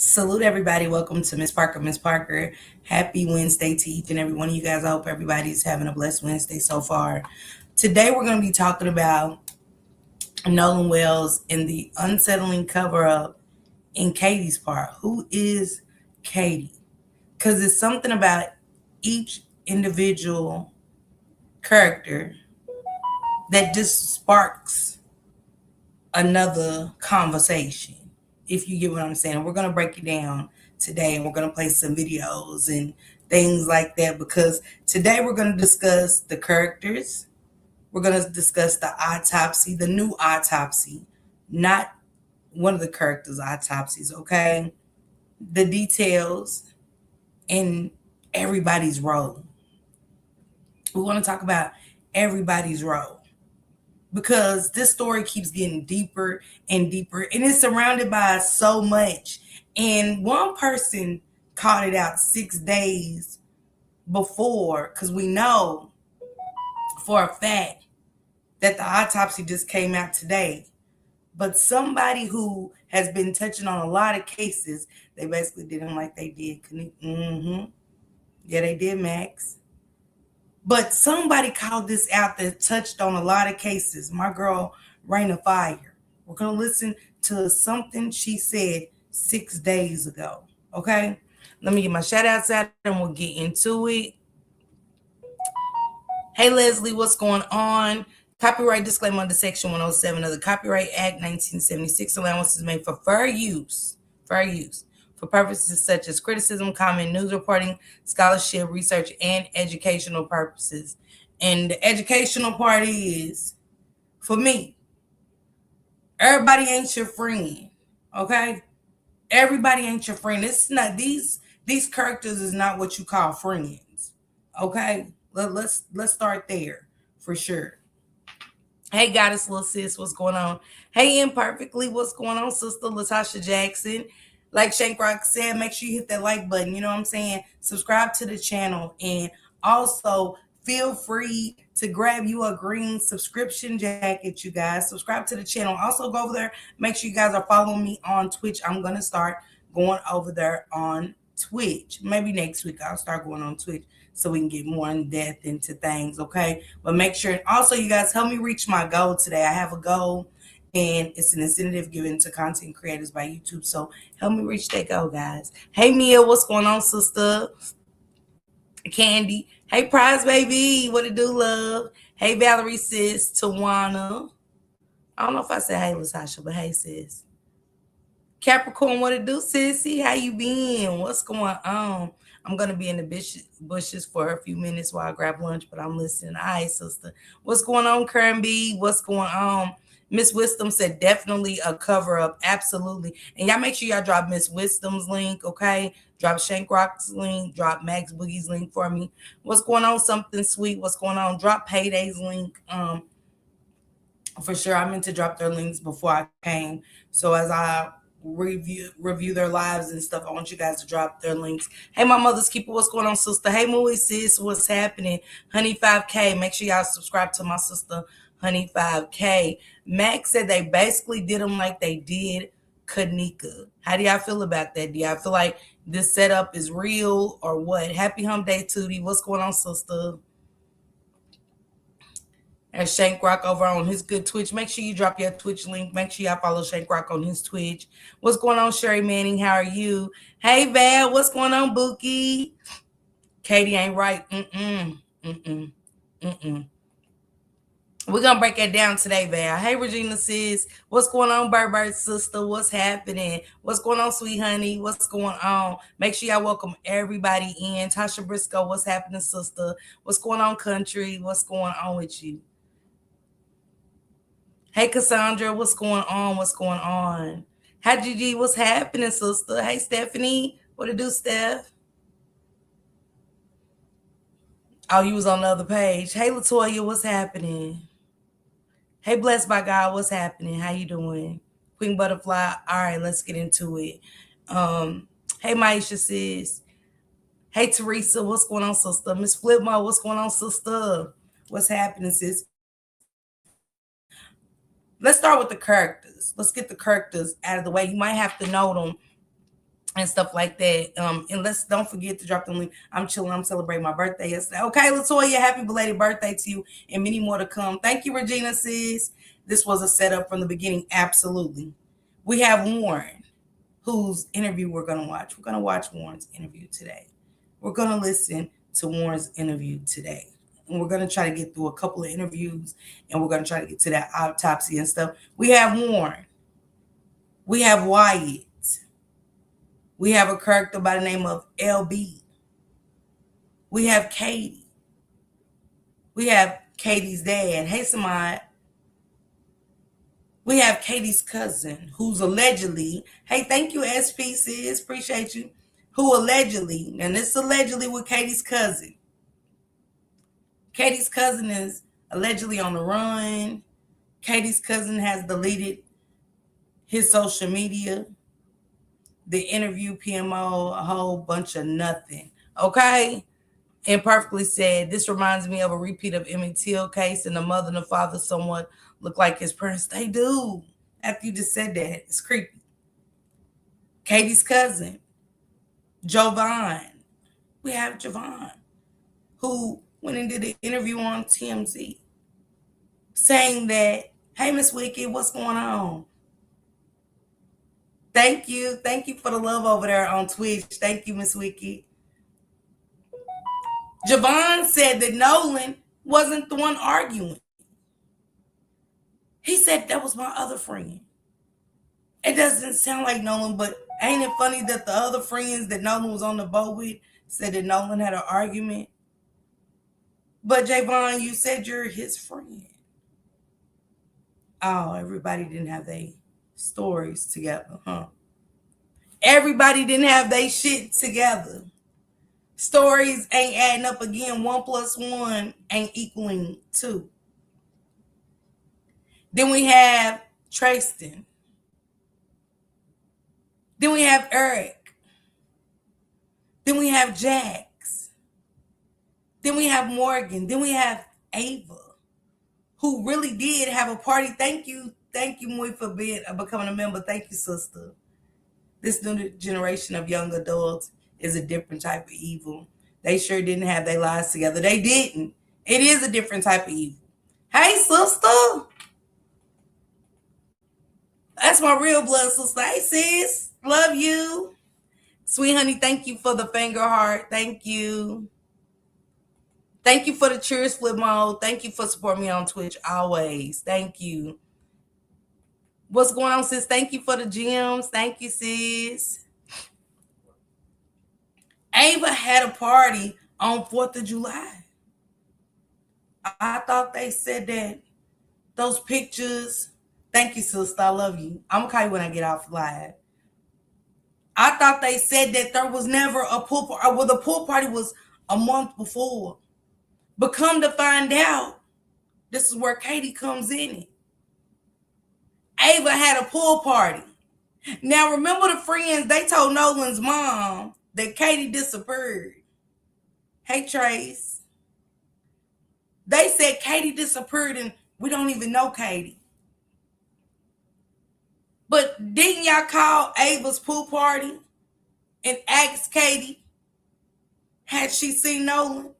Salute everybody. Welcome to Miss Parker. Miss Parker, happy Wednesday to each and every one of you guys. I hope everybody's having a blessed Wednesday so far. Today we're going to be talking about Nolan Wells and the unsettling cover up in Katie's part. Who is Katie? Because it's something about each individual character that just sparks another conversation, if you get what I'm saying. We're going to break it down today and we're going to play some videos and things like that because today we're going to discuss the characters. We're going to discuss the autopsy, the new autopsy, not one of the characters' autopsies, okay? The details and everybody's role. We want to talk about everybody's role because this story keeps getting deeper and deeper and it's surrounded by so much. And one person called it out 6 days before because we know for a fact that the autopsy just came out today. But somebody who has been touching on a lot of cases, they basically did him like they did. Yeah, they did, Max. But somebody called this out that touched on a lot of cases. My girl, Rain of Fire. We're going to listen to something she said 6 days ago. Okay? Let me get my shout outs out and we'll get into it. Hey, Leslie, what's going on? Copyright disclaimer under Section 107 of the Copyright Act 1976. Allowance is made for fair use. For purposes such as criticism, comment, news reporting, scholarship, research, and educational purposes. And the educational part is, for me, everybody ain't your friend, okay? Everybody ain't your friend. It's not these characters is not what you call friends, okay? Let's start there for sure. Hey, Goddess, little sis, what's going on? Hey, Imperfectly, what's going on, Sister Latasha Jackson? Like Shank Rock said, make sure you hit that like button. You know what I'm saying? Subscribe to the channel. And also, feel free to grab you a green subscription jacket, you guys. Subscribe to the channel. Also, go over there. Make sure you guys are following me on Twitch. I'm going to start going over there on Twitch. Maybe next week I'll start going on Twitch so we can get more in depth into things, okay? But make sure, also, you guys help me reach my goal today. I have a goal, and it's an incentive given to content creators by YouTube. So help me reach that goal, guys. Hey, Mia, what's going on, sister? Candy. Hey, Prize Baby, what it do, love? Hey, Valerie, sis. Tawana. I don't know if I said hey, Latasha, but hey, sis. Capricorn, what it do, sissy? How you been? What's going on? I'm gonna be in the bushes for a few minutes while I grab lunch, but I'm listening. All right, sister. What's going on, Karen B? What's going on? Miss Wisdom said definitely a cover up. Absolutely. And y'all make sure y'all drop Miss Wisdom's link, okay? Drop Shank Rock's link, drop Max Boogie's link for me. What's going on? Something sweet. What's going on? Drop Payday's link. For sure. I meant to drop their links before I came. So as I review their lives and stuff, I want you guys to drop their links. Hey, my mother's keeper, what's going on, sister? Hey, Mooey, sis, what's happening? Honey 5K, make sure y'all subscribe to my sister, Honey 5K. Max said they basically did them like they did Kanika. How do y'all feel about that? Do y'all feel like this setup is real or what? Happy hump day, Tootie. What's going on, sister? And Shank Rock over on his good Twitch. Make sure you drop your Twitch link. Make sure y'all follow Shank Rock on his Twitch. What's going on, Sherry Manning? How are you? Hey, Val. What's going on, Bookie? Katie ain't right. We're going to break that down today, Val. Hey, Regina sis. What's going on, Bird sister? What's happening? What's going on, sweet honey? What's going on? Make sure y'all welcome everybody in. Tasha Briscoe, what's happening, sister? What's going on, country? What's going on with you? Hey, Cassandra, what's going on? What's going on? Hi, Gigi, what's happening, sister? Hey, Stephanie, what it do, Steph? Oh, you was on the other page. Hey, Latoya, what's happening? Hey, Blessed by God, what's happening? How you doing? Queen Butterfly, all right, let's get into it. Hey, Maisha, sis. Hey, Teresa, what's going on, sister? Miss Flipmo, what's going on, sister? What's happening, sis? Let's start with the characters. Let's get the characters out of the way. You might have to know them and stuff like that. And let's don't forget to drop the link. I'm chilling. I'm celebrating my birthday yesterday. Okay, Latoya, happy belated birthday to you, and many more to come. Thank you, Regina, sis. This was a setup from the beginning. Absolutely. We have Warren, whose interview we're going to watch. We're going to watch Warren's interview today. We're going to listen to Warren's interview today. And we're going to try to get through a couple of interviews, and we're going to try to get to that autopsy and stuff. We have Warren. We have Wyatt. We have a character by the name of LB. We have Katie. We have Katie's dad. Hey, Samad. We have Katie's cousin, who's allegedly, hey, thank you, SP sis, appreciate you, who allegedly, and this is allegedly with Katie's cousin. Katie's cousin is allegedly on the run. Katie's cousin has deleted his social media, the interview PMO, a whole bunch of nothing. Okay? And perfectly said, this reminds me of a repeat of Emmett Till case, and the mother and the father somewhat look like his parents. They do. After you just said that, it's creepy. Katie's cousin, Jovan. We have Jovan, who went and did an interview on TMZ saying that, hey, Miss Wicked, what's going on? Thank you. Thank you for the love over there on Twitch. Thank you, Miss Wicked. Jovan said that Nolan wasn't the one arguing. He said that was my other friend. It doesn't sound like Nolan, but ain't it funny that the other friends that Nolan was on the boat with said that Nolan had an argument? But Javon, you said you're his friend. Oh, everybody didn't have their stories together, huh? Everybody didn't have their shit together. Stories ain't adding up again. 1 + 1 ain't equaling 2. Then we have Tristan. Then we have Eric. Then we have Jax. Then we have Morgan. Then we have Ava, who really did have a party. Thank you, Mui, for becoming a member. Thank you, sister. This new generation of young adults is a different type of evil. They sure didn't have their lives together. They didn't. It is a different type of evil. Hey, sister. That's my real blood sister. Hey, sis. Love you. Sweet honey, thank you for the finger heart. Thank you. Thank you for the cheers flip mode. Thank you for supporting me on Twitch always. Thank you. What's going on, sis? Thank you for the gems. Thank you, sis. Ava had a party on 4th of July. I thought they said that those pictures. Thank you, sister. I love you. I'm going to call you when I get off live. I thought they said that there was never a pool party. Well, the pool party was a month before. But come to find out, this is where Katie comes in. Ava had a pool party. Now, remember the friends, they told Nolan's mom that Katie disappeared. Hey, Trace. They said Katie disappeared and we don't even know Katie. But didn't y'all call Ava's pool party and ask Katie, had she seen Nolan?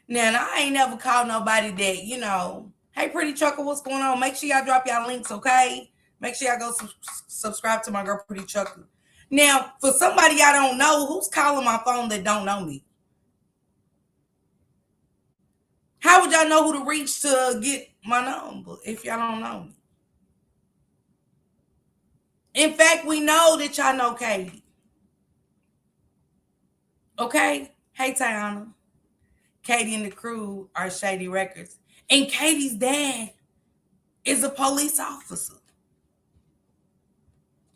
Now, I ain't never called nobody that, hey, Pretty Chucker, what's going on? Make sure y'all drop y'all links, okay? Make sure y'all go subscribe to my girl, Pretty Chucker. Now, for somebody y'all don't know, who's calling my phone that don't know me? How would y'all know who to reach to get my number if y'all don't know me? In fact, we know that y'all know Katie. Okay? Hey, Tiana. Katie and the crew are Shady Records. And Katie's dad is a police officer.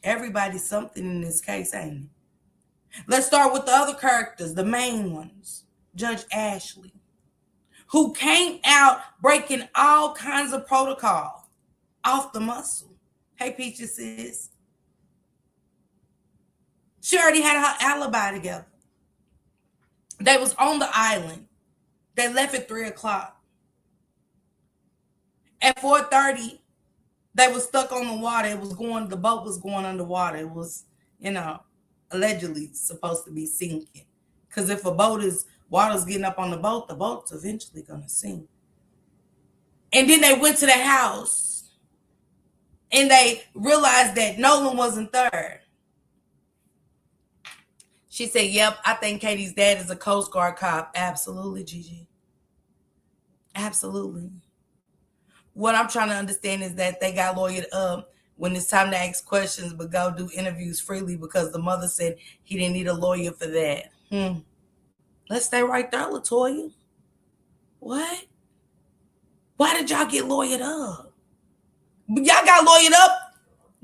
Everybody's something in this case, ain't it? Let's start with the other characters, the main ones. Judge Ashley, who came out breaking all kinds of protocol off the muscle. Hey, Peaches, sis. She already had her alibi together. They was on the island. They left at 3 o'clock. At 4:30, they was stuck on the water. The boat was going underwater. It was, allegedly supposed to be sinking. Because if a boat is water's getting up on the boat's eventually gonna sink. And then they went to the house and they realized that Nolan wasn't there. She said, "Yep, I think Katie's dad is a Coast Guard cop." Absolutely, Gigi. Absolutely. What I'm trying to understand is that they got lawyered up when it's time to ask questions, but go do interviews freely because the mother said he didn't need a lawyer for that. Let's stay right there, LaToya. What? Why did y'all get lawyered up? Y'all got lawyered up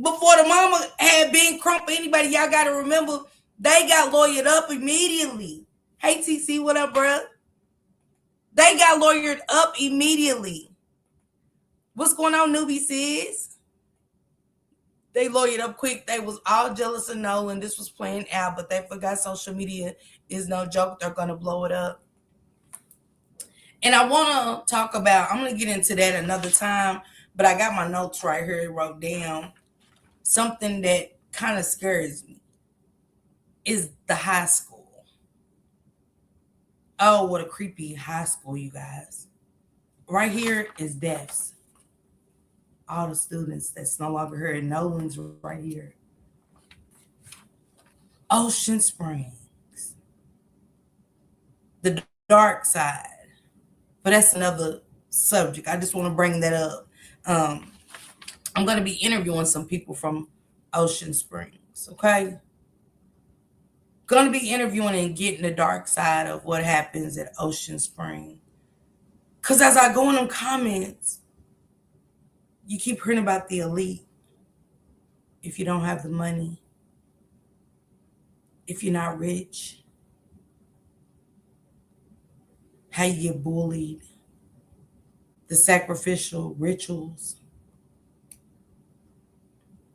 before the mama had been crump. Anybody, y'all got to remember, they got lawyered up immediately. Hey, TC, what up, bruh? They got lawyered up immediately. What's going on, newbie sis? They lawyered up quick. They was all jealous of Nolan. This was playing out, but they forgot social media is no joke. They're going to blow it up. And I want to talk about, I'm going to get into that another time, but I got my notes right here wrote down. Something that kind of scares me is the high school. Oh, what a creepy high school, you guys. Right here is deaths. All the students that's no longer here. Nolan's right here. Ocean Springs. The dark side. But that's another subject. I just want to bring that up. I'm going to be interviewing some people from Ocean Springs, okay? Going to be interviewing and getting the dark side of what happens at Ocean Springs. Because as I go in them comments, you keep hearing about the elite. If you don't have the money, if you're not rich, how you get bullied, the sacrificial rituals.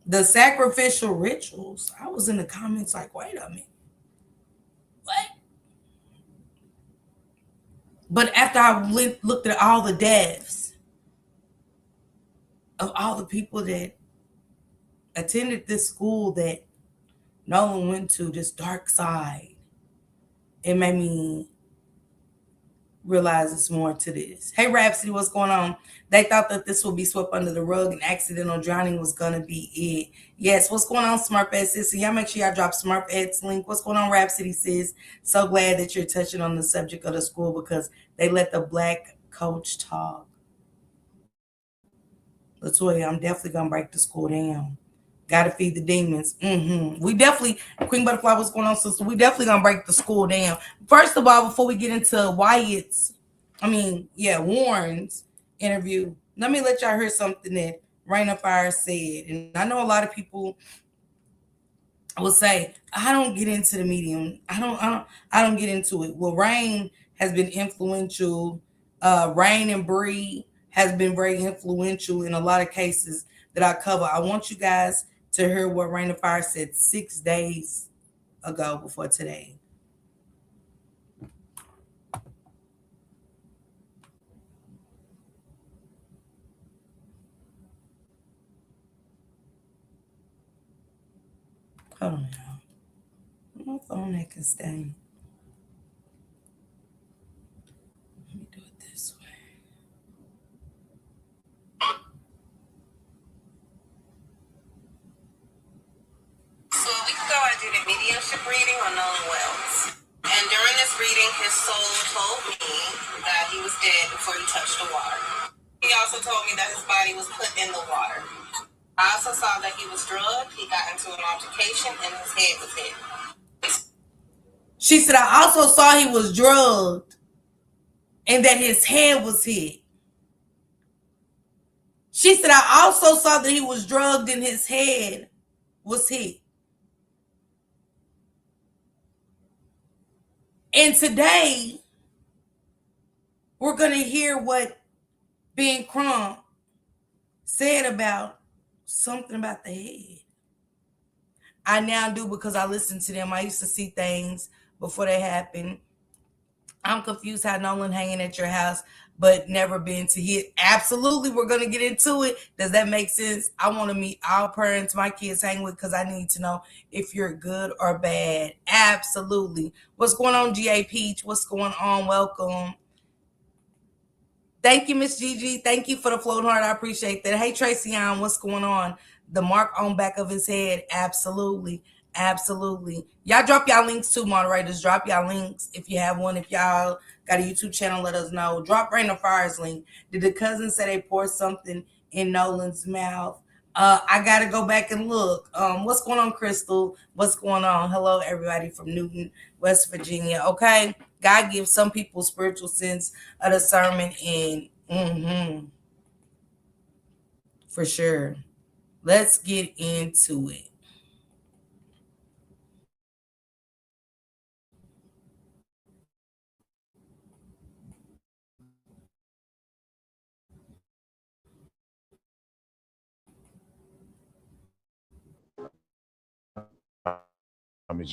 The sacrificial rituals. I was in the comments like, wait a minute. What? But after I looked at all the deaths of all the people that attended this school that Nolan went to, this dark side, it made me realize it's more to this. Hey, Rhapsody, what's going on? They thought that this would be swept under the rug and accidental drowning was going to be it. Yes, what's going on, Smurf Ed sis? So y'all make sure y'all drop Smurf Ed's link. What's going on, Rhapsody sis? So glad that you're touching on the subject of the school because they let the black coach talk. LaToya, I'm definitely going to break the school down. Got to feed the demons. We definitely, Queen Butterfly, what's going on, sister? We definitely going to break the school down. First of all, before we get into Warren's interview, let me let y'all hear something that Rain of Fire said. And I know a lot of people will say, I don't get into the medium. I don't get into it. Well, Rain has been influential. Rain and Bree has been very influential in a lot of cases that I cover. I want you guys to hear what Rain of Fire said 6 days ago before today. Hold on now. My phone that can stay. Let me do it this way. So a week ago, I did a mediumship reading on Nolan Wells. And during this reading, his soul told me that he was dead before he touched the water. He also told me that his body was put in the water. I also saw that he was drugged. He got into an altercation and his head was hit. She said, I also saw he was drugged and that his head was hit. She said, I also saw that he was drugged and his head was hit. And today, we're going to hear what Ben Crump said about something about the head. I now do because I listen to them. I used to see things before they happened. I'm confused how Nolan hanging at your house, but never been to hit. Absolutely, we're gonna get into it. Does that make sense? I want to meet all parents my kids hang with because I need to know if you're good or bad. Absolutely. What's going on, GA Peach? What's going on? Welcome. Thank you, Miss Gigi. Thank you for the floating heart. I appreciate that. Hey, Tracy, what's going on? The mark on back of his head. Absolutely. Absolutely. Y'all drop y'all links too, moderators. Drop y'all links if you have one. If y'all got a YouTube channel, let us know. Drop Rain of Fire's link. Did the cousin say they poured something in Nolan's mouth? I gotta go back and look. What's going on, Crystal? What's going on? Hello, everybody from Newton, West Virginia. Okay, God gives some people spiritual sense of discernment, and for sure. Let's get into it. I mean,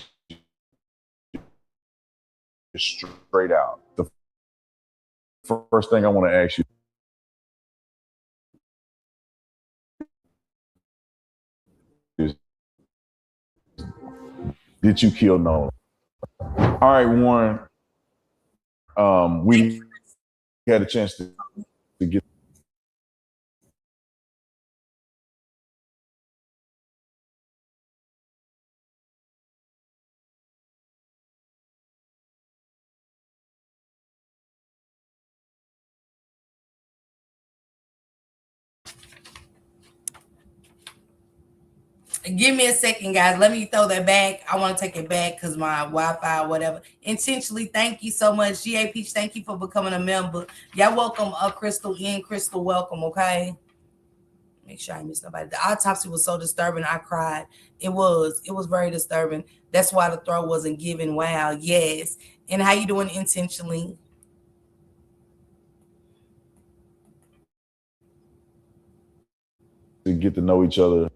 just straight out. The first thing I want to ask you is, did you kill Nolan? All right, Warren. We had a chance to get. Give me a second, guys. Let me throw that back. I want to take it back because my Wi-Fi or whatever. Intentionally, thank you so much. GA Peach, thank you for becoming a member. Y'all welcome Crystal in. Crystal, welcome, okay? Make sure I miss nobody. The autopsy was so disturbing. I cried. It was very disturbing. That's why the throat wasn't given. Wow, yes. And how you doing intentionally? To get to know each other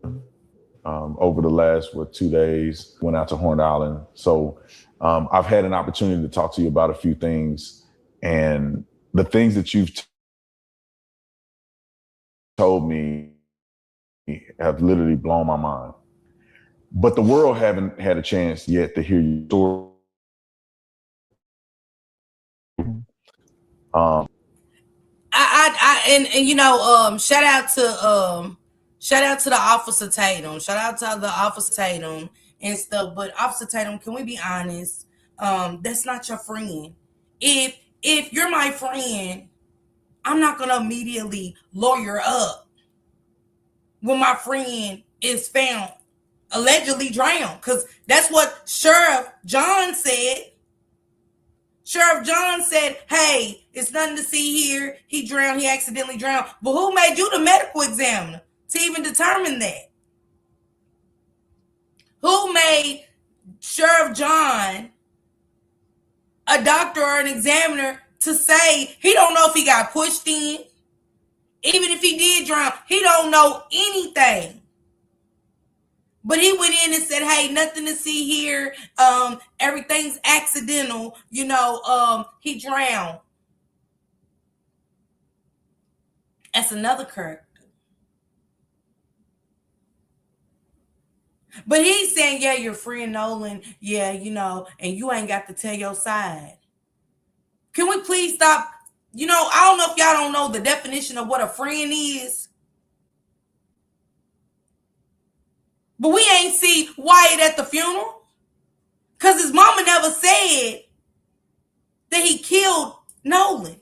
over the last 2 days. Went out to Horn Island, so I've had an opportunity to talk to you about a few things, and the things that you've told me have literally blown my mind. But the world haven't had a chance yet to hear your story. And you know, shout out to the Officer Tatum. Shout out to the Officer Tatum and stuff. But Officer Tatum, can we be honest? That's not your friend. If you're my friend, I'm not gonna immediately lawyer up when my friend is found allegedly drowned. Because that's what Sheriff John said. Sheriff John said, hey, it's nothing to see here. He drowned. He accidentally drowned. But who made you the medical examiner to even determine that? Who made Sheriff John a doctor or an examiner to say he don't know if he got pushed in? Even if he did drown, he don't know anything. But he went in and said, hey, nothing to see here. Everything's accidental. You know, he drowned. That's another character. But he's saying, yeah, your friend Nolan, yeah, you know, and you ain't got to tell your side. Can we please stop? You know, I don't know if y'all don't know the definition of what a friend is. But we ain't see Wyatt at the funeral. Because his mama never said that he killed Nolan.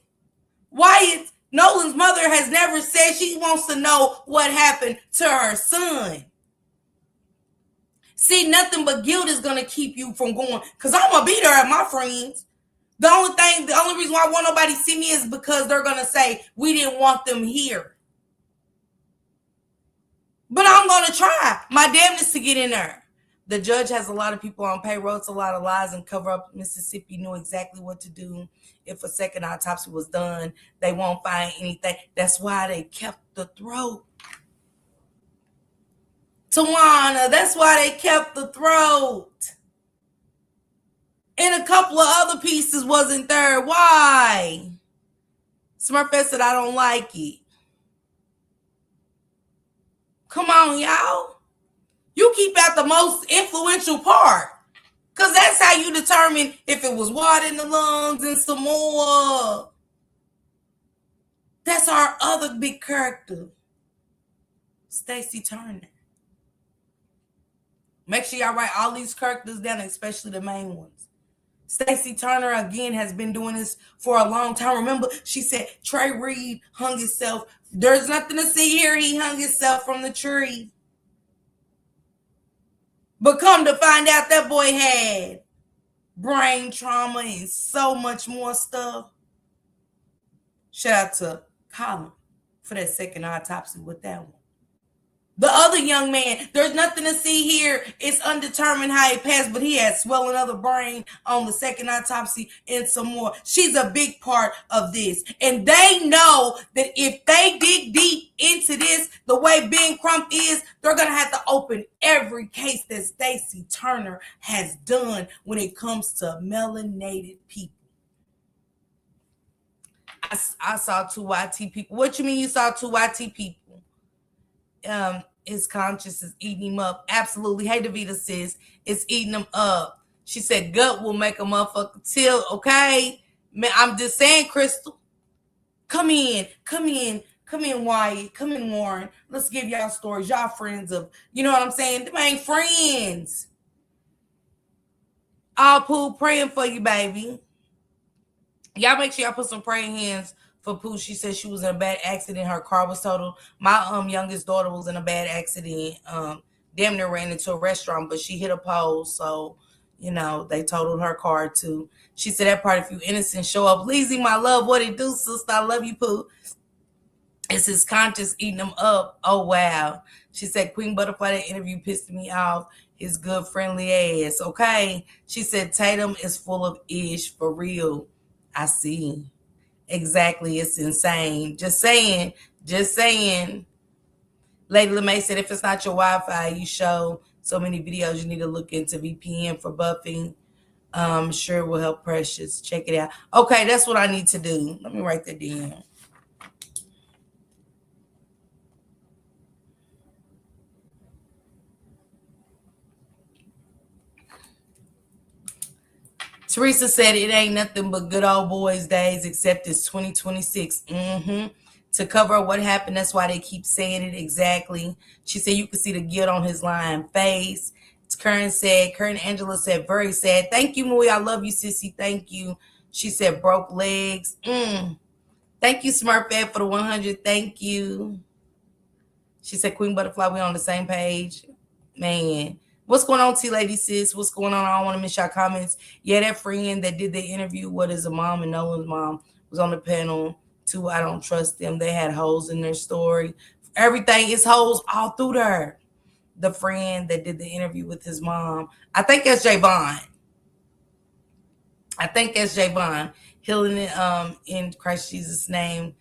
Wyatt, Nolan's mother has never said she wants to know what happened to her son. See, nothing but guilt is going to keep you from going. Because I'm going to be there at my friends. The only reason why I want nobody to see me is because they're going to say, we didn't want them here. But I'm going to try my damnedest to get in there. The judge has a lot of people on payroll. It's a lot of lies and cover up. Mississippi knew exactly what to do. If a second autopsy was done, they won't find anything. That's why they kept the throat. Tawana, that's why they kept the throat. And a couple of other pieces wasn't there. Why? Smurfette said, I don't like it. Come on, y'all. You keep out the most influential part. Because that's how you determine if it was water in the lungs and some more. That's our other big character, Stacey Turner. Make sure y'all write all these characters down, especially the main ones. Stacey Turner, again, has been doing this for a long time. Remember, she said Trey Reed hung himself. There's nothing to see here. He hung himself from the tree. But come to find out, that boy had brain trauma and so much more stuff. Shout out to Colin for that second autopsy with that one. The other young man, there's nothing to see here. It's undetermined how he passed, but he had swelling of the brain on the second autopsy and some more. She's a big part of this. And they know that if they dig deep into this, the way Ben Crump is, they're going to have to open every case that Stacey Turner has done when it comes to melanated people. I saw two YT people. What you mean you saw two YT people? His conscience is eating him up. Absolutely. Hey, Davita says it's eating him up. She said gut will make a motherfucker tilt. Okay, man, I'm just saying, Crystal. Come in, Wyatt. Come in, Warren. Let's give y'all stories. Y'all friends of, you know what I'm saying? Them ain't friends. All Pooh praying for you, baby. Y'all make sure y'all put some praying hands for Pooh. She said she was in a bad accident. Her car was totaled. My youngest daughter was in a bad accident. Damn near ran into a restaurant, but she hit a pole. So, you know, they totaled her car too. She said that part, if you innocent, show up. Lizzie, my love, what it do, sister? I love you, Pooh. It's his conscience eating him up. Oh, wow. She said, Queen Butterfly, that interview pissed me off. His good, friendly ass. Okay. She said, Tatum is full of ish for real. I see. Exactly. It's insane. Just saying. Lady LeMay said, if it's not your Wi-Fi, you show so many videos, you need to look into VPN for buffing. Sure will help Precious. Check it out. Okay, that's what I need to do. Let me write that down. Teresa said it ain't nothing but good old boys days, except it's 2026. To cover what happened, that's why they keep saying it. Exactly. She said you could see the guilt on his lying face. Karen Angela said, very sad. Thank you, Mui. I love you, sissy. Thank you. She said, broke legs. Thank you, Smurfette, for the 100. Thank you. She said, Queen Butterfly, we on the same page. Man. What's going on, T-Lady sis? What's going on? I don't want to miss your comments. Yeah, that friend that did the interview, what is a mom and Nolan's mom, was on the panel too. I don't trust them. They had holes in their story. Everything is holes all through there. The friend that did the interview with his mom. I think that's Javon. Healing it in Christ Jesus' name.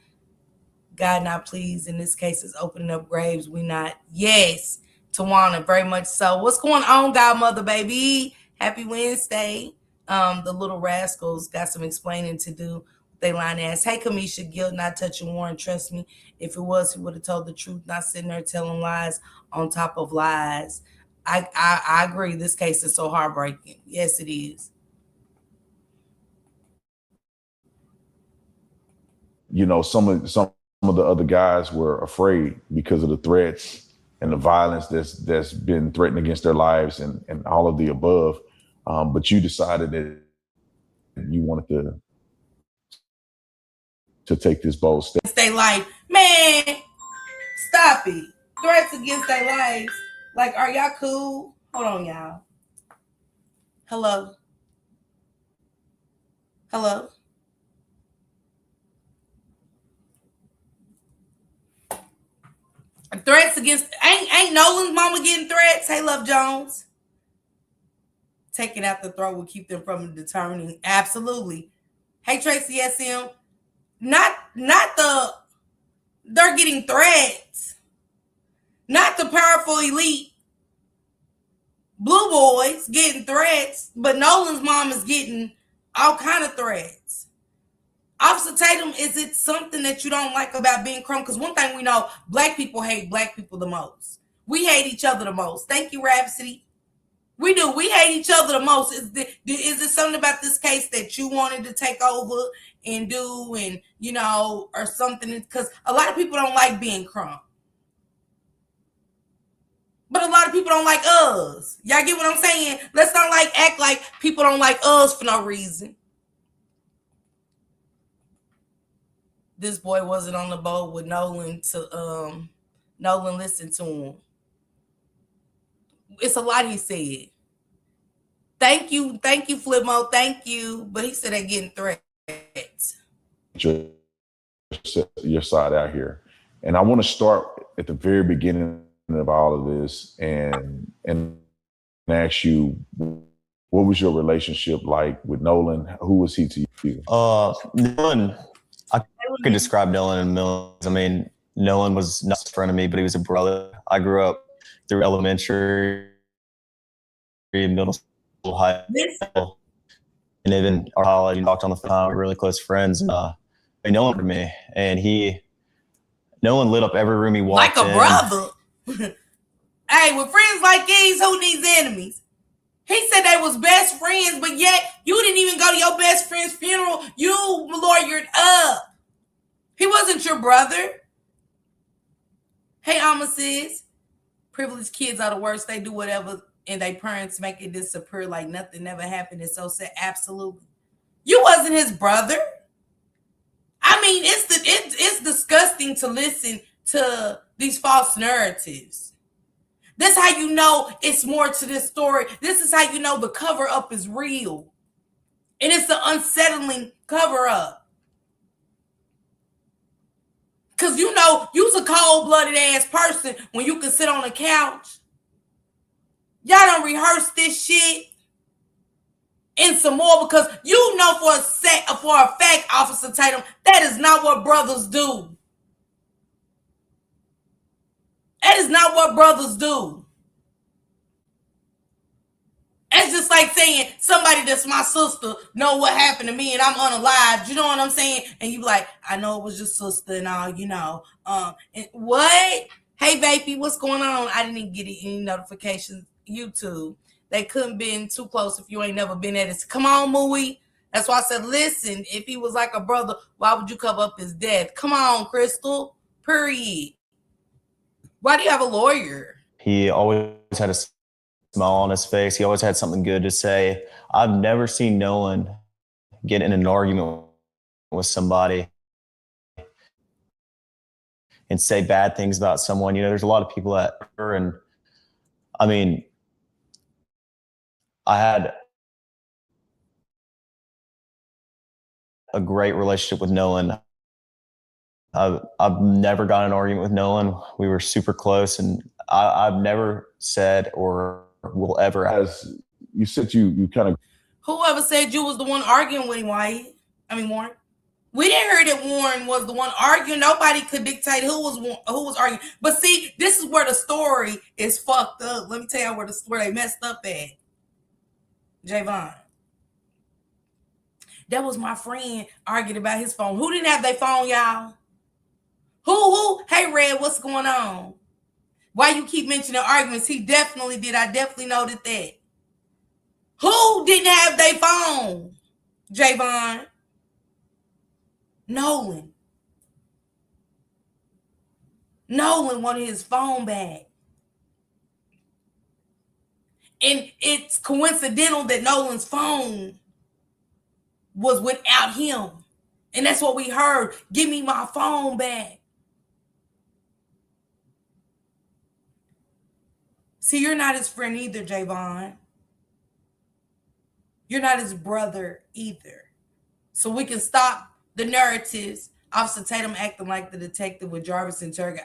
God not pleased in this case is opening up graves. We not. Yes. Tawana, very much so. What's going on, Godmother, baby? Happy Wednesday. The little rascals got some explaining to do. They line ass, hey, Kamisha, guilt not touching Warren. Trust me, if it was, he would have told the truth, not sitting there telling lies on top of lies. I agree. This case is so heartbreaking. Yes, it is. You know, some of the other guys were afraid because of the threats and the violence that's been threatened against their lives and all of the above. But you decided that you wanted to take this bold step. Stay life. Man, stop it. Threats against their lives. Like, are y'all cool? Hold on, y'all. Hello. Threats against ain't Nolan's mama getting threats? Hey, Love Jones. Taking out the throat will keep them from determining. Absolutely. Hey, Tracy SM. Not they're getting threats. Not the powerful elite. Blue Boys getting threats, but Nolan's mom is getting all kind of threats. Officer Tatum, is it something that you don't like about being Crumb? Because one thing we know, black people hate black people the most. We hate each other the most. Thank you, Rhapsody. We do. We hate each other the most. Is it something about this case that you wanted to take over and do, and or something? Because a lot of people don't like being Crumb. But a lot of people don't like us. Y'all get what I'm saying? Let's not act like people don't like us for no reason. This boy wasn't on the boat with Nolan to Nolan listened to him. It's a lot he said. Thank you, Flipmo, thank you. But he said they're getting threats. Your side out here. And I want to start at the very beginning of all of this and ask you, what was your relationship like with Nolan? Who was he to you? Nolan, I could describe Nolan in millions. I mean, Nolan was not a friend of me, but he was a brother. I grew up through elementary, middle school, high school, and even our college. We talked on the phone. We were really close friends. And Nolan to me, and Nolan lit up every room he walked in. Like a brother. Hey, with friends like these, who needs enemies? He said they was best friends, but yet you didn't even go to your best friend's funeral. You lawyered up. He wasn't your brother. Hey, Alma sis. Privileged kids are the worst. They do whatever, and their parents make it disappear like nothing never happened. It's so sad. Absolutely. You wasn't his brother. I mean, it's disgusting to listen to these false narratives. This is how you know it's more to this story. This is how you know the cover-up is real. And it's the unsettling cover-up. Because you's a cold-blooded ass person when you can sit on a couch. Y'all don't rehearse this shit. And some more, because you know for a fact, Officer Tatum, that is not what brothers do. That is not what brothers do. It's just like saying somebody that's my sister know what happened to me and I'm unalived. You know what I'm saying? And you like, I know it was your sister and all, and what? Hey, Vapey, what's going on? I didn't get any notifications. YouTube. They couldn't been too close if you ain't never been at it. Come on, Mooey. That's why I said, listen, if he was like a brother, why would you cover up his death? Come on, Crystal. Period. Why do you have a lawyer? He always had a smile on his face. He always had something good to say. I've never seen Nolan get in an argument with somebody and say bad things about someone. There's a lot of people that are, and I mean, I had a great relationship with Nolan. I've never got in an argument with Nolan. We were super close, and I've never said or will ever. As you said, you kind of. Whoever said you was the one arguing with him, Warren? We didn't hear that Warren was the one arguing. Nobody could dictate who was arguing. But see, this is where the story is fucked up. Let me tell you where they messed up at. Javon. That was my friend arguing about his phone. Who didn't have their phone, y'all? Who? Hey, Red, what's going on? Why you keep mentioning arguments? He definitely did. I definitely noted that. Who didn't have their phone? Javon. Nolan. Nolan wanted his phone back. And it's coincidental that Nolan's phone was without him. And that's what we heard. Give me my phone back. See, you're not his friend either, Javon. You're not his brother either. So we can stop the narratives. Officer Tatum acting like the detective with Jarvis and Turga.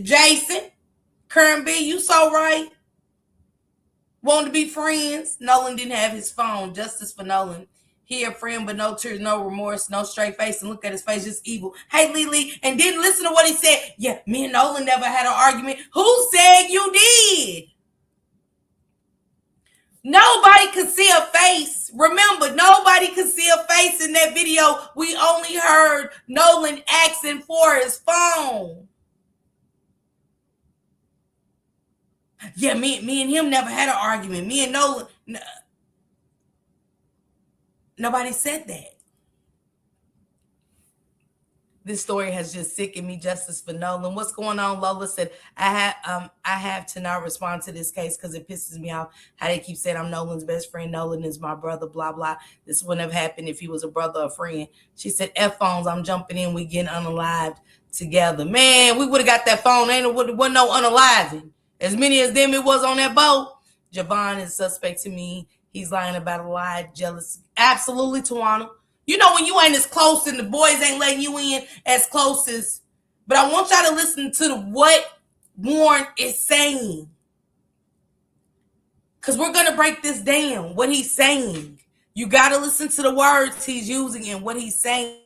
Jason, Kern B, you so right. Wanted to be friends. Nolan didn't have his phone. Justice for Nolan. He a friend, but no tears, no remorse, no straight face, and look at his face, just evil. Hey, Lily, and didn't listen to what he said. Yeah, me and Nolan never had an argument. Who said you did? Nobody could see a face. Remember, nobody could see a face in that video. We only heard Nolan asking for his phone. Yeah, me and him never had an argument. Me and Nolan, nobody said that. This story has just sickened me. Justice for Nolan. What's going on? Lola said, I have to not respond to this case because it pisses me off how they keep saying I'm Nolan's best friend. Nolan is my brother, blah, blah. This wouldn't have happened if he was a brother or friend. She said, F phones, I'm jumping in. We getting unalived together. Man, we would have got that phone. Ain't wasn't no unaliving. As many as them it was on that boat. Javon is suspect to me. He's lying about a lie. Jealous. Absolutely, Tawana. You know when you ain't as close and the boys ain't letting you in as close as. But I want y'all to listen to what Warren is saying. Because we're going to break this down, what he's saying. You got to listen to the words he's using and what he's saying.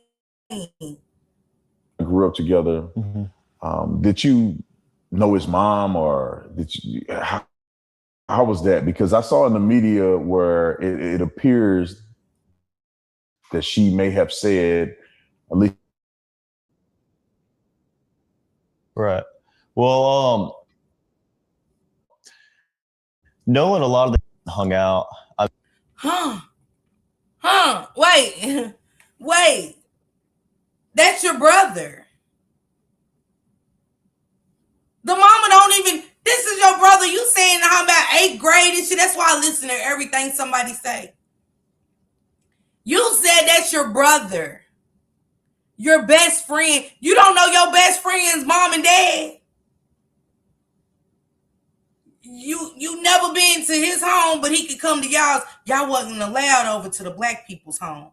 Grew up together. Mm-hmm. Did you know his mom, or did you? How was that? Because I saw in the media where it appears that she may have said, at least. Right. Well, Nolan, a lot of them hung out. Wait. That's your brother. The mama don't even, this is your brother. You saying how about 8th grade and shit. That's why I listen to everything somebody say. You said that's your brother. Your best friend. You don't know your best friend's mom and dad. You never been to his home, but he could come to y'all's. Y'all wasn't allowed over to the black people's home.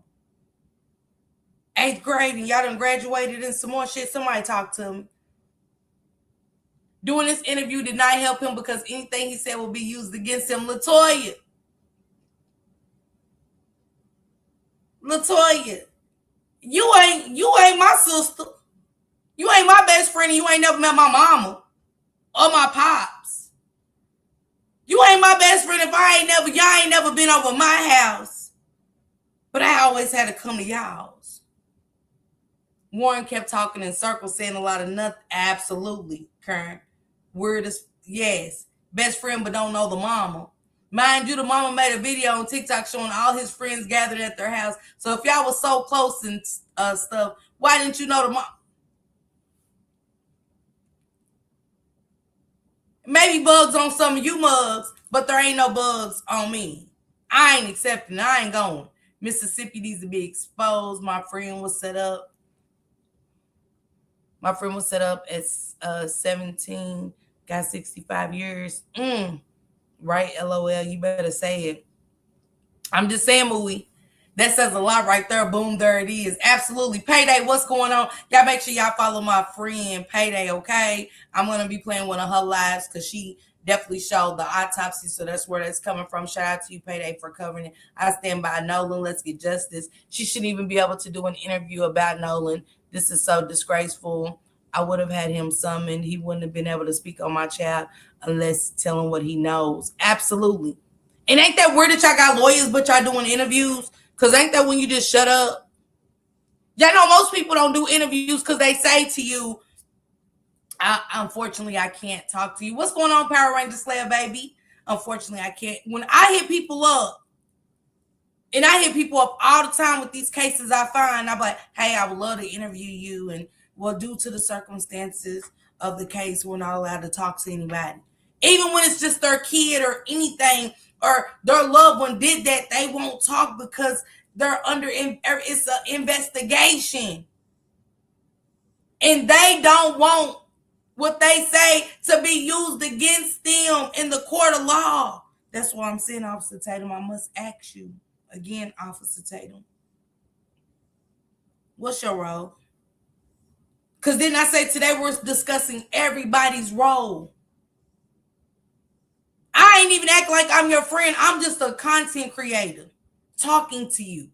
8th grade and y'all done graduated and some more shit. Somebody talk to him. Doing this interview did not help him because anything he said will be used against him. Latoya, you ain't my sister. You ain't my best friend and you ain't never met my mama or my pops. You ain't my best friend if y'all ain't never been over my house. But I always had to come to y'all's. Warren kept talking in circles, saying a lot of nothing. Absolutely, Kern. Word is, yes. Best friend, but don't know the mama. Mind you, the mama made a video on TikTok showing all his friends gathered at their house. So if y'all was so close and stuff, why didn't you know the mom? Maybe bugs on some of you mugs, but there ain't no bugs on me. I ain't accepting. I ain't going. Mississippi needs to be exposed. My friend was set up. My friend was set up at 17, got 65 years. Right, LOL, you better say it. I'm just saying, Mooey. That says a lot right there. Boom, there it is. Absolutely. Payday, what's going on? Y'all make sure y'all follow my friend Payday, okay? I'm going to be playing one of her lives because she definitely showed the autopsy, so that's where that's coming from. Shout out to you, Payday, for covering it. I stand by Nolan. Let's get justice. She shouldn't even be able to do an interview about Nolan. This is so disgraceful. I would have had him summoned. He wouldn't have been able to speak on my child unless telling what he knows. Absolutely. And ain't that weird that y'all got lawyers, but y'all doing interviews? Because ain't that when you just shut up? Y'all know most people don't do interviews because they say to you, unfortunately, I can't talk to you. What's going on, Power Ranger Slayer, baby? Unfortunately, I can't. When I hit people up, and I hit people up all the time with these cases I find, I'm like, hey, I would love to interview you. And well, due to the circumstances of the case, we're not allowed to talk to anybody. Even when it's just their kid or anything, or their loved one did that, they won't talk because they're under, it's an investigation. And they don't want what they say to be used against them in the court of law. That's why I'm saying, Officer Tatum, I must ask you again, Officer Tatum, what's your role? Because didn't I say today we're discussing everybody's role? I ain't even act like I'm your friend. I'm just a content creator talking to you.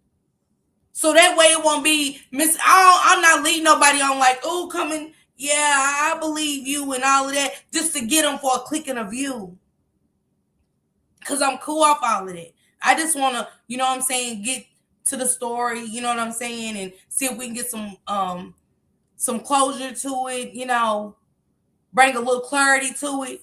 So that way it won't be I'm not leading nobody on like, oh, coming. Yeah, I believe you and all of that just to get them for a click and a view. because I'm cool off all of that. I just want to, you know what I'm saying, get to the story, you know what I'm saying, and see if we can get some closure to it, you know, bring a little clarity to it.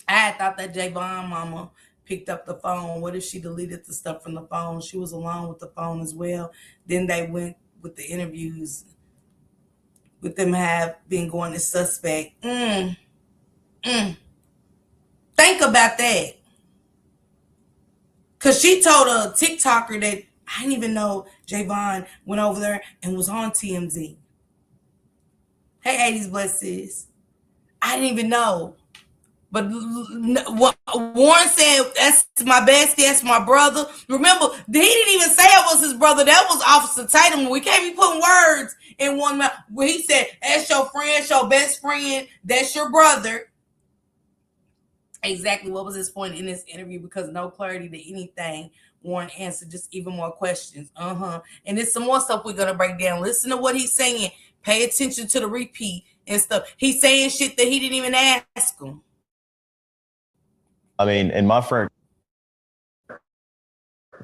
I had thought that Javon mama picked up the phone. What if she deleted the stuff from the phone? She was alone with the phone as well. Then they went with the interviews with them have been going to suspect. Think about that. Because she told a TikToker that I didn't even know Javon went over there and was on TMZ. Hey, 80s blesses. I didn't even know. But what Warren said, that's my bestie, that's my brother. Remember, he didn't even say it was his brother. That was Officer Tatum. We can't be putting words in one mouth. Where he said, that's your friend, that's your best friend, that's your brother. Exactly what was his point in this interview? Because no clarity to anything. Warren answered just even more questions. And there's some more stuff we're going to break down. Listen to what he's saying. Pay attention to the repeat and stuff. He's saying shit that he didn't even ask him. I mean, and my friend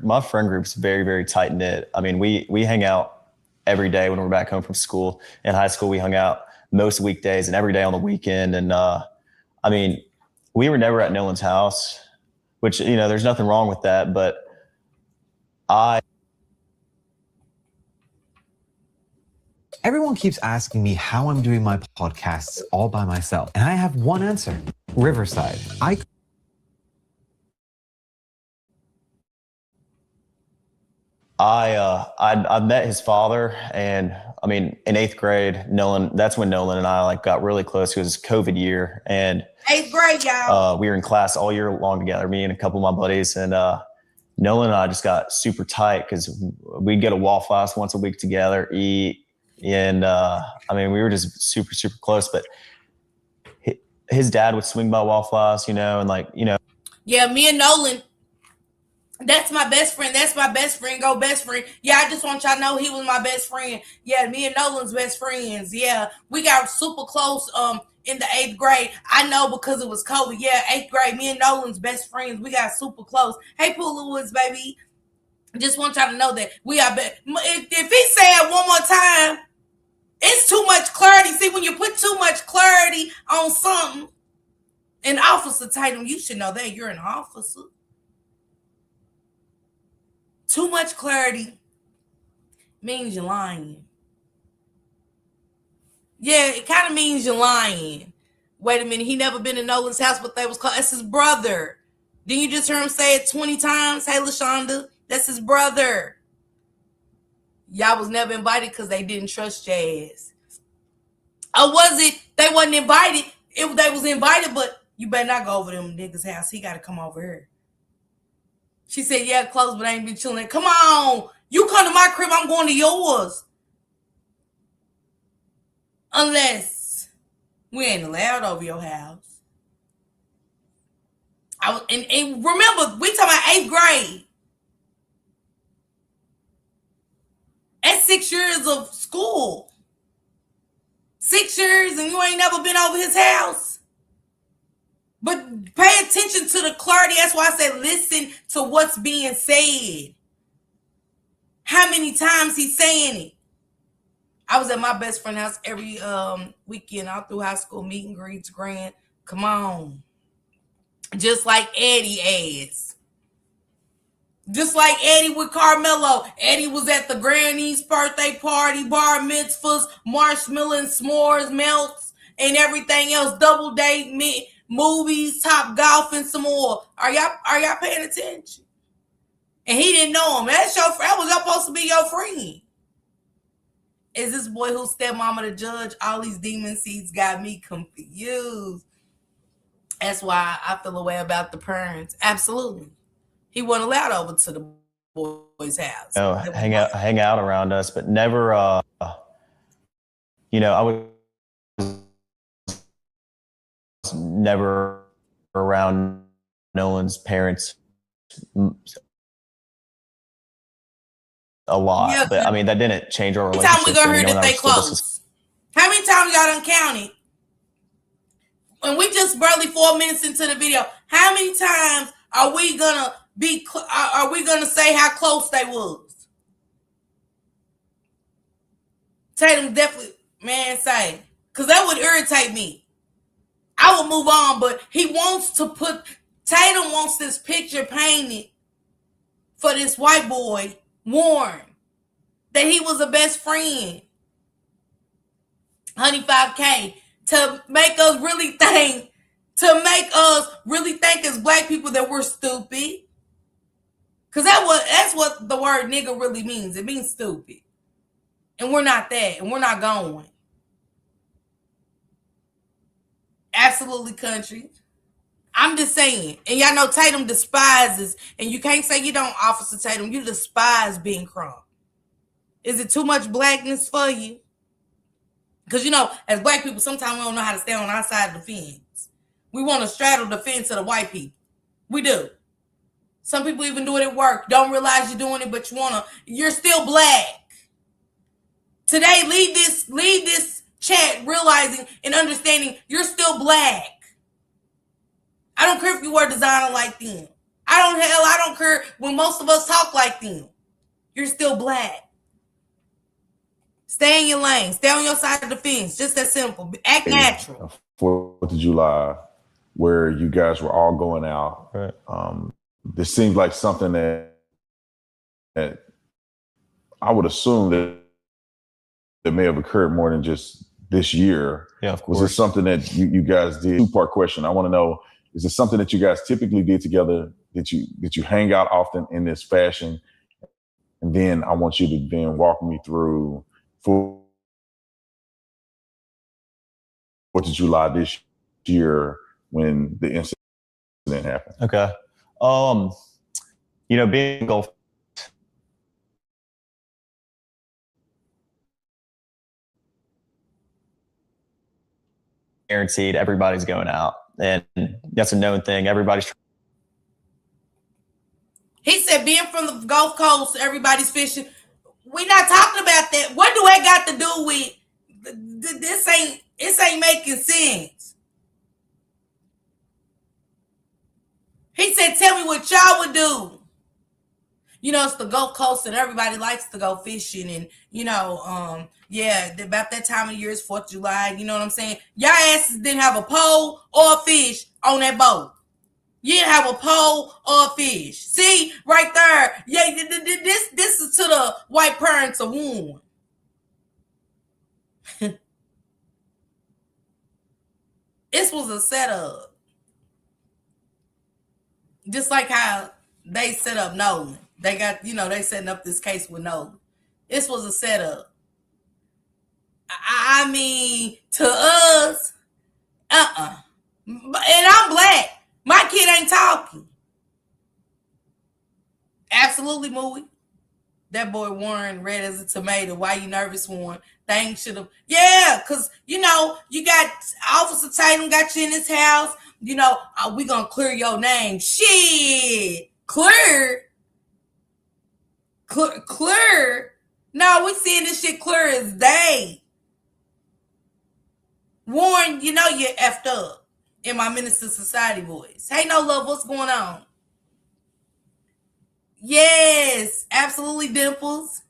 group's very, very tight knit. I mean, we hang out every day when we're back home from school. In high school, we hung out most weekdays and every day on the weekend. And I mean, we were never at Nolan's house, which, you know, there's nothing wrong with that. But everyone keeps asking me how I'm doing my podcasts all by myself. And I have one answer: Riverside. I met his father, and I mean, in 8th grade, Nolan, that's when Nolan and I like got really close. It was COVID year, and 8th grade, y'all. We were in class all year long together, me and a couple of my buddies, and Nolan and I just got super tight because we'd go to Waffle House once a week together, eat, and I mean, we were just super, super close. But his dad would swing by Waffle House, you know, and like, you know. Yeah, me and Nolan. That's my best friend. That's my best friend. Go best friend. Yeah, I just want y'all to know he was my best friend. Yeah, me and Nolan's best friends. Yeah, we got super close in the 8th grade. I know because it was COVID. Yeah, 8th grade. Me and Nolan's best friends. We got super close. Hey, Poola Woods, baby. Just want y'all to know that we are. If he said one more time, it's too much clarity. See, when you put too much clarity on something, an officer title, you should know that you're an officer. Too much clarity means you're lying. Yeah, it kind of means you're lying. Wait a minute, he never been to Nolan's house, but they was called. That's his brother. Didn't you just hear him say it 20 times? Hey, LaShonda, that's his brother. Y'all was never invited because they didn't trust Jazz. Or was it they wasn't invited? They was invited, but you better not go over them niggas' house. He got to come over here. She said, yeah, close, but I ain't been chilling. Come on. You come to my crib, I'm going to yours. Unless we ain't allowed over your house. And remember, we talking about 8th grade. That's 6 years of school. 6 years and you ain't never been over his house. But pay attention to the clarity. That's why I said listen to what's being said. How many times he's saying it. I was at my best friend's house every weekend all through high school, meet and greets, grand. Come on. Just like Eddie asked. Just like Eddie with Carmelo. Eddie was at the granny's birthday party, bar mitzvahs, marshmallow and s'mores melts, and everything else. Double date, movies, Top Golf, and some more. Are y'all paying attention? And he didn't know him. That was supposed to be your friend. Is this boy who's stepmama the judge? All these demon seeds got me confused. That's why I feel a way about the parents. Absolutely. He wasn't allowed over to the boy's house. You know, hang out around us, but never, you know, I was never around Nolan's parents a lot. Yeah, but I mean, that didn't change our relationship. How many times we gonna hear that they close? How many times y'all done counted? And we just barely 4 minutes into the video. How many times are we gonna say how close they was? Tatum definitely, man, say, because that would irritate me. I would move on, but Tatum wants this picture painted for this white boy, Warren, that he was a best friend. Honey 5K, to make us really think as black people that we're stupid. Because that's what the word nigga really means. It means stupid. And we're not that, and we're not going. Absolutely, country. I'm just saying. And y'all know Tatum despises, and you can't say you don't, Officer Tatum. You despise being crunk. Is it too much blackness for you? Because, as black people, sometimes we don't know how to stay on our side of the fence. We want to straddle the fence of the white people. We do. Some people even do it at work. Don't realize you're doing it, but you're still black. Today, leave this chat realizing and understanding you're still black. I don't care if you wear designer like them. I don't care when most of us talk like them. You're still black. Stay in your lane. Stay on your side of the fence. Just that simple. Act natural. 4th of July, where you guys were all going out. Right. This seems like something that I would assume that may have occurred more than just this year. Yeah, of course. Was it something that you guys did? 2-part question. I want to know, is it something that you guys typically did together, that you hang out often in this fashion? And then I want you to then walk me through 4th of July this year when the incident happened. Okay. Being Gulf, guaranteed everybody's going out, and that's a known thing. Everybody's. He said, being from the Gulf Coast, everybody's fishing. We're not talking about that. What do that got to do with this? Ain't making sense. He said, tell me what y'all would do. It's the Gulf Coast and everybody likes to go fishing. And, about that time of year is 4th of July. You know what I'm saying? Y'all asses didn't have a pole or a fish on that boat. You didn't have a pole or a fish. See, right there. Yeah, this is to the white parents of Warren. This was a setup. Just like how they set up Nolan. They got, they setting up this case with Nolan. This was a setup. I mean, to us, And I'm black. My kid ain't talking. Absolutely, Mooey. That boy Warren, red as a tomato. Why you nervous, Warren? Things should have. Yeah, because, you got Officer Tatum got you in his house. We going to clear your name. Shit. Clear? No, we seeing this shit clear as day. Warren, you're effed up in my Minister Society voice. Hey, no love, what's going on? Yes, absolutely, Dimples.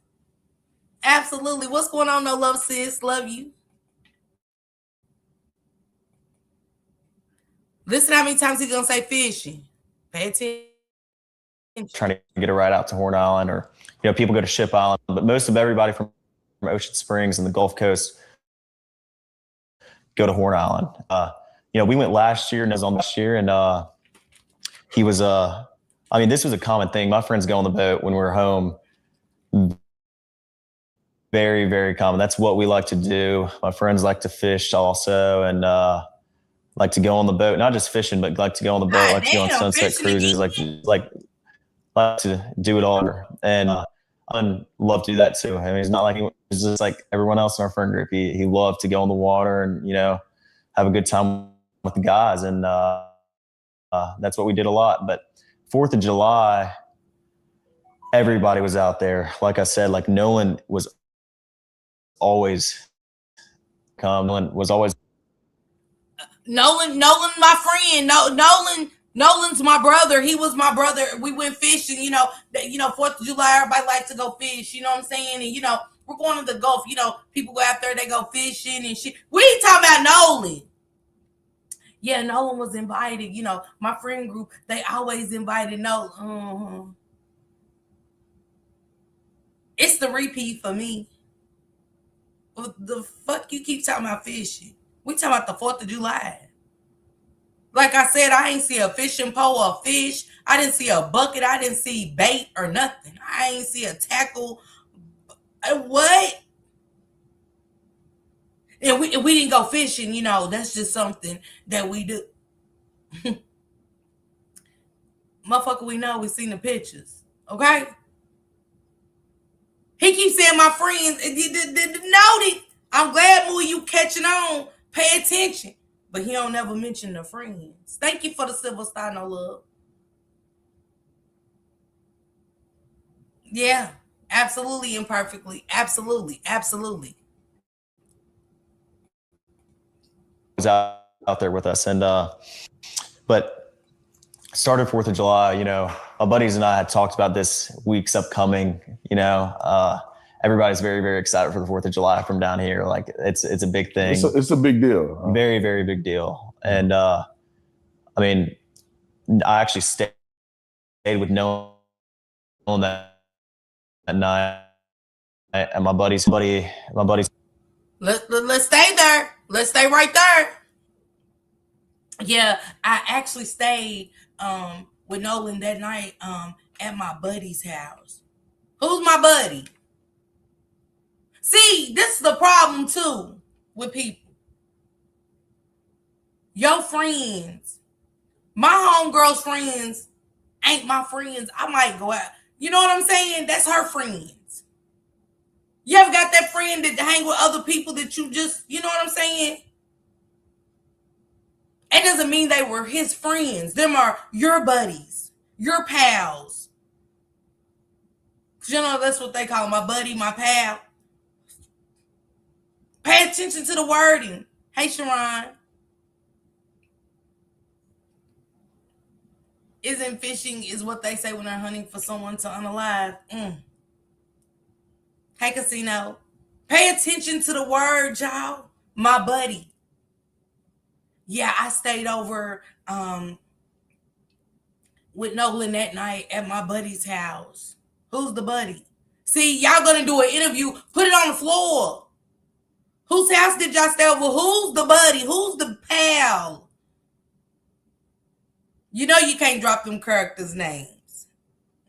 Absolutely. What's going on, no love, sis? Love you. Listen how many times he's going to say fishing. Pay attention. Trying to get a ride out to Horn Island, or, people go to Ship Island. But most of everybody from Ocean Springs and the Gulf Coast go to Horn Island. We went last year, and it was on this year, and he was this was a common thing. My friends go on the boat when we're home. Very, very common. That's what we like to do. My friends like to fish also, and like to go on the boat. Not just fishing, but like to go on the boat, like to go on sunset cruises, like to do it all. And I love to do that too. I mean, it's not like he's just like everyone else in our friend group. He loved to go on the water and have a good time with the guys, and that's what we did a lot. But 4th of July, everybody was out there. Like I said, like Nolan was always come. Nolan was always. Nolan, my friend. Nolan's my brother. He was my brother. We went fishing. 4th of July, everybody likes to go fish. You know what I'm saying? And we're going to the Gulf. People go out there, they go fishing and shit. We ain't talking about Nolan. Yeah, Nolan was invited. My friend group, they always invited Nolan. It's the repeat for me. What the fuck you keep talking about fishing? We talking about the 4th of July. Like I said, I ain't see a fishing pole or fish. I didn't see a bucket. I didn't see bait or nothing. I ain't see a tackle. What? And we didn't go fishing, that's just something that we do. Motherfucker, we know, we seen the pictures. Okay? He keeps saying my friends. Noted. I'm glad, Moo, you catching on. Pay attention. But he don't never mention the friends. Thank you for the silver star, no love. Yeah, absolutely, imperfectly. Absolutely. Was out there with us, and but started 4th of July. My buddies and I had talked about this week's upcoming. Everybody's very, very excited for the 4th of July from down here. Like it's a big thing. It's a big deal. Huh? Very, very big deal. And I actually stayed with Nolan that night, and my buddy's. Let's stay there. Let's stay right there. Yeah, I actually stayed with Nolan that night at my buddy's house. Who's my buddy? See, this is the problem too with people. Your friends, my homegirl's friends ain't my friends. I might go out. You know what I'm saying? That's her friends. You ever got that friend that hang with other people that you just, you know what I'm saying? It doesn't mean they were his friends. Them are your buddies, your pals. Because that's what they call my buddy, my pal. Pay attention to the wording. Hey, Sharon. Isn't fishing is what they say when they're hunting for someone to unalive. Hey, Casino. Pay attention to the word, y'all. My buddy. Yeah, I stayed over with Nolan that night at my buddy's house. Who's the buddy? See, y'all gonna do an interview. Put it on the floor. Whose house did y'all stay over? Who's the buddy? Who's the pal? You know you can't drop them characters' names.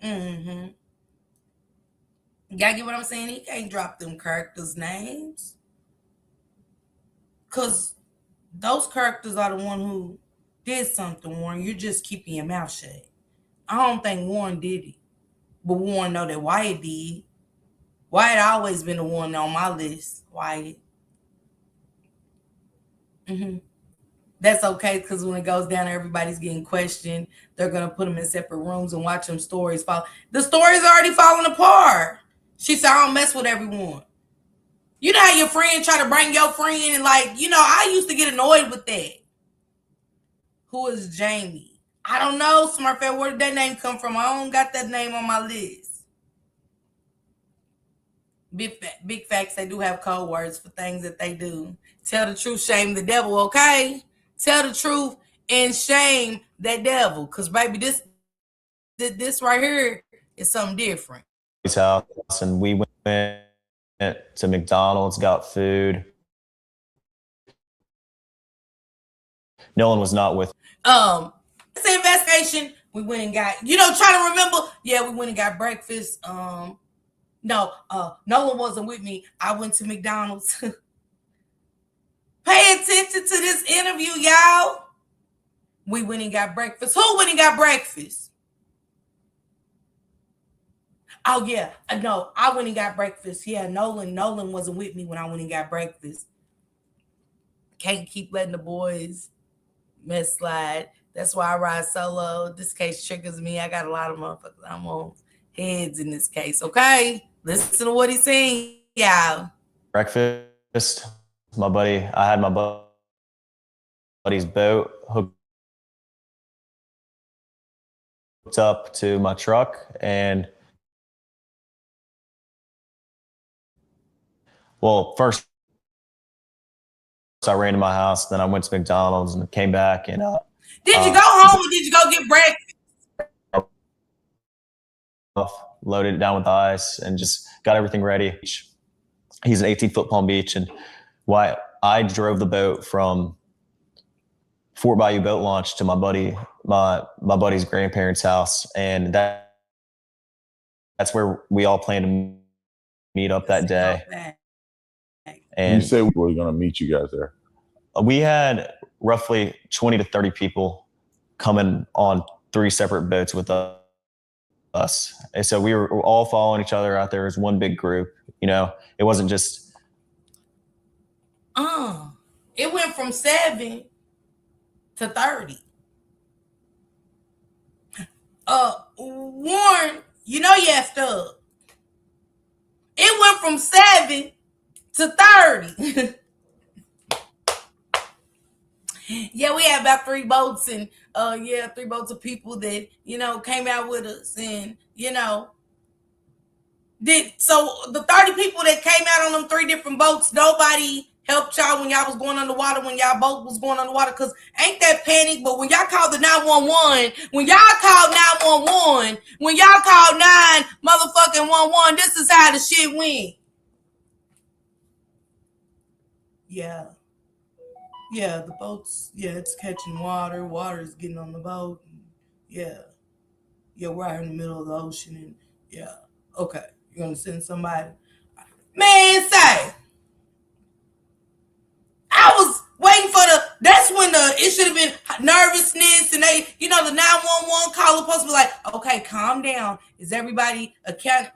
You gotta get what I'm saying? He can't drop them characters' names. Because those characters are the one who did something, Warren. You're just keeping your mouth shut. I don't think Warren did it. But Warren know that Wyatt did. Wyatt always been the one on my list. Wyatt. That's okay, because when it goes down, everybody's getting questioned. They're going to put them in separate rooms and watch them stories fall. The story's already falling apart. She said, I don't mess with everyone. You know how your friend try to bring your friend and I used to get annoyed with that. Who is Jamie? I don't know, Smurfette. Where did that name come from? I don't got that name on my list. Big facts, they do have code words for things that they do. Tell the truth, shame the devil, okay? Tell the truth and shame that devil. Because, baby, this right here is something different. His house, and we went to McDonald's, got food. Nolan was not with. It's an investigation. We went and got, trying to remember. Yeah, we went and got breakfast. No, Nolan wasn't with me. I went to McDonald's. Pay attention to this interview, y'all. We went and got breakfast. Who went and got breakfast? Oh, yeah. No, I went and got breakfast. Yeah, Nolan wasn't with me when I went and got breakfast. Can't keep letting the boys mess slide. That's why I ride solo. This case triggers me. I got a lot of motherfuckers. I'm on heads in this case, okay? Listen to what he's saying, y'all. Breakfast. My buddy, I had my buddy buddy's boat, hooked up to my truck, and well, first I ran to my house, then I went to McDonald's and came back and did you go home or did you go get breakfast? Loaded it down with ice and just got everything ready. He's an 18-foot Palm Beach, and why I drove the boat from Fort Bayou boat launch to my buddy's grandparents' house, and that's where we all planned to meet up that day. And you said we were going to meet you guys there. We had roughly 20 to 30 people coming on 3 separate boats with us. And so we were all following each other out there as one big group. You know, it wasn't just. It went from 7 to 30. Warren, you know you effed up. It went from 7 to 30. Yeah, we had about 3 boats and 3 boats of people that, came out with us, and, so the 30 people that came out on them 3 different boats, nobody helped y'all when y'all was going underwater, when y'all boat was going underwater, because ain't that panic? But when y'all called the 911, when y'all called 911, when y'all called 9 this is how the shit went. Yeah. Yeah, the boats, it's catching water. Water is getting on the boat. Yeah, we're out in the middle of the ocean, and okay, you're gonna send somebody. Man, say, I was waiting for that's when it should have been nervousness, and they, the 911 caller supposed to be like, okay, calm down. Is everybody account?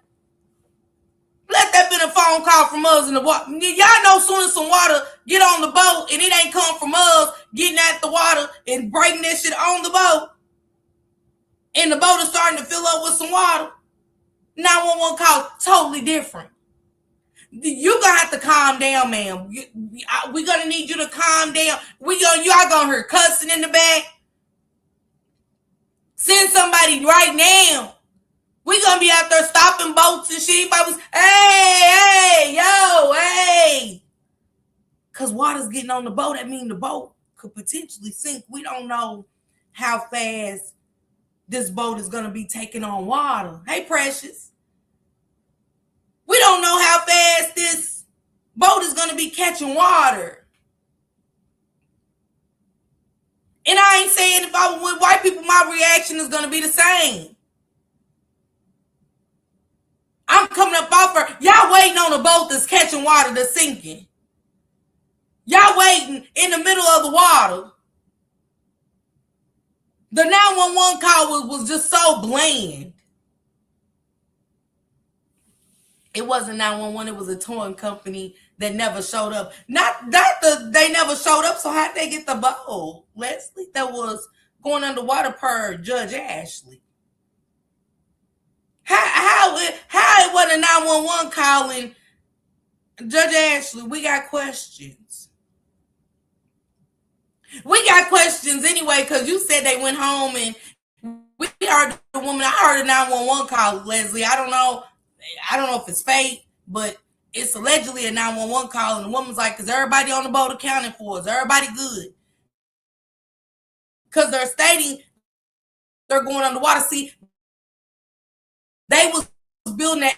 Let that been a phone call from us in the water. Y'all know soon as some water get on the boat and it ain't come from us getting at the water and breaking that shit on the boat, and the boat is starting to fill up with some water, 911 call totally different. You gonna have to calm down, ma'am. We gonna need you to calm down. Y'all gonna hear cussing in the back. Send somebody right now. We gonna be out there stopping boats and shit. Everybody was, hey. Cause water's getting on the boat. That means the boat could potentially sink. We don't know how fast this boat is gonna be taking on water. Hey, Precious. We don't know how fast this boat is gonna be catching water. And I ain't saying if I was with white people, my reaction is gonna be the same. I'm coming up off her. Y'all waiting on a boat that's catching water that's sinking. Y'all waiting in the middle of the water. The 911 call was just so bland. It wasn't 911. It was a towing company that never showed up. They never showed up. So how'd they get the boat, Leslie? That was going underwater per Judge Ashley. How it wasn't a 911 calling Judge Ashley? We got questions. We got questions anyway, because you said they went home and we heard the woman. I heard a 911 call, Leslie. I don't know if it's fake, but it's allegedly a 911 call, and the woman's like, is everybody on the boat accounted for? Is everybody good? Because they're stating they're going underwater. See, they was building that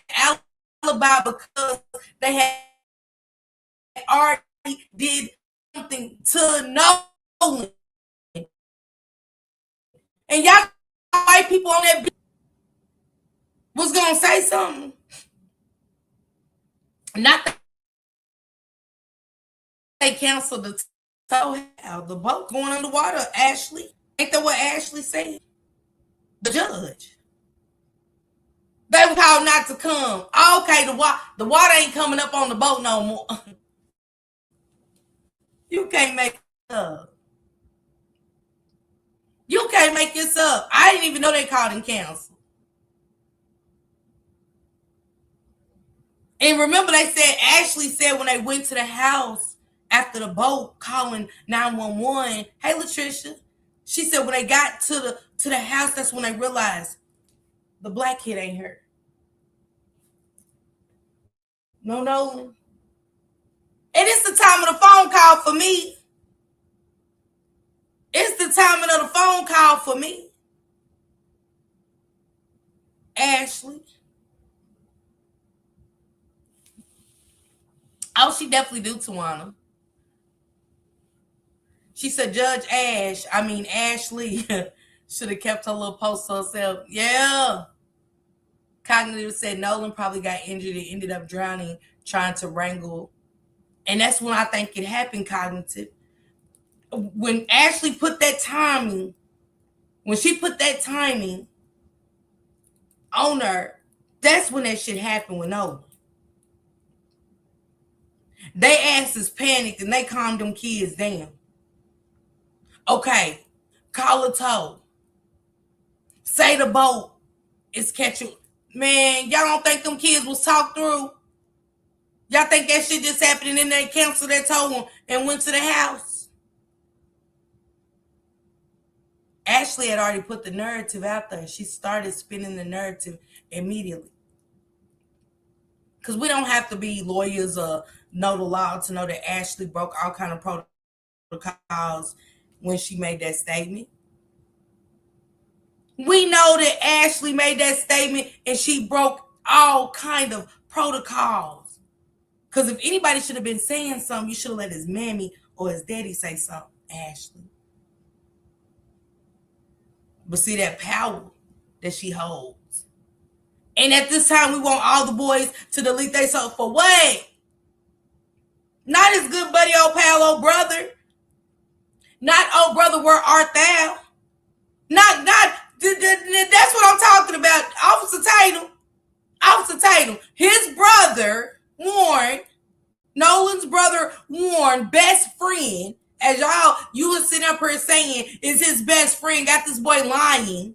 alibi because they had already did something to Nolan. And y'all white people on that was gonna say something. Not that they canceled the tow house, the boat going underwater. Ashley, ain't that what Ashley said? The judge. They were called not to come. Okay, the water ain't coming up on the boat no more. You can't make it up. You can't make this up. I didn't even know they called and canceled. And remember, they said Ashley said when they went to the house after the boat calling 911. Hey, Latricia. She said when they got to the house, that's when they realized the black kid ain't here. No, Nolan. And it's the time of the phone call for me. It's the timing of the phone call for me. Ashley. Oh, she definitely do, Tawana. She said Judge Ashley should have kept her little post to herself. Yeah. Cognitive said Nolan probably got injured and ended up drowning trying to wrangle. And that's when I think it happened, Cognitive. When Ashley put that timing, when she put that timing on her, that's when that shit happened with Nolan. They asses panicked and they calmed them kids down. Okay, call a tow. Say the boat is catching. Man, y'all don't think them kids was talked through? Y'all think that shit just happened and then they canceled their tow and went to the house? Ashley had already put the narrative out there. She started spinning the narrative immediately. Because we don't have to be lawyers or know the law to know that Ashley broke all kind of protocols when she made that statement. We know that Ashley made that statement and she broke all kind of protocols. Because if anybody should have been saying something, you should have let his mammy or his daddy say something, Ashley. But see that power that she holds. And at this time, we want all the boys to delete their self for what? Not his good buddy, old pal, old brother. Not, oh brother, where art thou? Not, that's what I'm talking about. Officer Tatum. His brother, Warren, Nolan's brother, Warren, best friend, as you were sitting up here saying, is his best friend, got this boy lying,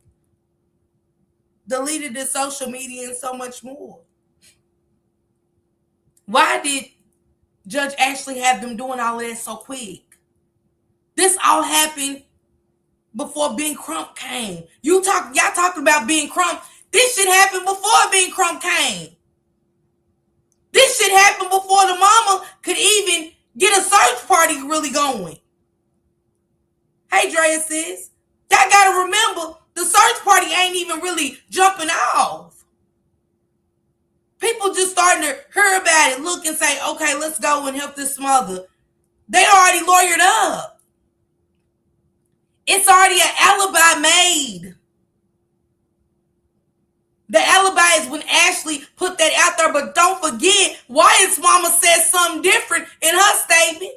deleted his social media and so much more. Why did Judge Ashley have them doing all of that so quick? This all happened before Ben Crump came. Y'all talking about Ben Crump. This shit happened before Ben Crump came. This shit happened before the mama could even get a search party really going. Hey, Drea sis, y'all gotta remember, the search party ain't even really jumping off. People just starting to hear about it, look and say, okay, let's go and help this mother. They already lawyered up. It's already an alibi made. The alibi is when Ashley put that out there, but don't forget, Wyatt's mama said something different in her statement.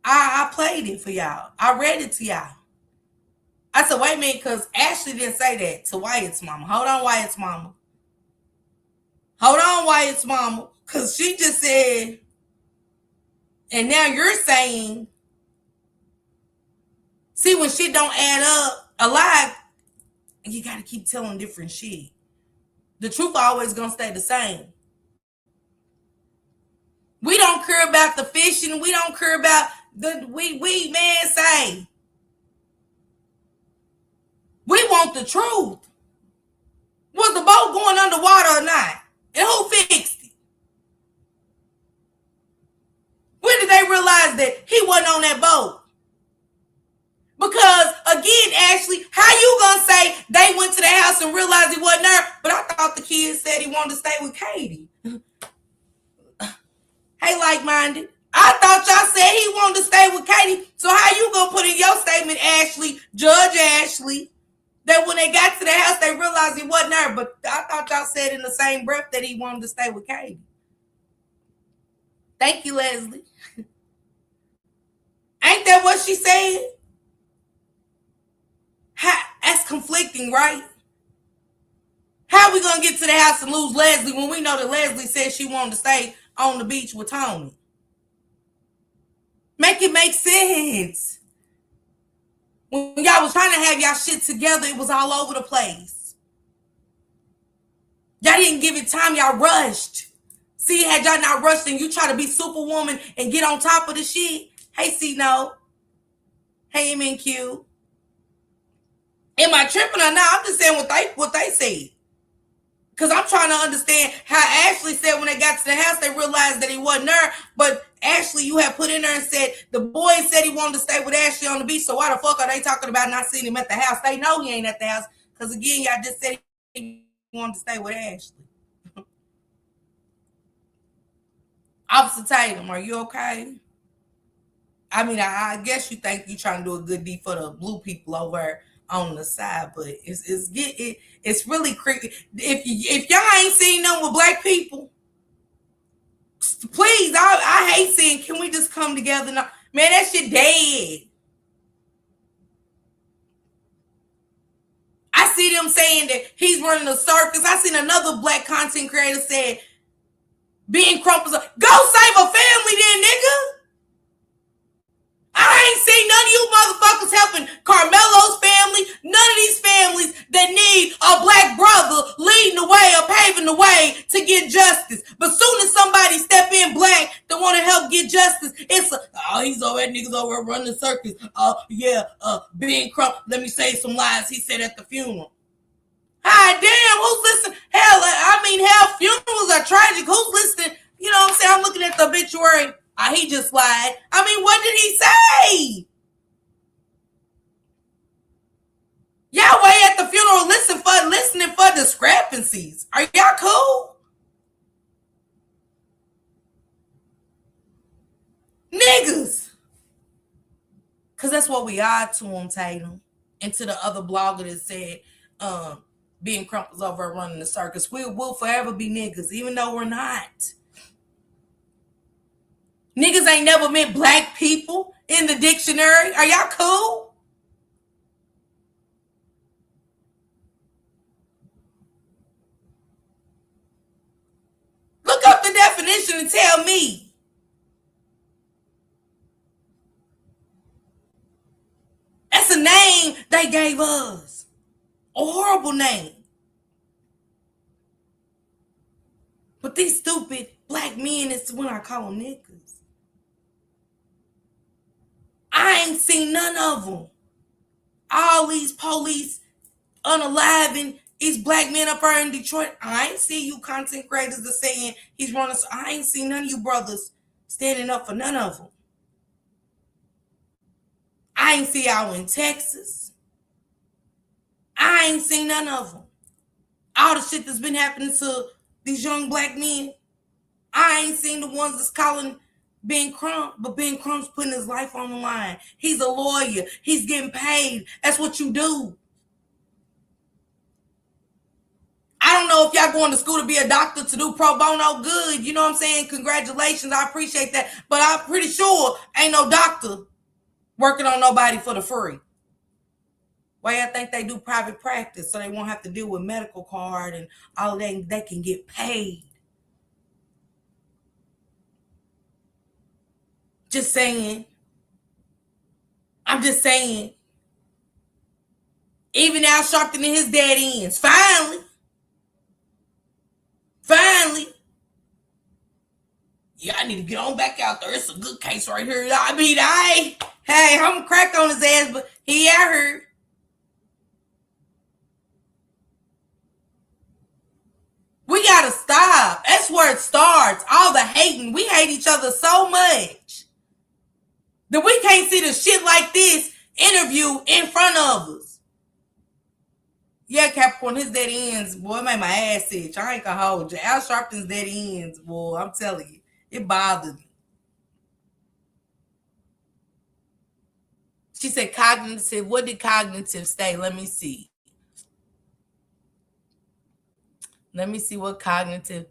I played it for y'all. I read it to y'all. I said, wait a minute, because Ashley didn't say that to Wyatt's mama. Hold on, Wyatt's mama. Because she just said, and now you're saying, see, when shit don't add up, a lie, you got to keep telling different shit. The truth always going to stay the same. We don't care about the fishing. We don't care about we man say. We want the truth. Was the boat going underwater or not? And who fixed it? When did they realize that he wasn't on that boat? Because, again, Ashley, how you gonna say they went to the house and realized he wasn't there, but I thought the kid said he wanted to stay with Katie. Hey, like-minded. I thought y'all said he wanted to stay with Katie. So how you gonna put in your statement, Ashley, Judge Ashley, that when they got to the house, they realized he wasn't there, but I thought y'all said in the same breath that he wanted to stay with Katie. Thank you, Leslie. Ain't that what she said? That's conflicting, right? How are we going to get to the house and lose Leslie when we know that Leslie said she wanted to stay on the beach with Tony? Make it make sense. When y'all was trying to have y'all shit together, it was all over the place. Y'all didn't give it time. Y'all rushed. See, had y'all not rushed and you try to be superwoman and get on top of the shit. Hey, C-No. Hey, MNQ. Am I tripping or not? I'm just saying what they said. Because I'm trying to understand how Ashley said when they got to the house, they realized that he wasn't there. But Ashley, you had put in there and said, the boy said he wanted to stay with Ashley on the beach. So why the fuck are they talking about not seeing him at the house? They know he ain't at the house. Because again, y'all just said he wanted to stay with Ashley. Officer Tatum, are you okay? I mean, I guess you think you're trying to do a good deed for the blue people over on the side, but it's really creepy. If y'all ain't seen them with black people, please, I hate seeing. Can we just come together now? Man, that shit dead. I see them saying that he's running a circus. I seen another black content creator said, being crumples, go save a family then, nigga. I ain't seen none of you motherfuckers helping Carmelo's family, none of these families that need a black brother leading the way or paving the way to get justice. But soon as somebody step in black that want to help get justice, it's he's over there, niggas over running the circus. Being crump, let me say some lies he said at the funeral. Hi, damn, who's listening? Hell, funerals are tragic. Who's listening? You know what I'm saying? I'm looking at the obituary. He just lied. What did he say? Y'all way at the funeral listening for discrepancies. Are y'all cool? Niggas. Because that's what we are to him, Tatum. And to the other blogger that said, being crumples over running the circus. We'll forever be niggas, even though we're not. Niggas ain't never meant black people in the dictionary. Are y'all cool? Look up the definition and tell me. That's a name they gave us. A horrible name. But these stupid black men is when I call them niggas. I ain't seen none of them. All these police unaliving these black men up there in Detroit. I ain't see you content creators are saying he's running. I ain't seen none of you brothers standing up for none of them. I ain't see y'all in Texas. I ain't seen none of them. All the shit that's been happening to these young black men. I ain't seen the ones that's calling Ben Crump, but Ben Crump's putting his life on the line. He's a lawyer. He's getting paid. That's what you do. I don't know if y'all going to school to be a doctor to do pro bono good. You know what I'm saying? Congratulations. I appreciate that. But I'm pretty sure ain't no doctor working on nobody for the free. Why I think they do private practice so they won't have to deal with medical card and all that. They can get paid. Just saying. I'm just saying. Even Al Sharpton and his dead ends. Finally. Yeah, I need to get on back out there. It's a good case right here. I'm gonna crack on his ass, but he out here. We gotta stop. That's where it starts. All the hating. We hate each other so much that we can't see the shit like this interview in front of us. Yeah, Capricorn, his dead ends, boy, it made my ass itch. I ain't gonna hold you. Al Sharpton's dead ends, boy, I'm telling you, it bothered me. She said cognitive. What did cognitive say? Let me see. Let me see what cognitive.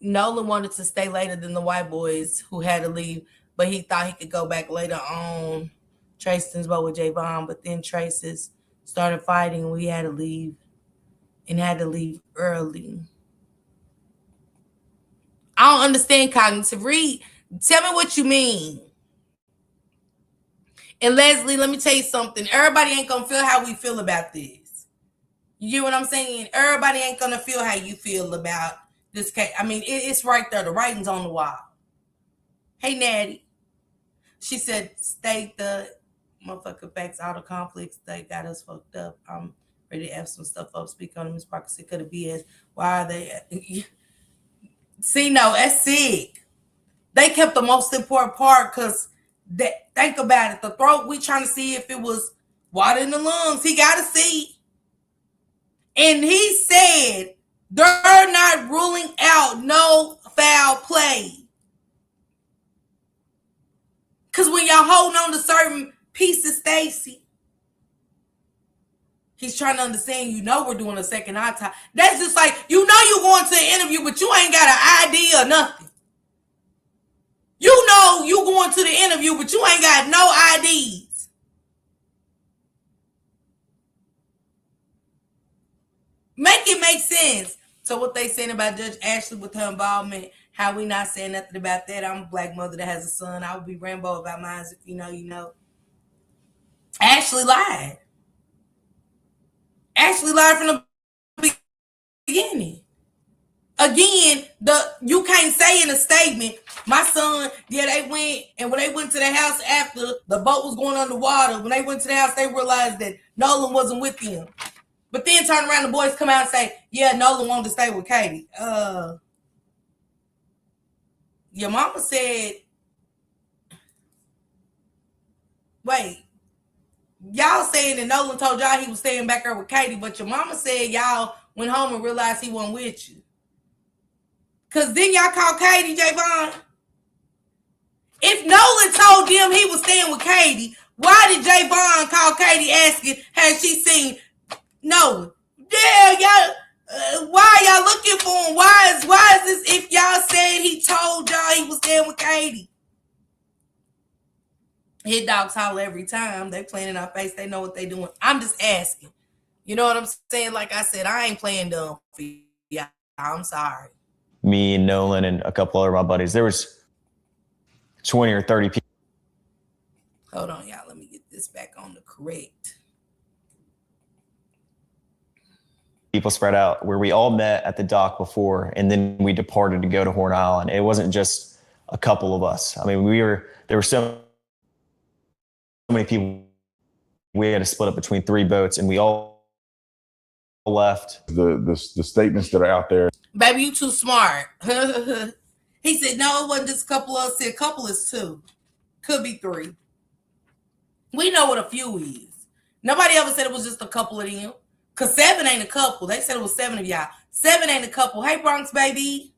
Nolan wanted to stay later than the white boys who had to leave, but he thought he could go back later on. Tracy's boat with Javon, but then Tracy's started fighting. We had to leave and had to leave early. I don't understand cognitive. Read. Tell me what you mean. And Leslie, let me tell you something. Everybody ain't gonna feel how we feel about this. You get what I'm saying? Everybody ain't gonna feel how you feel about this case. I mean, it's right there. The writing's on the wall. Hey, Natty. She said, state the motherfucker facts, all the conflicts. They got us fucked up. I'm ready to have some stuff up. Speak on it. Ms. Parker said, could it be as, why are they? See, no, that's sick. They kept the most important part because think about it. The throat, we trying to see if it was water in the lungs. He got to see. And he said, they're not ruling out no foul play. Because when y'all holding on to certain pieces, Stacy, he's trying to understand, we're doing a second autopsy. That's just like, you're going to an interview, but you ain't got an ID or nothing. You going to the interview, but you ain't got no IDs. Make it make sense. So what they saying about Judge Ashley with her involvement, how we not saying nothing about that. I'm a black mother that has a son. I would be Rambo about mine. If you know. Ashley lied. Ashley lied from the beginning. Again, you can't say in a statement, my son, they went, and when they went to the house after the boat was going underwater, when they went to the house, they realized that Nolan wasn't with them. But then turn around, the boys come out and say, yeah, Nolan wanted to stay with Katie. Your mama said, wait, y'all saying that Nolan told y'all he was staying back there with Katie, but your mama said y'all went home and realized he wasn't with you. Because then y'all call Katie, Javon. If Nolan told them he was staying with Katie, why did Javon call Katie asking, has she seen Nolan? Yeah, y'all, why y'all looking for him? Why is this if y'all said he told y'all he was staying with Katie? Hit dogs holler every time. They playing in our face. They know what they doing. I'm just asking. You know what I'm saying? Like I said, I ain't playing dumb for y'all. I'm sorry. Me and Nolan and a couple other my buddies, there was 20 or 30 people. Hold on, y'all. Let me get this back on the correct. People spread out where we all met at the dock before, and then we departed to go to Horn Island. It wasn't just a couple of us. I mean, there were so many people. We had to split up between 3 boats, and we all left. The statements that are out there. Baby, you too smart. He said, no, it wasn't just a couple of us. Said, a couple is 2. Could be 3. We know what a few is. Nobody ever said it was just a couple of them. Because 7 ain't a couple. They said it was 7 of y'all. 7 ain't a couple. Hey, Bronx, baby.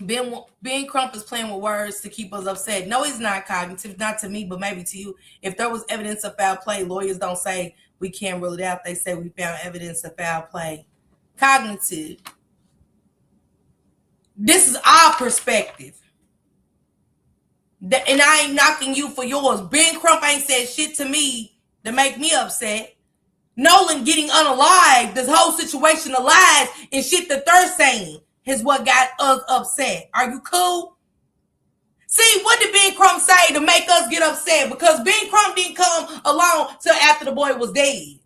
Ben Crump is playing with words to keep us upset. No, he's not cognitive. Not to me, but maybe to you. If there was evidence of foul play, lawyers don't say we can't rule it out. They say we found evidence of foul play. Cognitive. This is our perspective. And I ain't knocking you for yours. Ben Crump ain't said shit to me to make me upset. Nolan getting unalived, this whole situation of lies and shit that they're saying is what got us upset. Are you cool? See, what did Ben Crump say to make us get upset? Because Ben Crump didn't come along till after the boy was dead.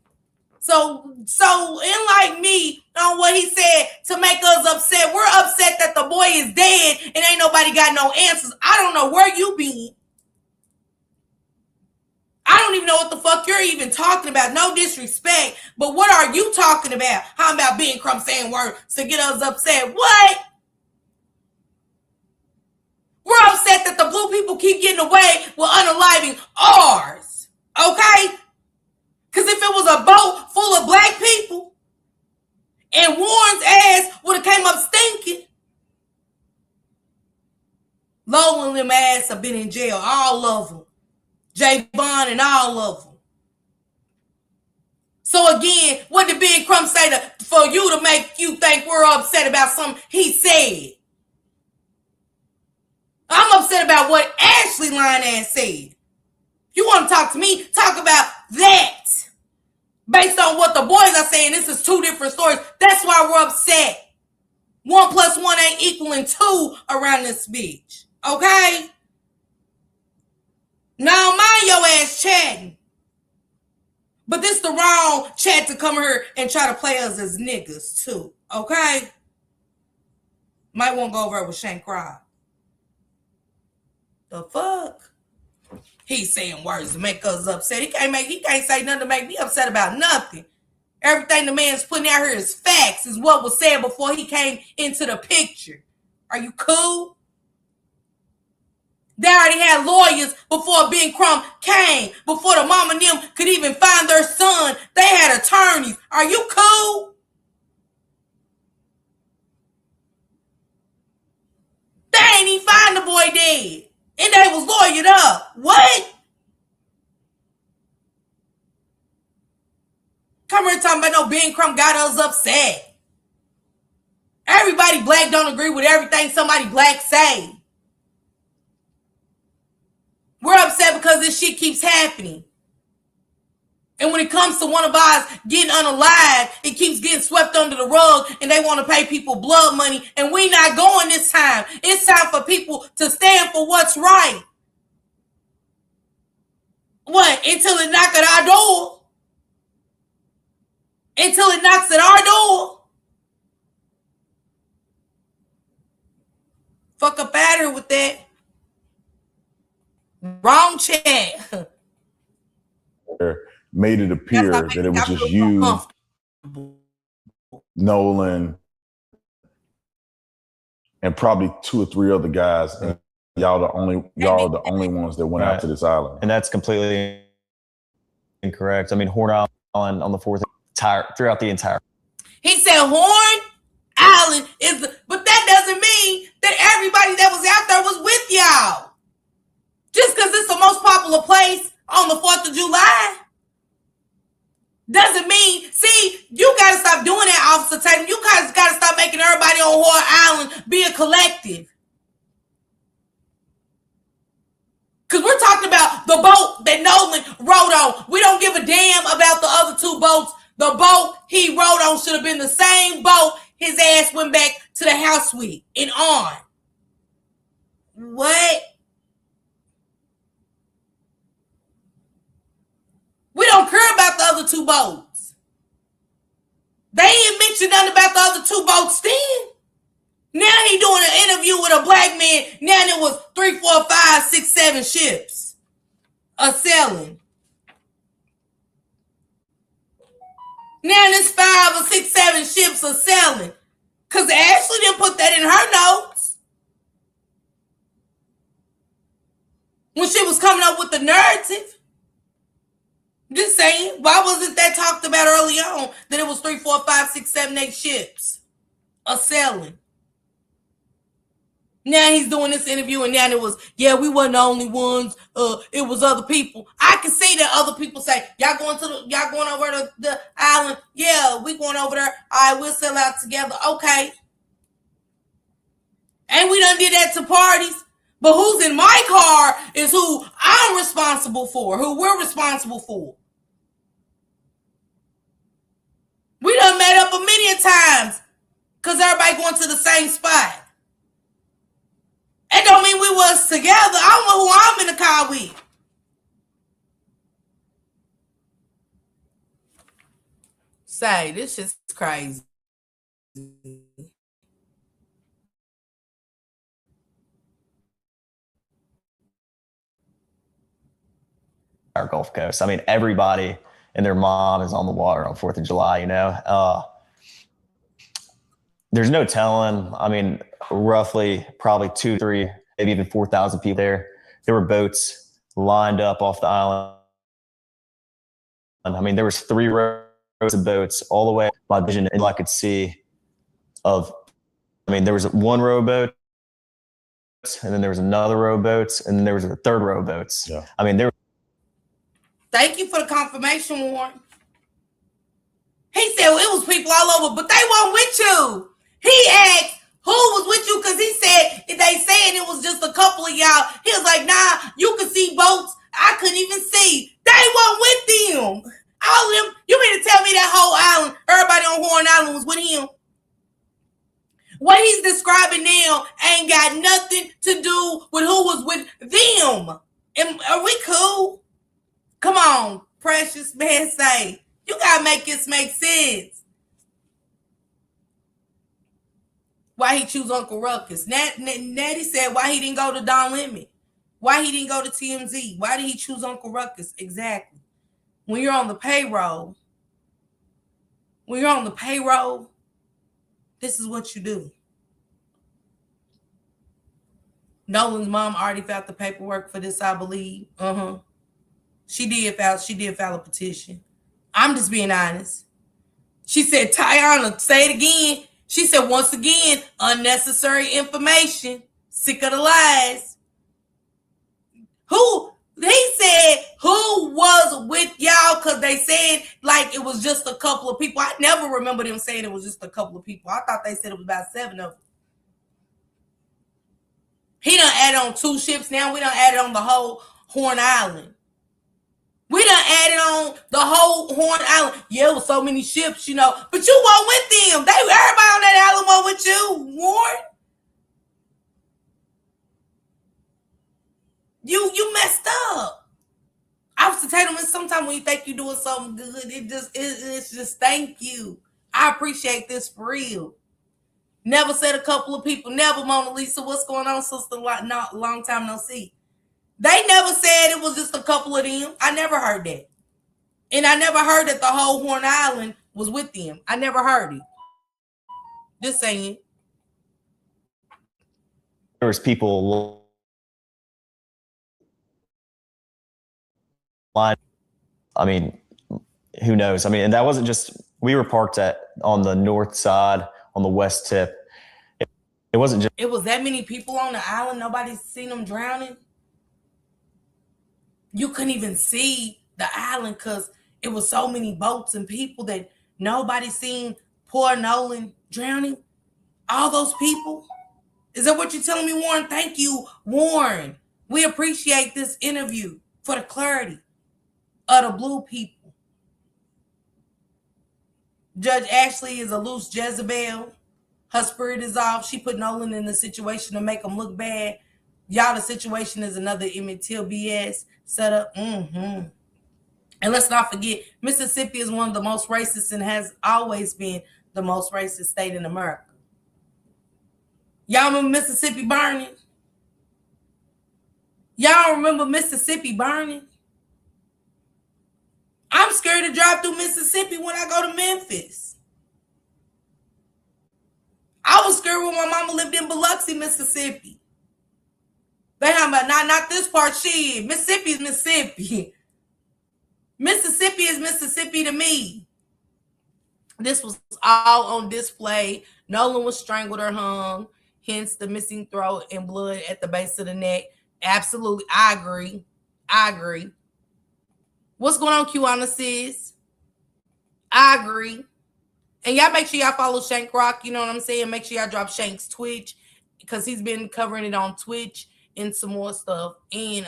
So unlike me on what he said to make us upset, we're upset that the boy is dead and ain't nobody got no answers. I don't know where you been. I don't even know what the fuck you're even talking about. No disrespect, but what are you talking about? How about Ben Crump saying words to get us upset? What? We're upset that the blue people keep getting away with unaliving ours. Okay? Because if it was a boat full of black people and Warren's ass would have came up stinking, Low and them ass have been in jail, all of them. Javon and all of them. So again, what did Ben Crump say for you to make you think we're upset about something he said? I'm upset about what Ashley Line ass said. If you want to talk to me, talk about that. Based on what the boys are saying, this is 2 different stories. That's why we're upset. 1 + 1 ain't equaling 2 around this bitch. Okay? Now mind your ass chatting. But this the wrong chat to come here and try to play us as niggas too. Okay? Might want to go over it with Shank Rob. The fuck? He's saying words to make us upset. He can't say nothing to make me upset about nothing. Everything the man's putting out here is facts, is what was said before he came into the picture. Are you cool? They already had lawyers before Ben Crumb came, before the mama and them could even find their son. They had attorneys. Are you cool? They ain't even find the boy dead. And they was lawyered up. What? Come here talking about no Ben Crumb got us upset. Everybody black don't agree with everything somebody black say. We're upset because this shit keeps happening. And when it comes to one of ours getting unalived, it keeps getting swept under the rug and they want to pay people blood money. And we not going this time. It's time for people to stand for what's right. What? Until it knocks at our door? Until it knocks at our door? Fuck up out here with that. Wrong chat. Made it appear that it was just you, Nolan, and probably 2 or 3 other guys, and y'all are the only ones that went out to this island. And that's completely incorrect. I mean, Horn Island on the 4th throughout the entire. He said Horn Island is but that doesn't mean that everybody that was out there was with y'all. Just because it's the most popular place on the 4th of July doesn't mean, see, you got to stop doing that, Officer Tatum. You guys got to stop making everybody on Horn Island be a collective. Because we're talking about the boat that Nolan rode on. We don't give a damn about the other 2 boats. The boat he rode on should have been the same boat his ass went back to the house with and on. What? We don't care about the other 2 boats. They ain't mentioned nothing about the other 2 boats then. Now he doing an interview with a black man. Now it was 3, 4, 5, 6, 7 ships selling. Now there's 5 or 6, 7 ships are selling. Because Ashley didn't put that in her notes. When she was coming up with the narrative. Just saying, why wasn't that talked about early on that it was 3, 4, 5, 6, 7, 8 ships are selling? Now he's doing this interview and now it was, yeah, we weren't the only ones. It was other people. I can see that other people say, y'all going over to the island? Yeah, we going over there. All right, we'll sell out together. Okay. And we done did that to parties. But who's in my car is who I'm responsible for, who we're responsible for. We done made up a million times because everybody going to the same spot. It don't mean we was together. I don't know who I'm in the car with. Say, this shit's crazy. Our Gulf Coast. I mean, everybody and their mom is on the water on 4th of July, you know? There's no telling. I mean, roughly probably 2, 3, maybe even 4,000 people there. There were boats lined up off the island. I mean, there was 3 rows of boats all the way. My vision, and I could see there was 1 row of boats, and then there was another row of boats, and then there was a 3rd row of boats. Yeah. I mean, Thank you for the confirmation, Warren. He said it was people all over, but they weren't with you. He asked who was with you because he said they saying it was just a couple of y'all. He was like, nah, you could see boats. I couldn't even see. They weren't with them. All of them. You mean to tell me that whole island, everybody on Horn Island was with him? What he's describing now ain't got nothing to do with who was with them. Are we cool? Come on, precious man, say. You gotta make this make sense. Why he choose Uncle Ruckus? Natty said why he didn't go to Don Lemon. Why he didn't go to TMZ? Why did he choose Uncle Ruckus? Exactly. When you're on the payroll, this is what you do. Nolan's mom already filed the paperwork for this, I believe. She did file a petition. I'm just being honest. She said, Tiana, say it again. She said, once again, unnecessary information. Sick of the lies. He said, who was with y'all? Because they said like it was just a couple of people. I never remember them saying it was just a couple of people. I thought they said it was about 7 of them. He done added on 2 ships now. We done added on the whole Horn Island. We done added on the whole Horn Island. Yeah, it was so many ships, you know. But you weren't with them. Everybody on that island was with you, Warren. You messed up. Officer Tatum, sometimes when you think you're doing something good, it's just thank you. I appreciate this for real. Never said a couple of people. Never, Mona Lisa. What's going on, sister? Long time no see. They never said it was just a couple of them. I never heard that. And I never heard that the whole Horn Island was with them. I never heard it. Just saying. There was people line. I mean, who knows? I mean, and that wasn't just, we were parked on the north side, on the west tip. It wasn't just. It was that many people on the island. Nobody's seen them drowning. You couldn't even see the island because it was so many boats and people that nobody seen poor Nolan drowning. All those people. Is that what you're telling me, Warren? Thank you, Warren. We appreciate this interview for the clarity of the blue people. Judge Ashley is a loose Jezebel. Her spirit is off. She put Nolan in the situation to make him look bad. Y'all, the situation is another Emmett Till BS setup. And let's not forget, Mississippi is one of the most racist and has always been the most racist state in America. Y'all remember Mississippi burning? Y'all remember Mississippi burning? I'm scared to drive through Mississippi when I go to Memphis. I was scared when my mama lived in Biloxi, Mississippi. They talking about not this part. Shit, Mississippi is Mississippi. Mississippi is Mississippi to me. This was all on display. Nolan was strangled or hung, hence the missing throat and blood at the base of the neck. Absolutely, I agree. What's going on, Kiwana sis? I agree. And y'all make sure y'all follow Shank Rock. You know what I'm saying? Make sure y'all drop Shank's Twitch because he's been covering it on Twitch and some more stuff. And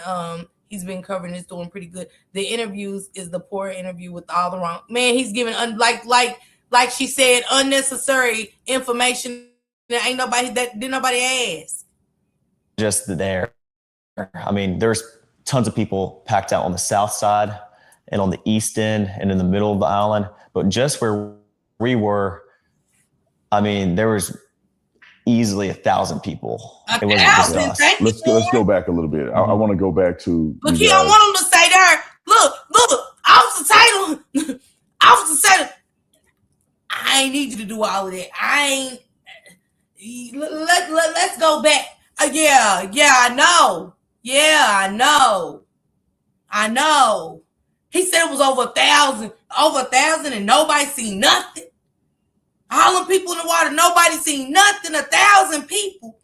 he's been covering it, doing pretty good. The interviews is the poor interview with all the wrong. Man, he's giving like she said, unnecessary information that didn't nobody ask. Just there. I mean, there's tons of people packed out on the south side and on the east end and in the middle of the island. But just where we were, I mean, there was easily 1,000 people. It wasn't just us. Let's go back a little bit. I want to go back to. Look, he don't want him to say there. Look, Officer Tatum. Officer Tatum. I ain't need you to do all of that. Let's go back. Yeah, I know. Yeah, I know. He said it was over 1,000, and nobody seen nothing. All them people in the water, nobody seen nothing. 1,000 people,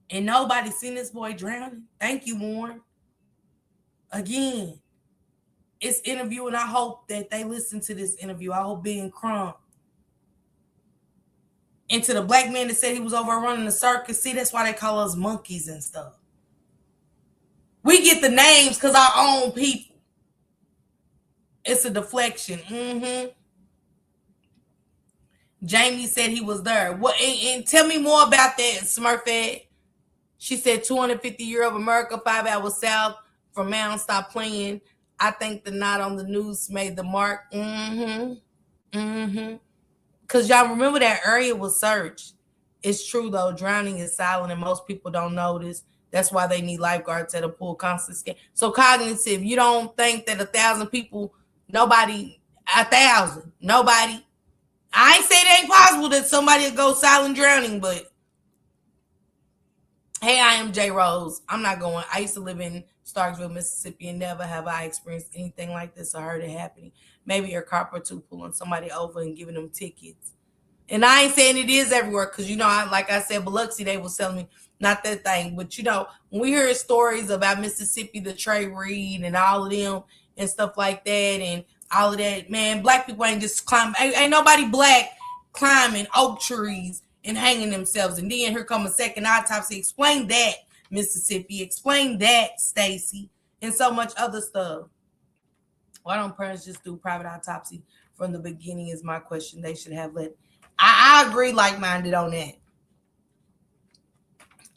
and nobody seen this boy drowning. Thank you, Warren. Again, it's interview, and I hope that they listen to this interview. I hope being Crumb. And to the black man that said he was over running the circus, see, that's why they call us monkeys and stuff. We get the names because our own people. It's a deflection. Jamie said he was there. What? And tell me more about that, Smurfette. She said 250-year-old America, 5 hours south from Mound. Stop playing. I think the knot on the news made the mark. Because y'all remember that area was searched. It's true though. Drowning is silent, and most people don't notice. That's why they need lifeguards at a pool constant. So cognitive, you don't think that 1,000 people, nobody, 1,000, nobody. I ain't say it ain't possible that somebody will go silent drowning, but hey, I am J Rose. I'm not going. I used to live in Starksville, Mississippi, and never have I experienced anything like this or heard it happening. Maybe a cop or two pulling somebody over and giving them tickets. And I ain't saying it is everywhere because, like I said, Biloxi, they was telling me not that thing. But, when we hear stories about Mississippi, the Trey Reed and all of them and stuff like that and all of that, man, black people ain't just climbing. Ain't nobody black climbing oak trees and hanging themselves. And then here come a second autopsy. Explain that, Mississippi. Explain that, Stacy, and so much other stuff. Why don't parents just do private autopsy from the beginning is my question. They should have let. I agree like-minded on that.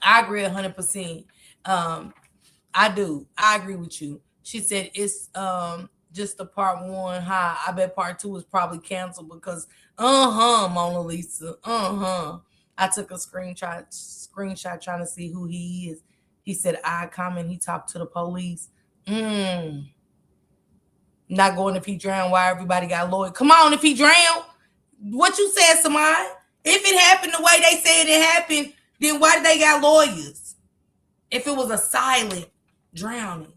I agree 100%. I do. I agree with you. She said it's just the part one. Hi, I bet part two is probably canceled because Mona Lisa. I took a screenshot trying to see who he is. He said I comment. He talked to the police. Not going if he drowned. Why everybody got lawyer? Come on, if he drowned. What you said, Samai? If it happened the way they said it happened, then why did they got lawyers? If it was a silent drowning.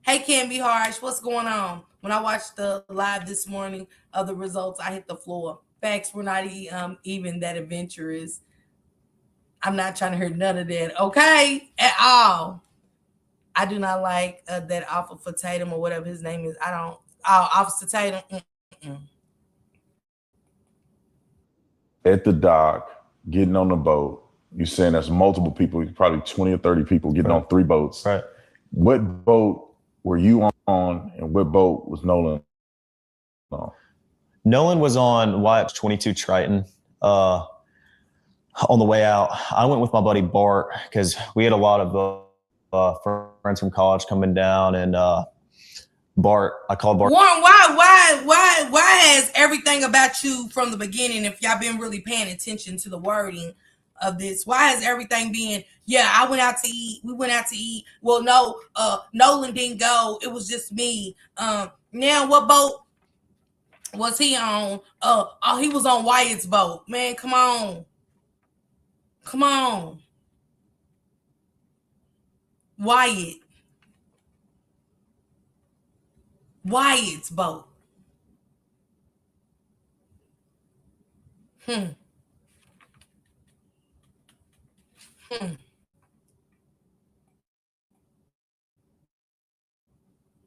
Hey, Can Be Harsh, what's going on? When I watched the live this morning of the results, I hit the floor. Facts were not even that adventurous. I'm not trying to hear none of that, okay? At all. I do not like that Officer Tatum or whatever his name is. I don't. Officer Tatum. At the dock, getting on the boat, you're saying there's multiple people, probably 20 or 30 people getting on 3 boats. Right. What boat were you on and what boat was Nolan on? Nolan was on Wyatt's 22 Triton. On the way out, I went with my buddy Bart because we had a lot of friends from college coming down, and Bart, I called Bart. Warren, why has everything about you from the beginning, if y'all been really paying attention to the wording of this, why has everything been, yeah, I went out to eat, we went out to eat. Well, no, Nolan didn't go. It was just me. Now what boat was he on? He was on Wyatt's boat. Man, come on. Come on. Wyatt's boat.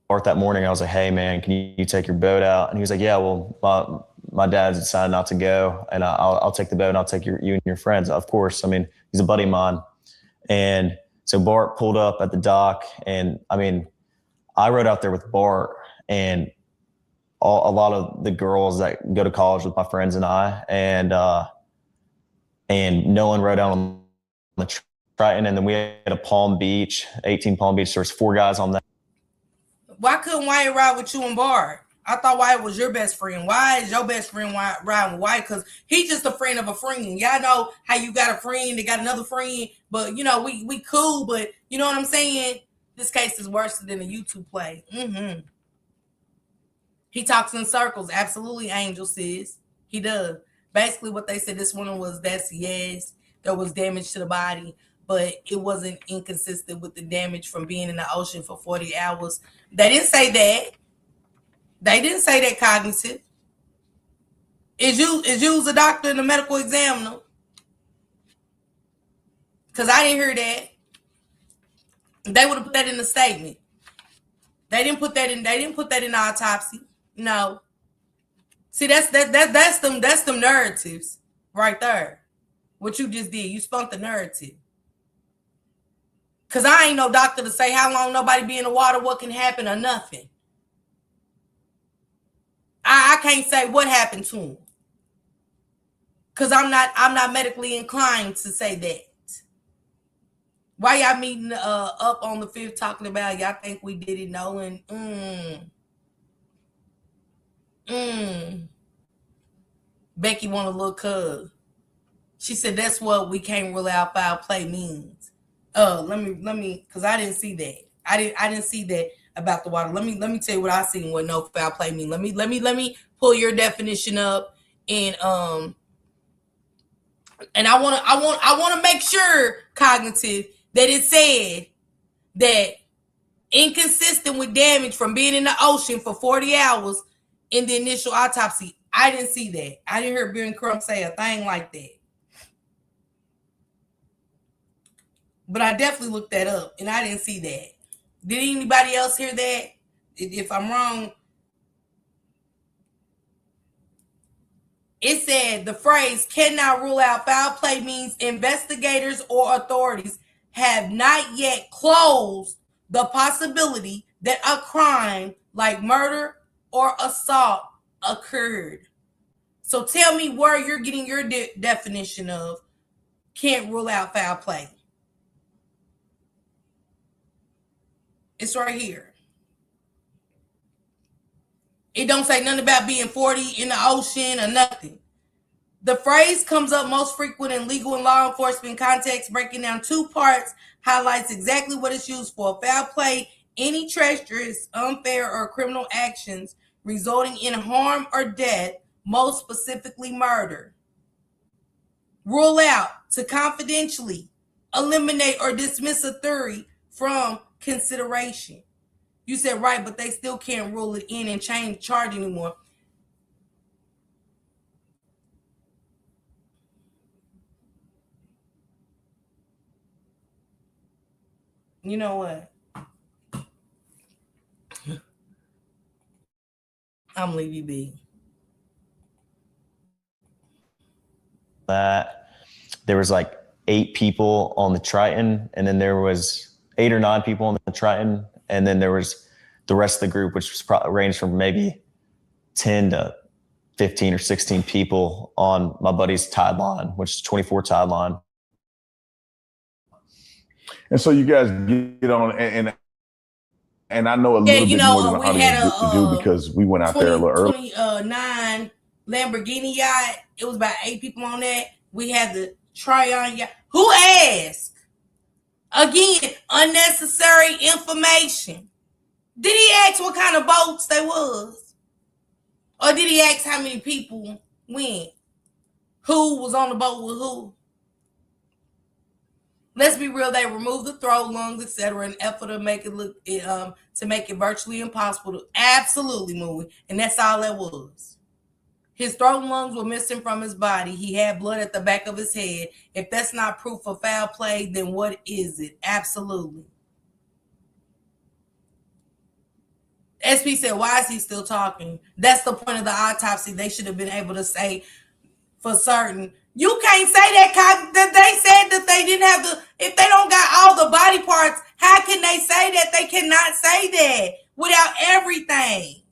Bart that morning, I was like, hey man, can you take your boat out? And he was like, yeah, well, my dad's decided not to go, and I'll take the boat and I'll take you and your friends. Of course. I mean, he's a buddy of mine. And so Bart pulled up at the dock, and I mean, I rode out there with Bart and a lot of the girls that go to college with my friends and I, and Nolan rode out on the Triton, and then we had a Palm Beach, 18 Palm Beach. There's 4 guys on that. Why couldn't Wyatt ride with you and Bart? I thought Wyatt was your best friend. Why is your best friend riding with Wyatt? Because he's just a friend of a friend. Y'all know how you got a friend, they got another friend, but we cool, but you know what I'm saying? This case is worse than a YouTube play. He talks in circles. Absolutely, Angel says. He does. Basically, what they said, this one was that's yes, there was damage to the body, but it wasn't inconsistent with the damage from being in the ocean for 40 hours. They didn't say that. They didn't say that, cognitive. Is you a doctor and a medical examiner? Because I didn't hear that. They would have put that in the statement. They didn't put that in the autopsy. No. See, that's them narratives right there. What you just did, you spun the narrative. Cause I ain't no doctor to say how long nobody be in the water, what can happen or nothing. I can't say what happened to him. Cause I'm not medically inclined to say that. Why y'all meeting up on the 5th talking about y'all think we did it, Nolan? Becky want a little cuz. She said that's what we can't rule out foul play means. Let me, because I didn't see that. I didn't see that about the water. Let me tell you what I seen what no foul play mean. Let me pull your definition up and I want to make sure, Cognitive, that it said that inconsistent with damage from being in the ocean for 40 hours in the initial autopsy. I didn't see that. I didn't hear Ben Crump say a thing like that. But I definitely looked that up, and I didn't see that. Did anybody else hear that? If I'm wrong, it said the phrase cannot rule out foul play means investigators or authorities have not yet closed the possibility that a crime like murder or assault occurred. So tell me where you're getting your definition of can't rule out foul play. It's right here. It don't say nothing about being 40 in the ocean or nothing. The phrase comes up most frequent in legal and law enforcement context, breaking down two parts, highlights exactly what it's used for. Foul play, any treacherous, unfair, or criminal actions resulting in harm or death, most specifically murder. Rule out, to confidentially eliminate or dismiss a theory from consideration. You said right, but they still can't rule it in and change charge anymore. You know what? I'm leave you be. That there was like 8 people on the Triton, and then there was 8 or 9 people on the Triton, and then there was the rest of the group, which was probably ranged from maybe 10 to 15 or 16 people on my buddy's tide line, which is 24 tide line. And so you guys get on, and I know a little bit more than the audience to do because we went out there a little early. 29 Lamborghini yacht. It was about 8 people on that. We had the Tryon yacht. Who asked? Again, unnecessary information. Did he ask what kind of boats they was? Or did he ask how many people went? Who was on the boat with who? Let's be real, they removed the throat, lungs, etc. in effort to make it look to make it virtually impossible to absolutely move it. And that's all that was. His throat and lungs were missing from his body. He had blood at the back of his head. If that's not proof of foul play, then what is it? Absolutely. SP said, why is he still talking? That's the point of the autopsy. They should have been able to say for certain. You can't say that they said that they didn't have the, if they don't got all the body parts, how can they say that? They cannot say that without everything.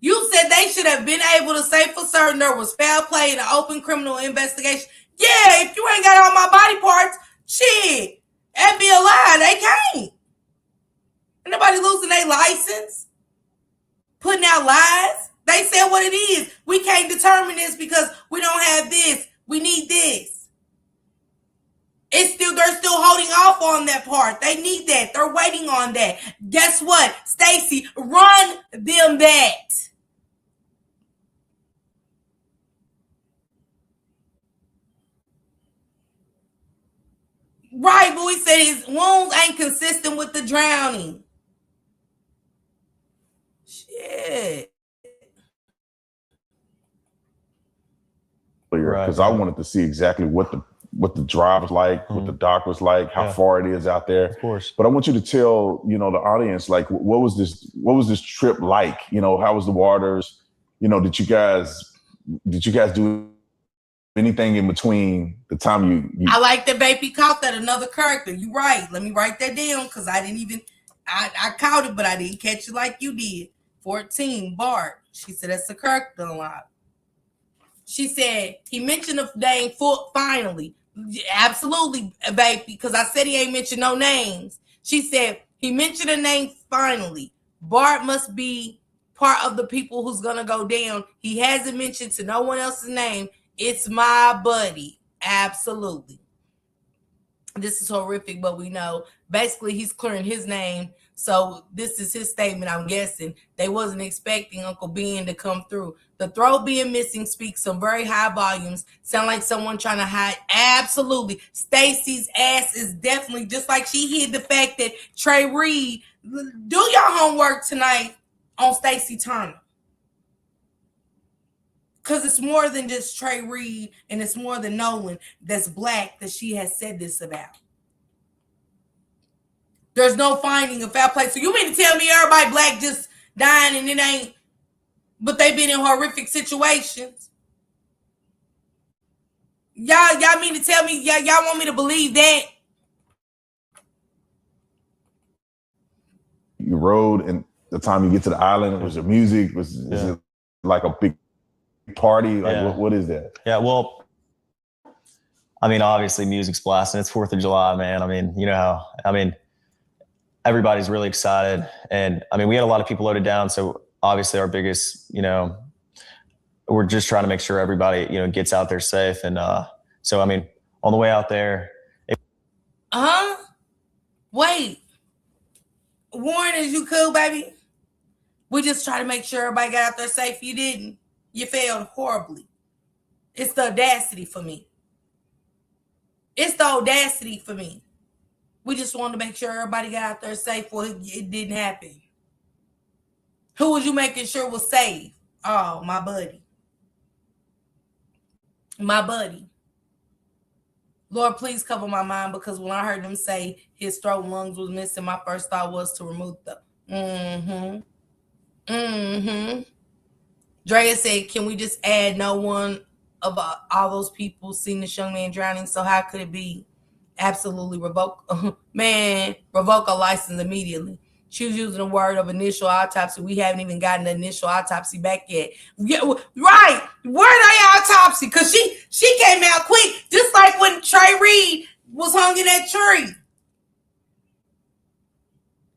You said they should have been able to say for certain there was foul play in an open criminal investigation. Yeah, if you ain't got all my body parts, shit, that'd be a lie. They can't. Ain't nobody losing their license, putting out lies. They said what it is. We can't determine this because we don't have this. We need this. They're still holding off on that part. They need that. They're waiting on that. Guess what? Stacy, run them that. Right, but we said his wounds ain't consistent with the drowning. Shit. Because I wanted to see exactly what the drive was like, what the dock was like, how far it is out there. Of course. But I want you to tell, the audience, like, what was this trip like? How was the waters? Did you guys do anything in between the time you I like that baby caught that another character. You right. Let me write that down because I didn't even I caught it, but I didn't catch it like you did. 14, Bart. She said that's the character unlock. She said he mentioned the name finally. Absolutely, baby, because I said he ain't mentioned no names. She said he mentioned a name finally. Bart must be part of the people who's gonna go down. He hasn't mentioned to no one else's name It's my buddy. Absolutely. This is horrific, but we know basically he's clearing his name. So this is his statement. I'm guessing they wasn't expecting Uncle Ben to come through. The throat being missing speaks some very high volumes. Sound like someone trying to hide. Absolutely. Stacy's ass is definitely just like she hid the fact that Trey Reed. Do your homework tonight on Stacey Turner. Because it's more than just Trey Reed, and it's more than Nolan that's black that she has said this about. There's no finding of foul play. So you mean to tell me everybody black just dying and it ain't, but they've been in horrific situations? Y'all mean to tell me, y'all want me to believe that? You rode, and the time you get to the island, was there music? Is it like a big party? Like what is that? Yeah, well, I mean, obviously music's blasting. It's 4th of July, man. I mean, you know how, I mean, everybody's really excited. And I mean, we had a lot of people loaded down. So obviously our biggest, you know, we're just trying to make sure everybody, you know, gets out there safe. And so, I mean, on the way out there. Wait. Warren, is you cool, baby? We just try to make sure everybody got out there safe. You didn't. You failed horribly. It's the audacity for me. It's the audacity for me. We just wanted to make sure everybody got out there safe. Well, it didn't happen. Who was you making sure was safe? Oh, my buddy. My buddy. Lord, please cover my mind, because when I heard him say his throat and lungs was missing, my first thought was to remove them. Drea said, can we just add no one of all those people seen this young man drowning? So how could it be? Absolutely revoke a license immediately. She was using the word of initial autopsy. We haven't even gotten the initial autopsy back yet. Yeah, right. Where they autopsy? Because she came out quick, just like when Trey Reed was hung in that tree.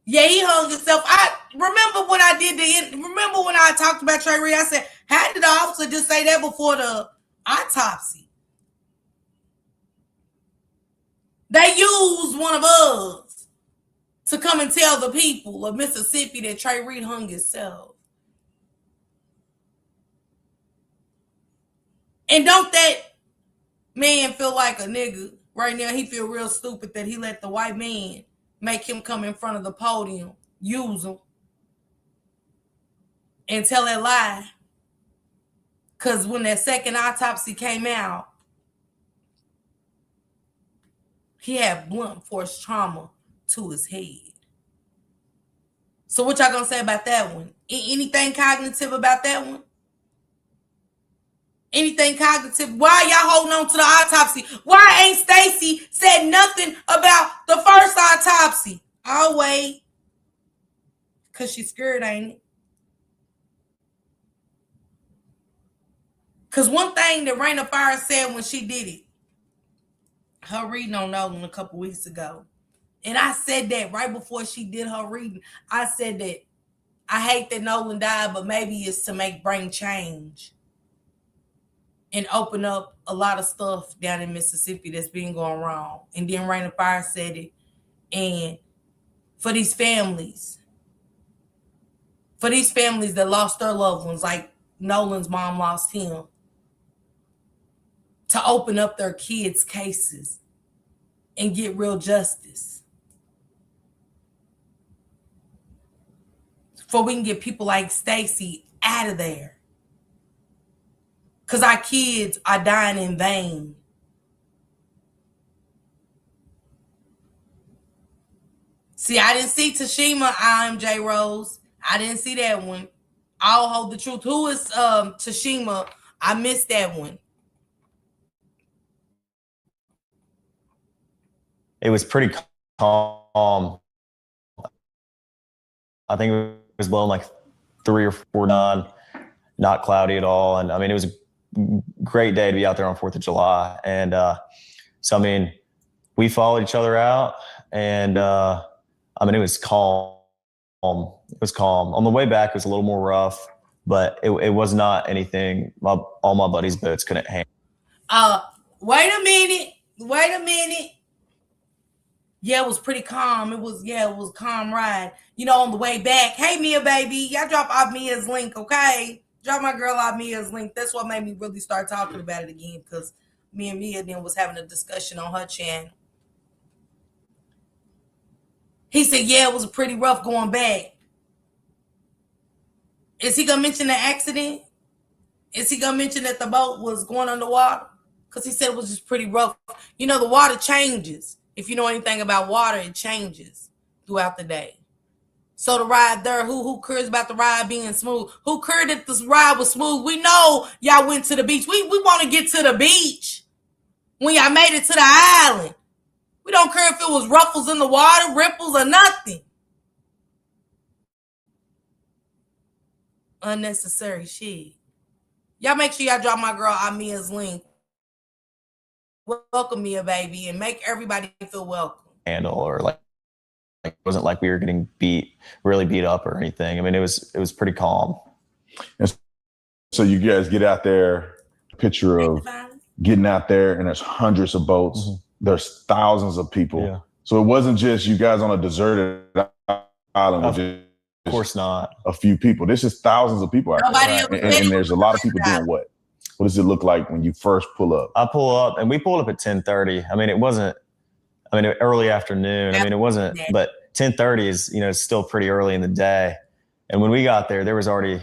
Yeah, he hung himself. I remember when I talked about Trey Reed, I said, how did the officer just say that before the autopsy? They used one of us to come and tell the people of Mississippi that Trey Reed hung himself. And don't that man feel like a nigga right now? He feel real stupid that he let the white man make him come in front of the podium, use him, and tell that lie. Because when that second autopsy came out, he had blunt force trauma to his head. So what y'all gonna say about that one? Anything cognitive about that one? Anything cognitive? Why y'all holding on to the autopsy? Why ain't Stacy said nothing about the first autopsy? I'll wait. Because she's scared, ain't it? Because one thing that Raina Fire said when she did it, her reading on Nolan a couple weeks ago, and I said that right before she did her reading, I said that I hate that Nolan died, but maybe it's to bring change and open up a lot of stuff down in Mississippi that's been going wrong. And then Raina Fire said it. And for these families that lost their loved ones, like Nolan's mom lost him, to open up their kids' cases and get real justice. For we can get people like Stacy out of there. Because our kids are dying in vain. See, I didn't see Tashima IMJ Rose. I didn't see that one. I'll hold the truth. Who is Tashima? I missed that one. It was pretty calm. I think it was blowing like 3 or 4 knots, not cloudy at all. And I mean, it was a great day to be out there on 4th of July. And so, I mean, we followed each other out, and I mean, it was calm. It was calm. On the way back, it was a little more rough, but it was not anything all my buddies' boats couldn't handle. Wait a minute. Wait a minute. Yeah, it was pretty calm. It was a calm ride. You know, on the way back. Hey, Mia, baby, y'all drop off Mia's link, okay? Drop my girl off Mia's link. That's what made me really start talking about it again, because me and Mia then was having a discussion on her channel. He said, yeah, it was pretty rough going back. Is he gonna mention the accident? Is he gonna mention that the boat was going underwater? Because he said it was just pretty rough. You know, the water changes. If you know anything about water, it changes throughout the day. So the ride there, who cares about the ride being smooth? Who cared that this ride was smooth? We know y'all went to the beach. We want to get to the beach when y'all made it to the island. We don't care if it was ruffles in the water, ripples, or nothing. Unnecessary shit. Y'all make sure y'all drop my girl Amia's link. Welcome Mia, baby, and make everybody feel welcome. Handle, or like it wasn't like we were getting really beat up or anything. I mean, it was pretty calm. And so you guys get out there, picture of getting out there, and there's hundreds of boats. Mm-hmm. There's thousands of people. Yeah. So it wasn't just you guys on a deserted island with of course not a few people. This is thousands of people out there. Right? And there's a lot of people doing what? What does it look like when you first pull up? I pull up, and we pulled up at 10:30. I mean, it wasn't, early afternoon. I mean, it wasn't, but 10:30 is, still pretty early in the day. And when we got there was already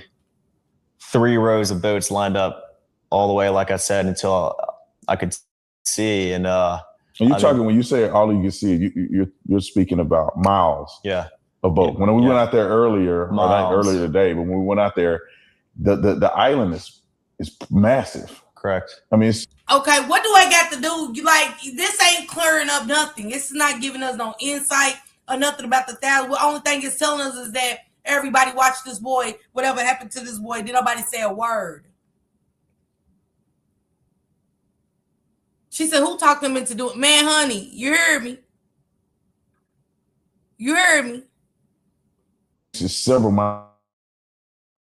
3 rows of boats lined up all the way, like I said, until I could see. And you're talking, when you say all you can see, you're speaking about miles. Yeah. A boat. When we went out there earlier today, but when we went out there, the island is massive. Correct. I mean, it's okay. What do I got to do? This ain't clearing up nothing. It's not giving us no insight or nothing about the thousand. The only thing it's telling us is that everybody watched this boy. Whatever happened to this boy, did nobody say a word? She said, "Who talked him into doing it?" Man, honey, you heard me. You heard me. It's several miles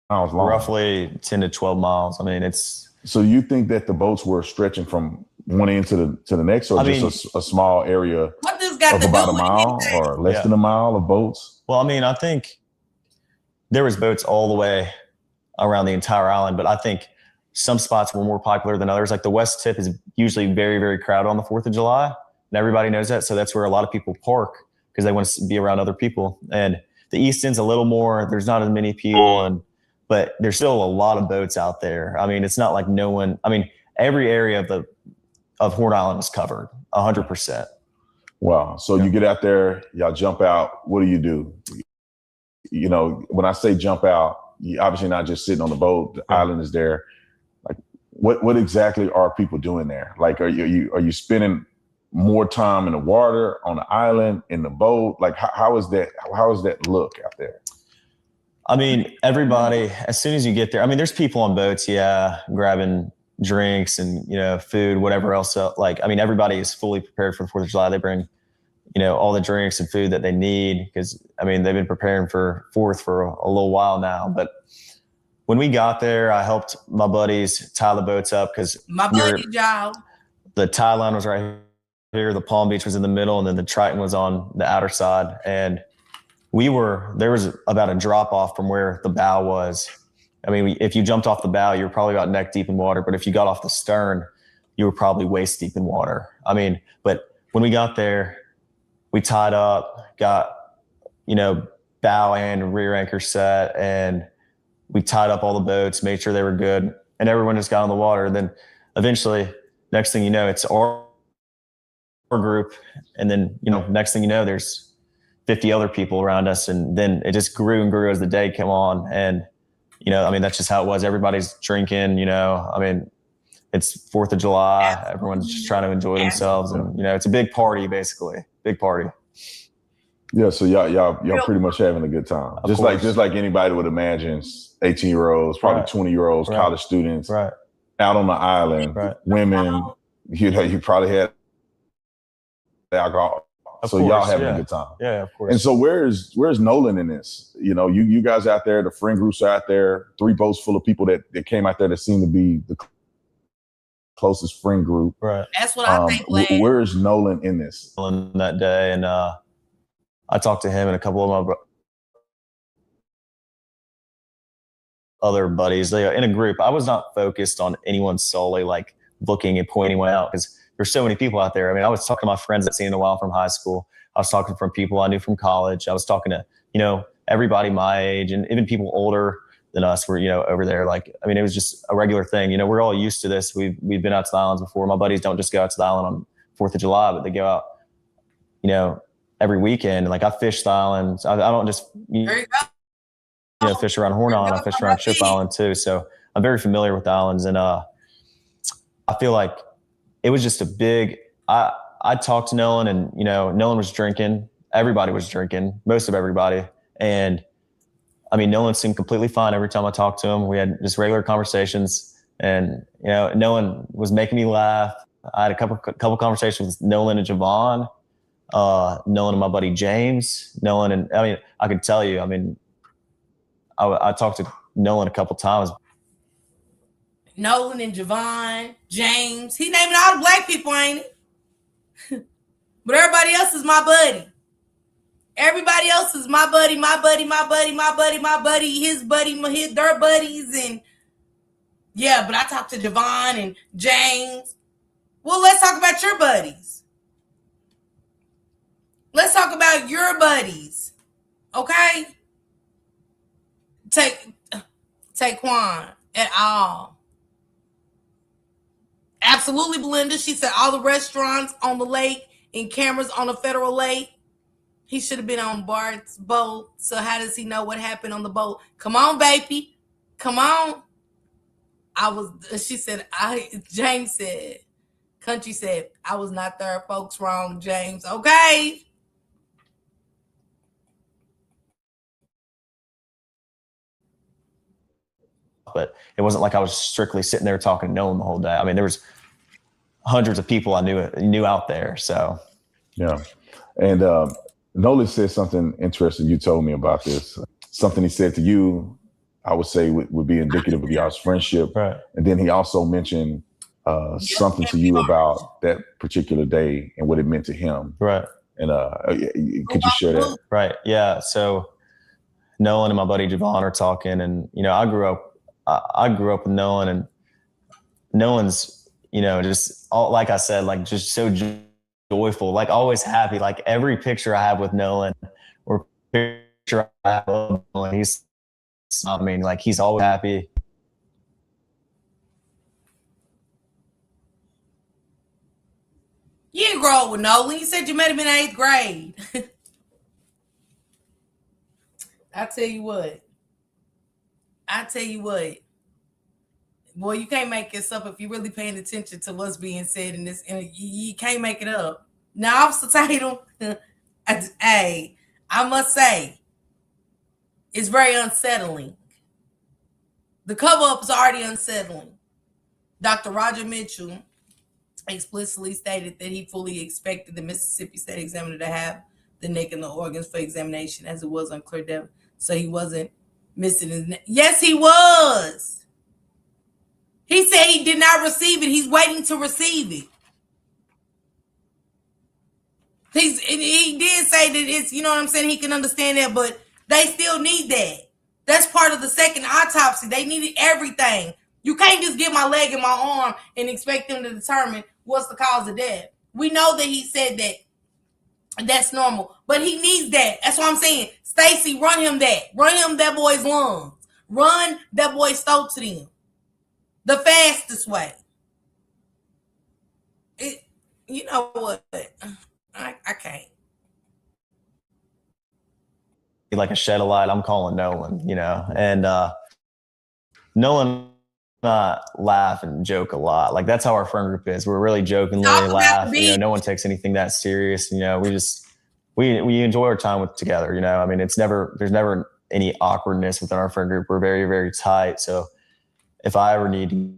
long. Roughly 10 to 12 miles. I mean, it's... So you think that the boats were stretching from one end to the next, or just a small area what this got of to about do a mile or less than a mile of boats? Well, I mean, I think there was boats all the way around the entire island, but I think some spots were more popular than others. Like the West Tip is usually very, very crowded on the 4th of July, and everybody knows that. So that's where a lot of people park because they want to be around other people. And the East End's a little more, there's not as many people, but there's still a lot of boats out there. I mean, it's not like every area of Horn Island is covered 100%. Wow. So you get out there, y'all jump out. What do? When I say jump out, you're obviously not just sitting on the boat. The island is there. Like, what exactly are people doing there? Like, are you spending more time in the water, on the island, in the boat? Like, how is that look out there? I mean, everybody, as soon as you get there, there's people on boats, grabbing drinks and, food, whatever else. Everybody is fully prepared for the 4th of July. They bring, all the drinks and food that they need because, they've been preparing for 4th for a little while now. But when we got there, I helped my buddies tie the boats up because the tie line was right here. The Palm Beach was in the middle, and then the Triton was on the outer side. And there was about a drop off from where the bow was. If you jumped off the bow, you were probably about neck deep in water. But if you got off the stern, you were probably waist deep in water. But when we got there, we tied up, got, bow and rear anchor set, and we tied up all the boats, made sure they were good, and everyone just got on the water. And then eventually, next thing you know, it's our group. And then, next thing you know, there's 50 other people around us. And then it just grew and grew as the day came on. And, that's just how it was. Everybody's drinking, it's 4th of July. Everyone's just trying to enjoy themselves. And, it's a big party, basically. Big party. Yeah. So y'all pretty much having a good time. Just like anybody would imagine, 18-year-olds, probably 20-year-olds, college students out on the island, women, you probably had alcohol. So y'all having a good time. Yeah, of course. And so where's Nolan in this? You guys out there, the friend groups are out there, 3 boats full of people that came out there that seem to be the closest friend group. Right. That's what I think, Lad. Where is Nolan in this? That day, and I talked to him and a couple of my other buddies. They in a group. I was not focused on anyone solely, like looking and pointing one out, because there's so many people out there. I mean, I was talking to my friends I'd seen in a while from high school. I was talking from people I knew from college. I was talking to, everybody my age, and even people older than us were, over there. Like, I mean, it was just a regular thing. We're all used to this. We've been out to the islands before. My buddies don't just go out to the island on 4th of July, but they go out, every weekend. Like, I fish the islands. I don't just, fish around Horn Island. I fish around Ship Island too. So I'm very familiar with the islands. And I feel like it was just a big, I talked to Nolan, and, Nolan was drinking. Everybody was drinking, most of everybody. And I mean, Nolan seemed completely fine every time I talked to him. We had just regular conversations, and, Nolan was making me laugh. I had a couple conversations with Nolan and Javon, Nolan and my buddy James, Nolan. And I mean, I could tell you, I mean, I talked to Nolan a couple times. Nolan and Javon, James. He naming all the black people, ain't it? But everybody else is my buddy. Everybody else is my buddy, my buddy, my buddy, my buddy, my buddy, his buddy, their buddies. And yeah, but I talked to Javon and James. Well, let's talk about your buddies. Let's talk about your buddies. Okay? Taquan et al. Absolutely, Belinda. She said all the restaurants on the lake and cameras on the federal lake. He should have been on Bart's boat. So how does he know what happened on the boat? Come on, baby. Come on. James said, Country said, I was not there. Folks wrong, James. Okay. But it wasn't like I was strictly sitting there talking to Nolan the whole day. I mean, there was hundreds of people I knew out there. So, yeah. And Nolan said something interesting. You told me about this. Something he said to you, I would say would be indicative of y'all's friendship. Right. And then he also mentioned something to you about that particular day and what it meant to him. Right. And could you share that? Right. Yeah. So Nolan and my buddy Javon are talking, and I grew up with Nolan, and Nolan's just all, like I said, like just so joyful, like always happy. Like every picture I have with Nolan or picture I have of Nolan, he's always happy. You didn't grow up with Nolan. You said you met him in 8th grade. I tell you what. Boy, you can't make this up if you're really paying attention to what's being said in this. And you can't make it up. Now, Officer Tatum, hey, I must say, it's very unsettling. The cover-up is already unsettling. Dr. Roger Mitchell explicitly stated that he fully expected the Mississippi State Examiner to have the neck and the organs for examination, as it was unclear death. So he wasn't missing his neck. Yes, he was. He said he did not receive it. He's waiting to receive it. He did say that it's, you know what I'm saying? He can understand that, but they still need that. That's part of the second autopsy. They needed everything. You can't just get my leg and my arm and expect them to determine what's the cause of death. We know that he said that. That's normal, but he needs that. That's what I'm saying. Stacy, run him that. Run him that boy's lungs. Run that boy's throat to them. The fastest way. You know what? I can't. Like a shed of light, I'm calling Nolan, and Nolan and I laugh and joke a lot. Like that's how our friend group is. We're really jokingly laugh. No one takes anything that serious. We enjoy our time together. I mean, there's never any awkwardness within our friend group. We're very, very tight. So if I ever need to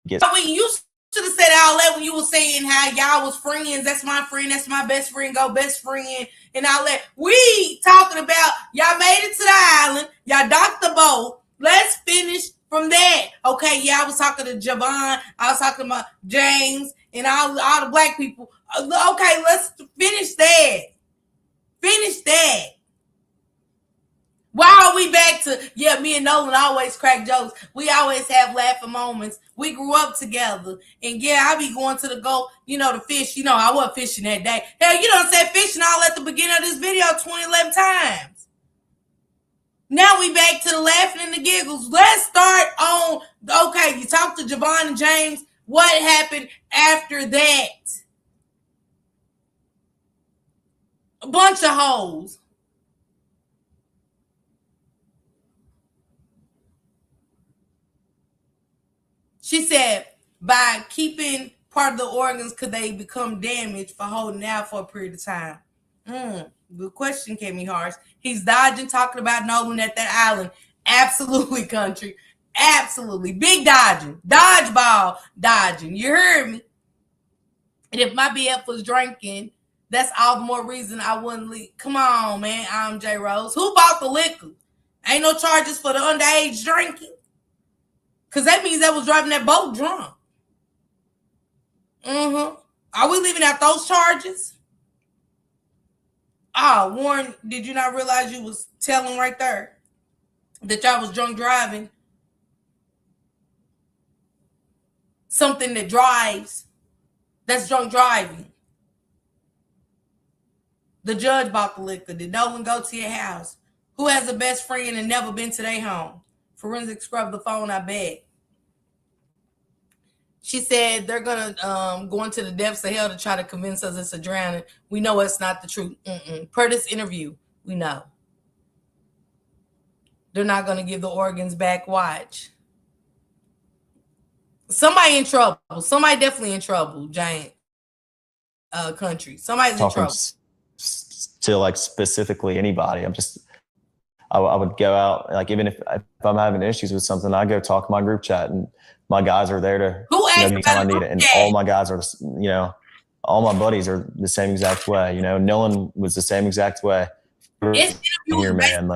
get, you should have said all that when you were saying how y'all was friends. That's my friend. That's my best friend. Go best friend. And all that. We talking about y'all made it to the island. Y'all docked the boat. Let's finish from that. Okay, yeah, I was talking to Javon. I was talking about James and all the black people. Okay, let's finish that. Finish that. Why are we back to, me and Nolan always crack jokes. We always have laughing moments. We grew up together. And I be going to the fish. I wasn't fishing that day. Hell, you done said fishing all at the beginning of this video 11 times. Now we back to the laughing and the giggles. Let's start on, okay, you talked to Javon and James. What happened after that? A bunch of hoes. She said, by keeping part of the organs, could they become damaged for holding out for a period of time? Good question, Kimmy Harsh. He's dodging, talking about Nolan at that island. Absolutely, country. Absolutely. Big dodging. Dodgeball dodging. You heard me. And if my BF was drinking, that's all the more reason I wouldn't leave. Come on, man. I'm J. Rose. Who bought the liquor? Ain't no charges for the underage drinking. Because that means that was driving that boat drunk. Are we leaving out those charges? Warren, did you not realize you was telling right there that y'all was drunk driving? Something that drives, that's drunk driving. The judge bought the liquor. Did Nolan go to your house? Who has a best friend and never been to their home? Forensic scrub the phone, I bet. She said they're going to go into the depths of hell to try to convince us it's a drowning. We know it's not the truth. Per this interview, we know. They're not going to give the organs back. Watch. Somebody in trouble. Somebody definitely in trouble, Giant Country. Somebody's in trouble. To like specifically anybody. I would go out, like even if I'm having issues with something, I go talk to my group chat and my guys are there to anytime I need it. And all my guys are, all my buddies are the same exact way. Nolan was the same exact way. Here, man,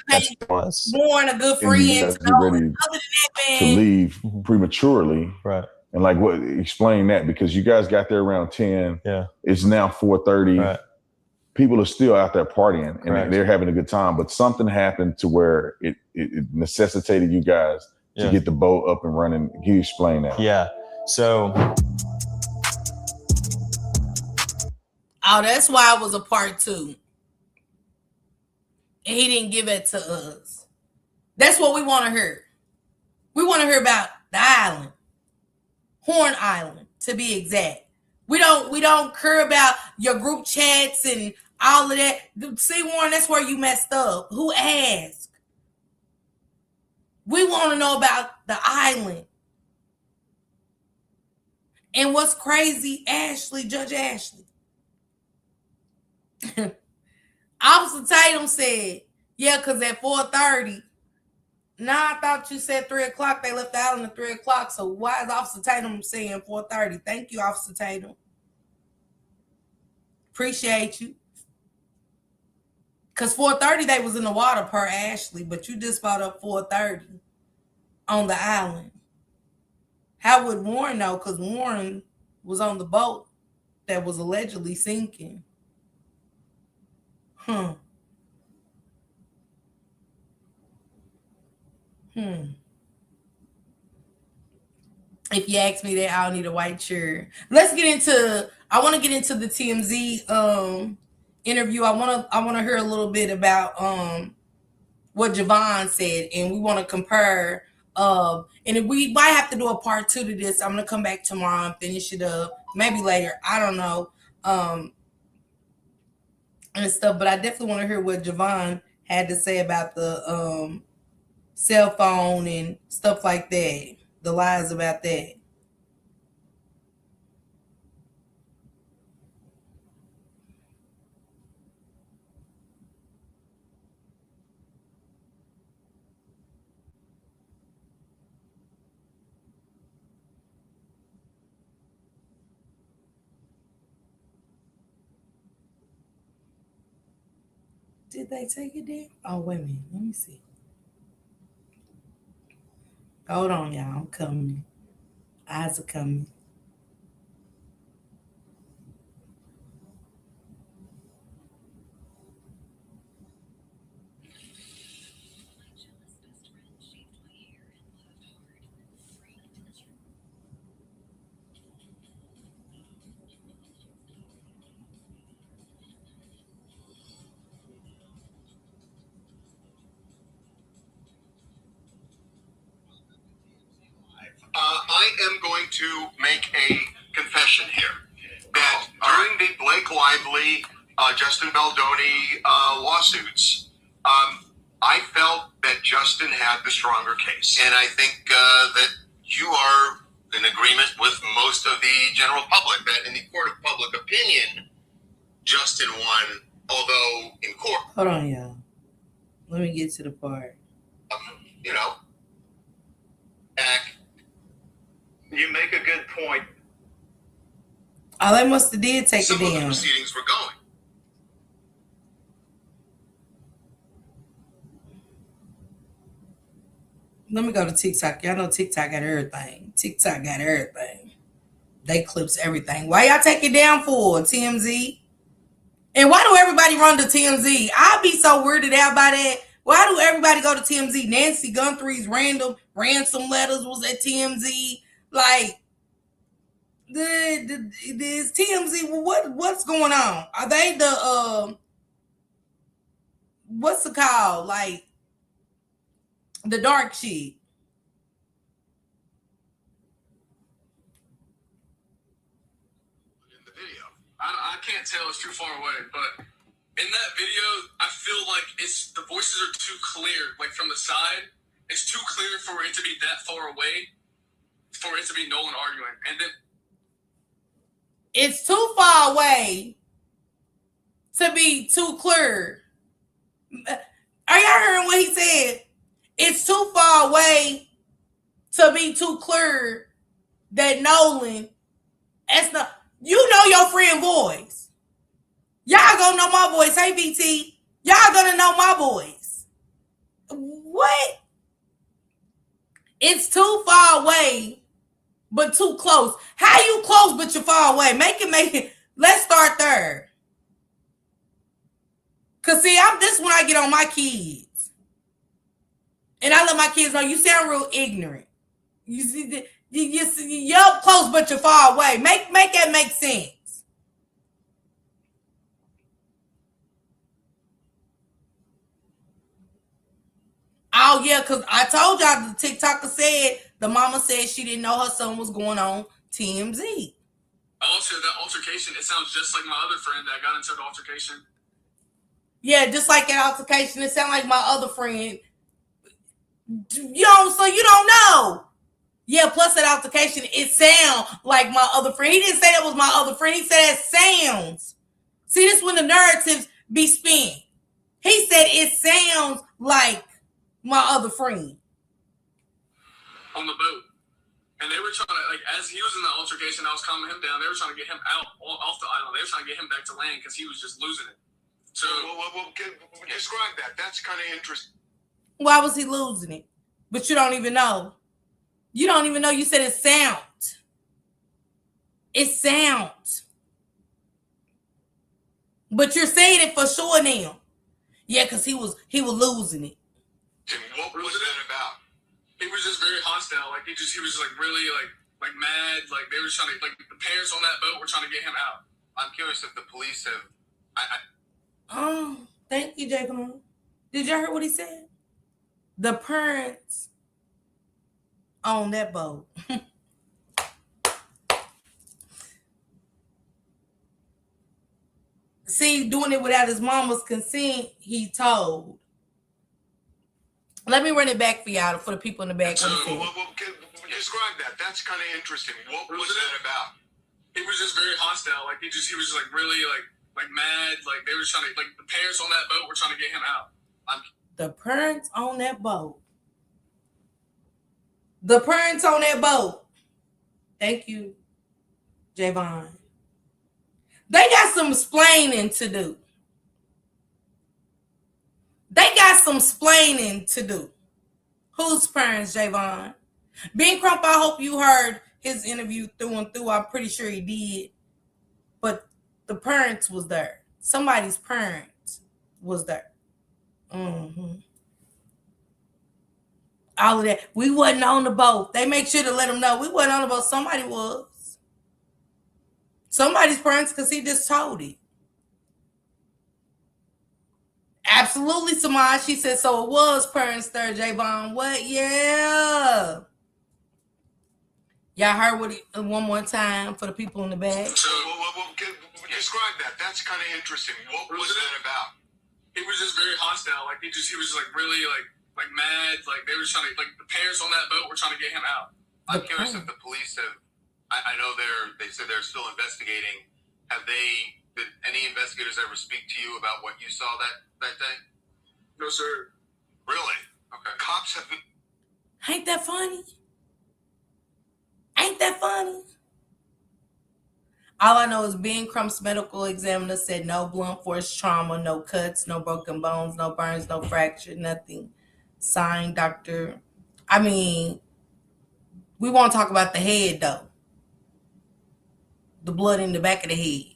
that's what it was. Born a good friend. You guys get ready to leave prematurely. Right. And like explain that, because you guys got there around 10. Yeah. It's now 4:30. Right. People are still out there partying and Correct. they're having a good time, but something happened to where it necessitated you guys to get the boat up and running. Can you explain that? Yeah. So. That's why it was a part 2. And he didn't give it to us. That's what we want to hear. We want to hear about the island. Horn Island, to be exact. We don't care about your group chats and all of that. See, Warren, that's where you messed up. Who asked? We want to know about the island. And what's crazy, Judge Ashley. Officer Tatum said, because at 4:30, I thought you said 3 o'clock. They left the island at 3 o'clock. So why is Officer Tatum saying 4:30? Thank you, Officer Tatum. Appreciate you. Because 4:30 they was in the water per Ashley, but you just brought up 4:30 on the island. How would Warren know? Because Warren was on the boat that was allegedly sinking. If you ask me that, I'll need a white shirt. I want to get into the TMZ interview. I want to hear a little bit about what Javon said, and we want to compare. And if we might have to do a part 2 to this, I'm gonna come back tomorrow and finish it up. Maybe later. I don't know. And stuff, but I definitely want to hear what Javon had to say about the cell phone and stuff like that. The lies about that. Did they take it down? Oh, wait a minute. Let me see. Hold on, y'all. I'm coming. Eyes are coming. I am going to make a confession here that during the Blake Lively, Justin Baldoni lawsuits, I felt that Justin had the stronger case. And I think that you are in agreement with most of the general public that in the court of public opinion, Justin won, although in court. Hold on, y'all. Let me get to the part. You know, you make a good point. Oh, they must have did take Some it of the down. proceedings were going. Let me go to TikTok. Y'all know TikTok got everything. TikTok got everything. They clips everything. Why y'all take it down for, TMZ? And why do everybody run to TMZ? I'd be so weirded out by that. Why do everybody go to TMZ? Nancy Guthrie's random ransom letters was at TMZ. Like, this TMZ, what's going on? Are they the what's it called? Like the dark shit. In the video, I can't tell, it's too far away, but in that video, I feel like the voices are too clear, like from the side. It's too clear for it to be that far away, for it to be Nolan arguing. And then it's too far away to be too clear. Are y'all hearing what he said? It's too far away to be too clear that Nolan, that's not, you know your friend voice. Y'all gonna know my voice. Hey, VT. Y'all gonna know my voice. What? It's too far away, but too close. How you close, but you're far away? Make it. Let's start there. Cause see, this when I get on my kids. And I let my kids know you sound real ignorant. You see, you're up close, but you're far away. Make that make sense. Oh, yeah, because I told y'all the TikToker said, the mama said she didn't know her son was going on TMZ. also, that altercation, it sounds just like my other friend that got into the altercation. Yeah, just like that altercation, it sounded like my other friend. So you don't know. Yeah, plus that altercation, it sounds like my other friend. He didn't say that was my other friend. He said it sounds. See, this when the narratives be spent. He said it sounds like my other friend. On the boat. And they were trying to, like, as he was in the altercation, I was calming him down. They were trying to get him out off the island. They were trying to get him back to land because he was just losing it. So, describe that. That's kind of interesting. Why was he losing it? But you don't even know. You don't even know. You said it sounds. It sounds. But you're saying it for sure now. Yeah, because he was losing it. And what was that about? He was just very hostile. Like he was just like really like mad. Like they were trying to, like the parents on that boat were trying to get him out. I'm curious if the police have. Oh, thank you, Jacob. Did y'all hear what he said? The parents on that boat. See, doing it without his mama's consent, he told. Let me run it back for y'all, for the people in the back. So, describe that. That's kind of interesting. What was that about? He was just very hostile. Like he was just like really like mad. Like they were trying to, like the parents on that boat were trying to get him out. The parents on that boat. The parents on that boat. Thank you, Javon. They got some splaining to do. They got some splaining to do. Whose parents, Javon? Ben Crump, I hope you heard his interview through and through. I'm pretty sure he did. But the parents was there. Somebody's parents was there. Mm-hmm. All of that. We wasn't on the boat. They make sure to let them know we wasn't on the boat. Somebody was. Somebody's parents, because he just told it. Absolutely, Samaj. She said, so it was parents there, Javon. What? Yeah. Y'all heard what one more time for the people in the back? So, describe that. That's kind of interesting. What was that about? He was just very hostile. Like he was just like really like mad. Like they were trying to, like the parents on that boat were trying to get him out. I'm curious if the police have. I know they said they're still investigating. Did any investigators ever speak to you about what you saw that day? No, sir. Really? Okay. Cops have been. Ain't that funny? Ain't that funny? All I know is Ben Crump's medical examiner said no blunt force trauma, no cuts, no broken bones, no burns, no fracture, nothing. Signed, Dr. I mean, we won't talk about the head, though. The blood in the back of the head.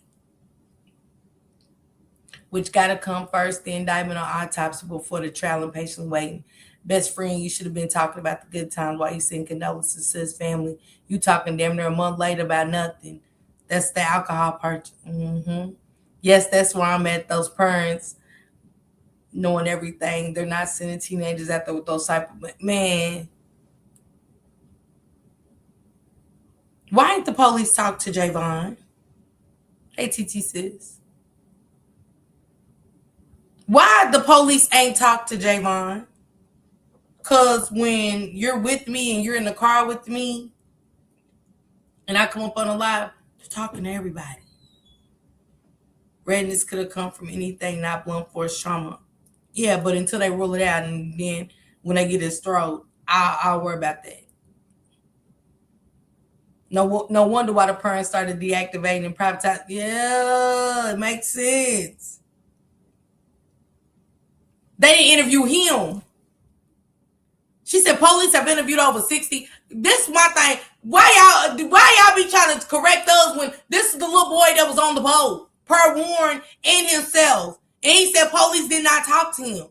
Which got to come first, the indictment or autopsy before the trial and patiently waiting. Best friend, you should have been talking about the good times while you sending condolences to his family. You talking damn near a month later about nothing. That's the alcohol part. Mm-hmm. Yes, that's where I'm at. Those parents knowing everything. They're not sending teenagers out there with those type of... Man. Why ain't the police talk to Javon? Hey, TT sis. Why the police ain't talk to Javon? Because when you're with me and you're in the car with me and I come up on a live, you're talking to everybody. Redness could have come from anything, not blunt force trauma. Yeah, but until they rule it out, and then when they get his throat, I'll worry about that. No wonder why the parents started deactivating and privatizing. Yeah, it makes sense. They didn't interview him. She said police have interviewed over 60. This is my thing. Why y'all be trying to correct us when this is the little boy that was on the boat, per Warren and himself. And he said police did not talk to him.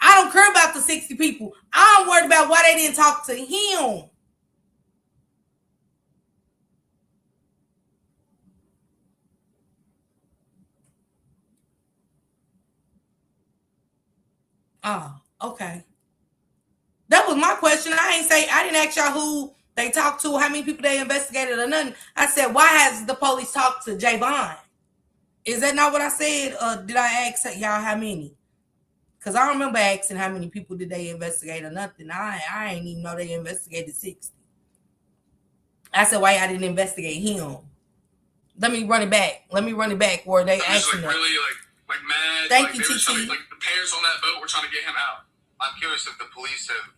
I don't care about the 60 people. I'm worried about why they didn't talk to him. Oh, okay. That was my question. I didn't ask y'all who they talked to, how many people they investigated or nothing. I said, why has the police talked to Javon? Is that not what I said? Or did I ask y'all how many? Because I don't remember asking how many people did they investigate or nothing. I ain't even know they investigated 60. I said, why y'all didn't investigate him? Let me run it back where they actually like really like mad. Thank like, you, TT. Like the parents on that boat were trying to get him out. I'm curious if the police have.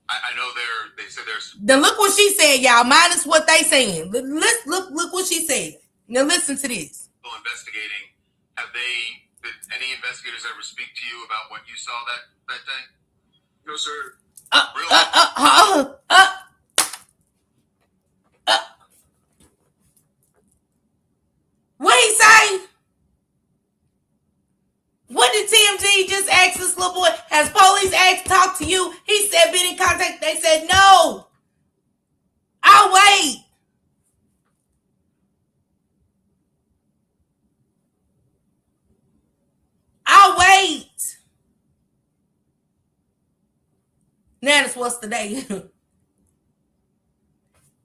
I know they said there's. Then look what she said, y'all. Minus what they saying. Look what she said. Now listen to this. Investigating. Did any investigators ever speak to you about what you saw that day? No, sir. Really? What he say? What did TMG just ask this little boy? Has police talked to you? He said been in contact. They said no. I'll wait. I'll wait. Now this what's the day?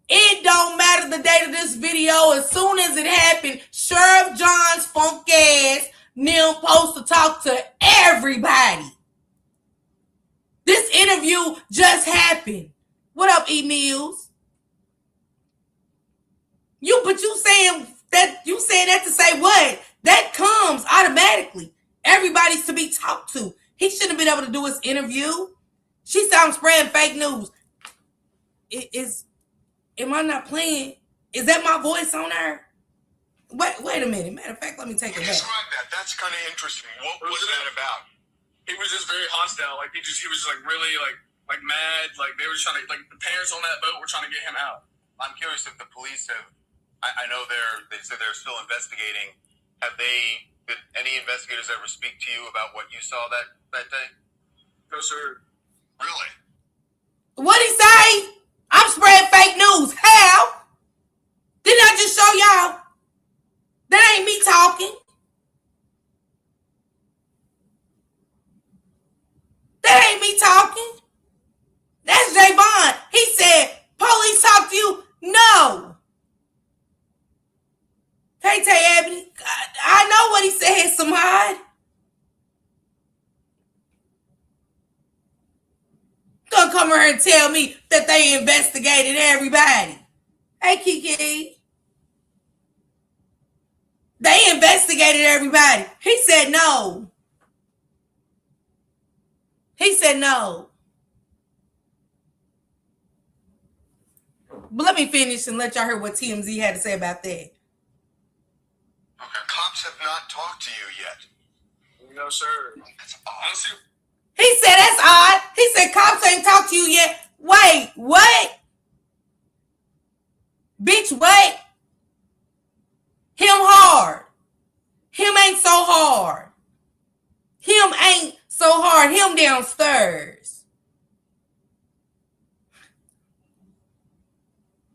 It don't matter the date of this video. As soon as it happened, Sheriff John's funk ass Neil supposed to talk to everybody. This interview just happened. What up, E Mills? But you saying that to say what? That comes automatically. Everybody's to be talked to. He shouldn't have been able to do his interview. She said I'm spreading fake news. Am I not playing? Is that my voice on there? Wait a minute. Matter of fact, let me take it back. Describe that. That's kind of interesting. What was that about? He was just very hostile. Like he was just like really like like mad. Like they were trying to, like the parents on that boat were trying to get him out. I'm curious if the police have. I know they said they're still investigating. Did any investigators ever speak to you about what you saw that day? No, sir. Really? What'd he say? I'm spreading fake news. How? Didn't I just show y'all? That ain't me talking. That ain't me talking. That's Javon. He said, police talk to you? No. Hey, Tay Ebony, I know what he said, Samad. Don't come here and tell me that they investigated everybody. Hey, Kiki. They investigated everybody. He said no. He said no. But let me finish and let y'all hear what TMZ had to say about that. Okay. Cops have not talked to you yet. No, sir. That's odd. Honestly, He said that's odd. He said cops ain't talked to you yet. Wait, what? Bitch, what? Him hard. Him ain't so hard. Him ain't so hard. Him downstairs.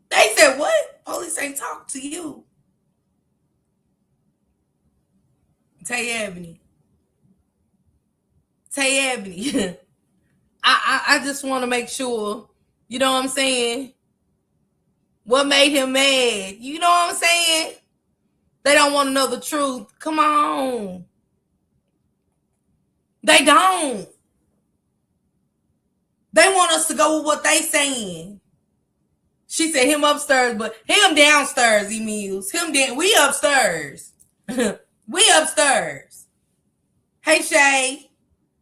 They said what? Police ain't talked to you. Tay Ebony. Tay Ebony. I just want to make sure, you know what I'm saying? What made him mad? You know what I'm saying? They don't want to know the truth. Come on. They don't. They want us to go with what they saying. She said him upstairs, but him downstairs, Emils. We upstairs. We upstairs. Hey, Shay.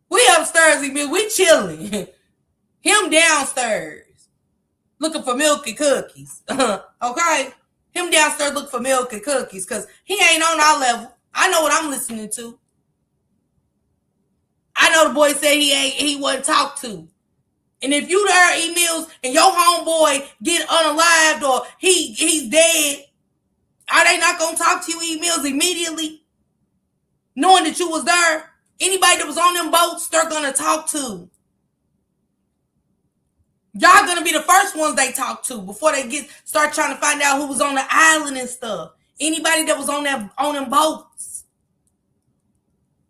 We upstairs, Emil. We chilling. Him downstairs. Looking for milk and cookies. Okay? Him downstairs looking for milk and cookies because he ain't on our level. I know what I'm listening to. I know the boy said he wasn't talked to. And if you there, Emils, and your homeboy get unalived or he's dead, are they not going to talk to you, Emils, immediately? Knowing that you was there? Anybody that was on them boats, they're going to talk to. Y'all going to be the first ones they talk to before they start trying to find out who was on the island and stuff. Anybody that was on them boats.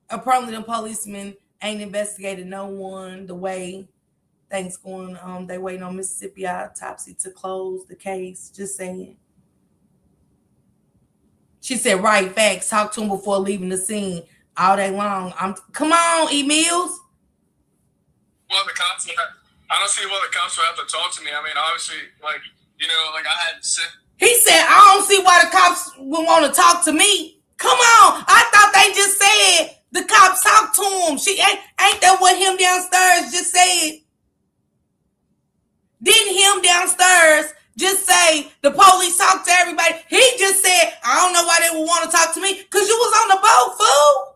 Apparently, them policemen ain't investigated no one the way things going. They waiting on Mississippi autopsy to close the case. Just saying. She said, right, facts. Talk to him before leaving the scene all day long. Come on, Emils. well, the cops. I don't see why the cops would have to talk to me. I mean, obviously, like, you know, like I had said. He said, I don't see why the cops would want to talk to me. Come on. I thought they just said the cops talked to him. Ain't that what him downstairs just said? Didn't him downstairs just say the police talked to everybody? He just said, I don't know why they would want to talk to me because you was on the boat, fool.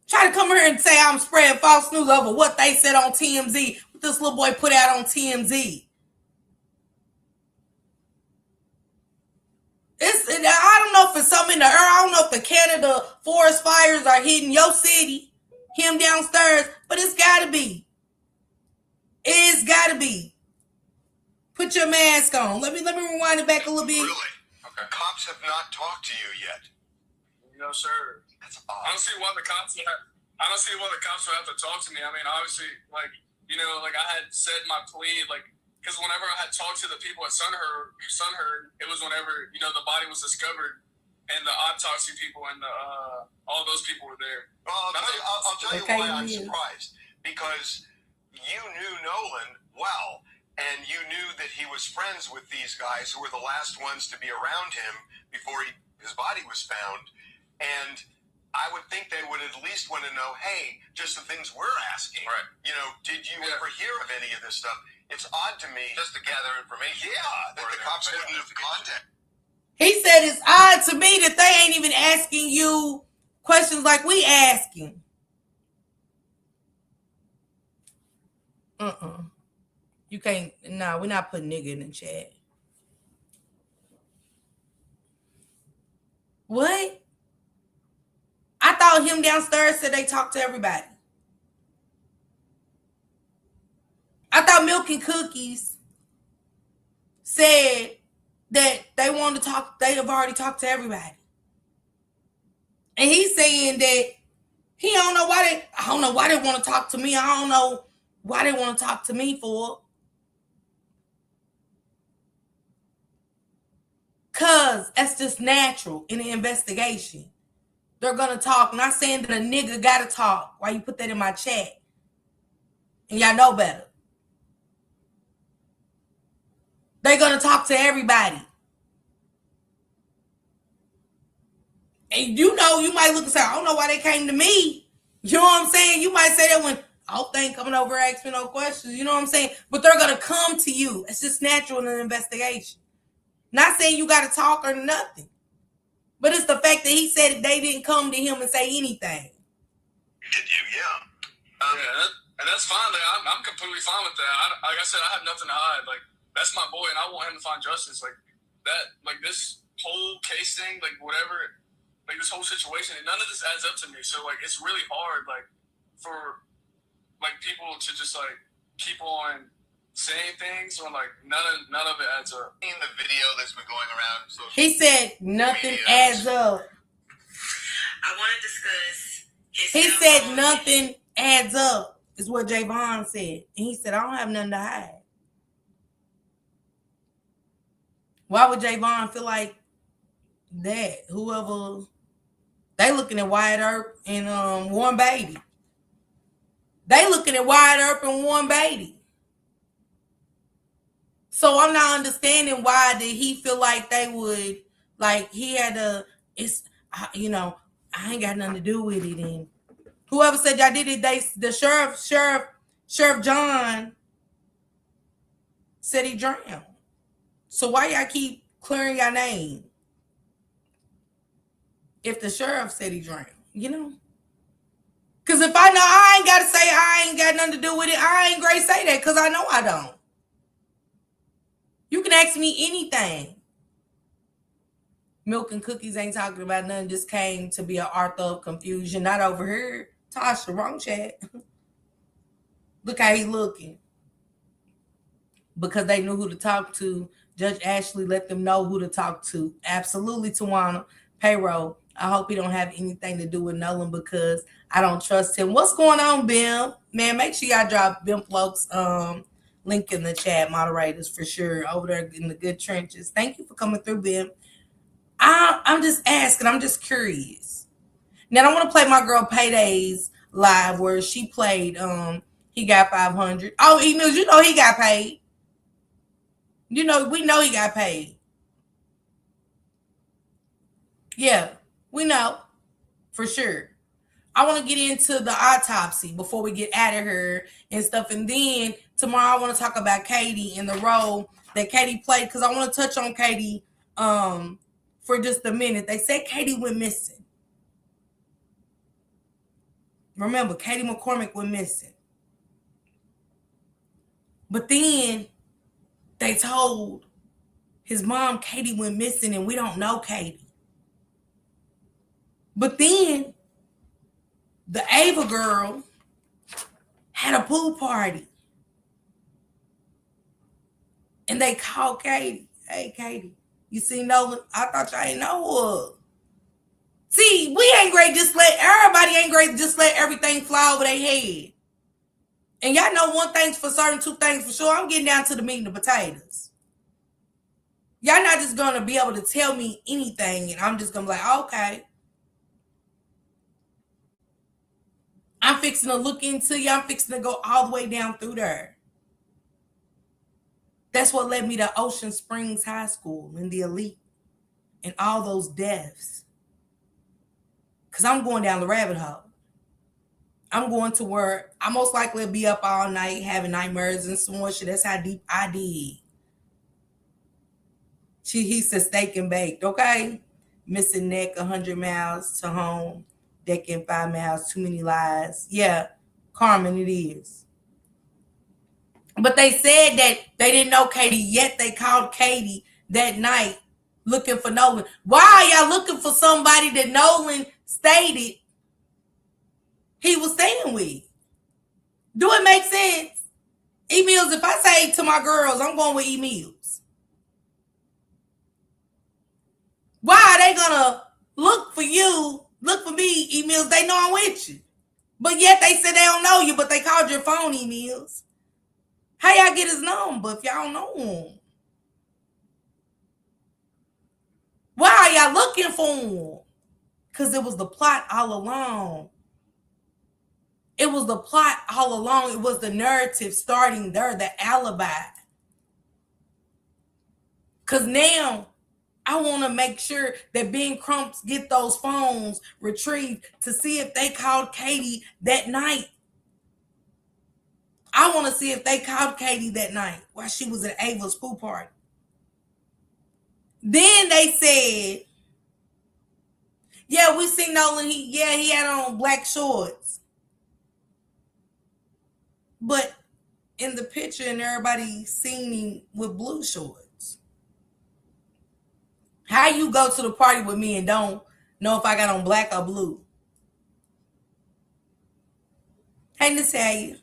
Try to come here and say I'm spreading false news over what they said on TMZ, what this little boy put out on TMZ. I don't know if it's something in the air. I don't know if the Canada forest fires are hitting your city, him downstairs, but it's got to be. It's got to be. Put your mask on. Let me rewind it back a little bit. Really? Okay. Cops have not talked to you yet. No, sir. That's odd. I don't see why the cops would have to talk to me. I mean, obviously, like, you know, like I had said my plea, like, because whenever I had talked to the people at Sunherd, it was whenever, you know, the body was discovered and the autopsy people and all those people were there. Well, I'll tell you why I'm surprised. Because you knew Nolan well, and you knew that he was friends with these guys who were the last ones to be around him before his body was found. And I would think they would at least want to know, hey, just the things we're asking. Right. You know, did you ever hear of any of this stuff? It's odd to me. Just to gather information. Yeah, that the cops wouldn't have contacted. He said it's odd to me that they ain't even asking you Questions like we asking. You can't. No, we're not putting nigga in the chat. What? I thought him downstairs said they talk to everybody. I thought Milk and Cookies said that they want to talk. They have already talked to everybody, and he's saying that he don't know why they. I don't know why they want to talk to me. I don't know why they want to talk to me for. Cause that's just natural in the investigation. They're gonna talk. Not saying that a nigga gotta talk. Why you put that in my chat? And y'all know better. They're gonna talk to everybody. And you know, you might look and say, I don't know why they came to me. You know what I'm saying? You might say that when they ain't coming over asking me no questions. You know what I'm saying? But they're gonna come to you. It's just natural in an investigation. Not saying you gotta talk or nothing. But it's the fact that he said they didn't come to him and say anything. And that's fine. Like, I'm completely fine with that. Like I said, I have nothing to hide. Like, that's my boy, and I want him to find justice. Like that. Like this whole case thing. Like whatever. Like this whole situation. None of this adds up to me. So like, it's really hard. Like for like people to just like keep on saying things when like none of it adds up. In the video that's been going around, He said nothing adds up. I want to discuss his He cell said phone. nothing adds up, is what Javon said. And he said, I don't have nothing to hide. Why would Javon feel like that? Whoever, they looking at Wyatt Earp and Warren Beatty. They looking at Wyatt Earp and Warren Beatty. So I'm not understanding why did he feel like they would, like he had to, you know, I ain't got nothing to do with it. And whoever said y'all did it, the Sheriff John said he drowned. So why y'all keep clearing your name? If the sheriff said he drowned, you know? Because if I know I ain't got to say I ain't got nothing to do with it, I ain't great say that because I know I don't. You can ask me anything. Milk and Cookies ain't talking about nothing. Just came to be an author of confusion. Not over here. Tasha, wrong chat. Look how he looking. Because they knew who to talk to. Judge Ashley let them know who to talk to. Absolutely, Tawana. Payroll. I hope he don't have anything to do with Nolan because I don't trust him. What's going on, Bim? Man, make sure y'all drop Bim Floats link in the chat, moderators, for sure, over there in the good trenches. Thank you for coming through, Bim. I'm just asking. I'm just curious. Now, I want to play my girl Payday's live where she played He Got 500. Oh, you know he got paid. You know, we know he got paid. Yeah, we know for sure. I want to get into the autopsy before we get out of here and stuff. And then tomorrow I want to talk about Katie and the role that Katie played because I want to touch on Katie for just a minute. They said Katie went missing. Remember, Katie McCormick went missing. But then they told his mom Katie went missing and we don't know Katie. But then the Ava girl had a pool party. And they called Katie. Hey, Katie, you see Nolan? I thought y'all ain't know her. See, we ain't great. Everybody ain't great. Just let everything fly over their head. And y'all know one thing's for certain, two things for sure. I'm getting down to the meat and the potatoes. Y'all not just going to be able to tell me anything and I'm just going to be like, okay. I'm fixing to look into you. I'm fixing to go all the way down through there. That's what led me to Ocean Springs High School and the elite and all those deaths. Because I'm going down the rabbit hole. I'm going to where I most likely be up all night having nightmares and some more shit. That's how deep I dig. He said steak and baked, okay? Missing neck, 100 miles to home. They can't find my house. Too many lies. Yeah, Carmen, it is. But they said that they didn't know Katie yet. They called Katie that night looking for Nolan. Why are y'all looking for somebody that Nolan stated he was staying with? Do it make sense? E-Mills, if I say to my girls, I'm going with E-Mills, why are they gonna look for you, look for me, E-Mills? They know I'm with you. But yet they said they don't know you, but they called your phone, E-Mills. How y'all get his number if y'all don't know him? Why are y'all looking for him? Because it was the plot all along. It was the plot all along. It was the narrative starting there, the alibi. Because now I want to make sure that Ben Crumps get those phones retrieved to see if they called Katie that night. I want to see if they called Katie that night while she was at Ava's pool party. Then they said, yeah, we seen Nolan. He had on black shorts. But in the picture and everybody seen him with blue shorts. How you go to the party with me and don't know if I got on black or blue? Hey, Natalia.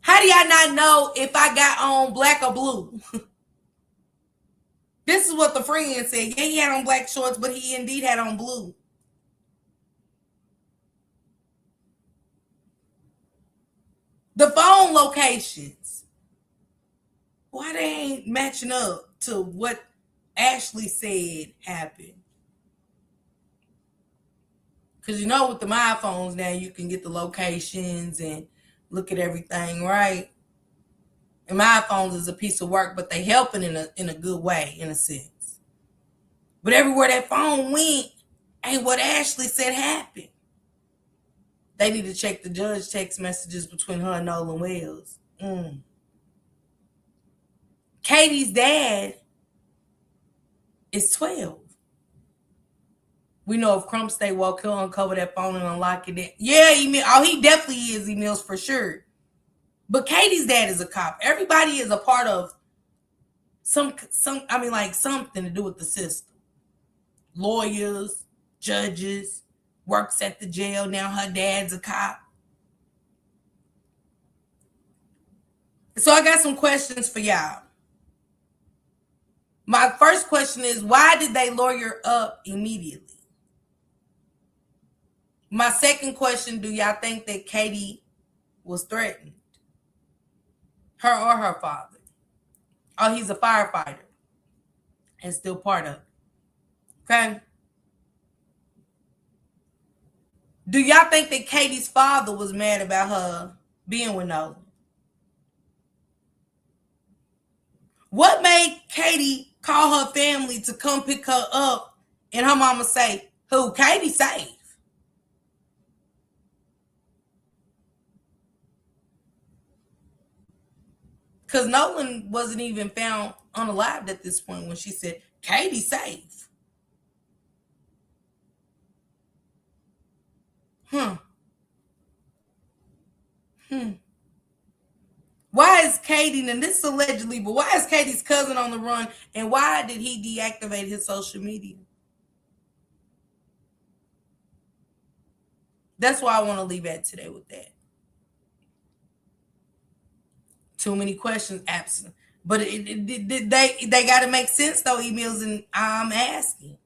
How do y'all not know if I got on black or blue? This is what the friend said. Yeah, he had on black shorts, but he indeed had on blue. The phone locations. Why they ain't matching up to what Ashley said happened? Because you know with the iPhones now, you can get the locations and look at everything, right? And my iPhones is a piece of work, but they helping in a good way, in a sense. But everywhere that phone went ain't what Ashley said happened. They need to check the judge text messages between her and Nolan Wells. Katie's dad is 12. We know if Crump stay woke, he'll uncover that phone and unlock it. Yeah, he definitely is emails for sure. But Katie's dad is a cop. Everybody is a part of something to do with the system. Lawyers, judges, works at the jail. Now her dad's a cop. So I got some questions for y'all. My first question is, why did they lawyer up immediately? My second question, do y'all think that Katie was threatened? Her or her father? Oh, he's a firefighter and still part of it. Okay? Do y'all think that Katie's father was mad about her being with Nolan? What made Katie call her family to come pick her up and her mama say, who? Katie safe. Because Nolan wasn't even found unalived at this point when she said, Katie safe. Why is Katie, and this is allegedly, but why is Katie's cousin on the run, and why did he deactivate his social media? That's why I want to leave at today with that. Too many questions, absent. But they got to make sense, though, emails, and I'm asking.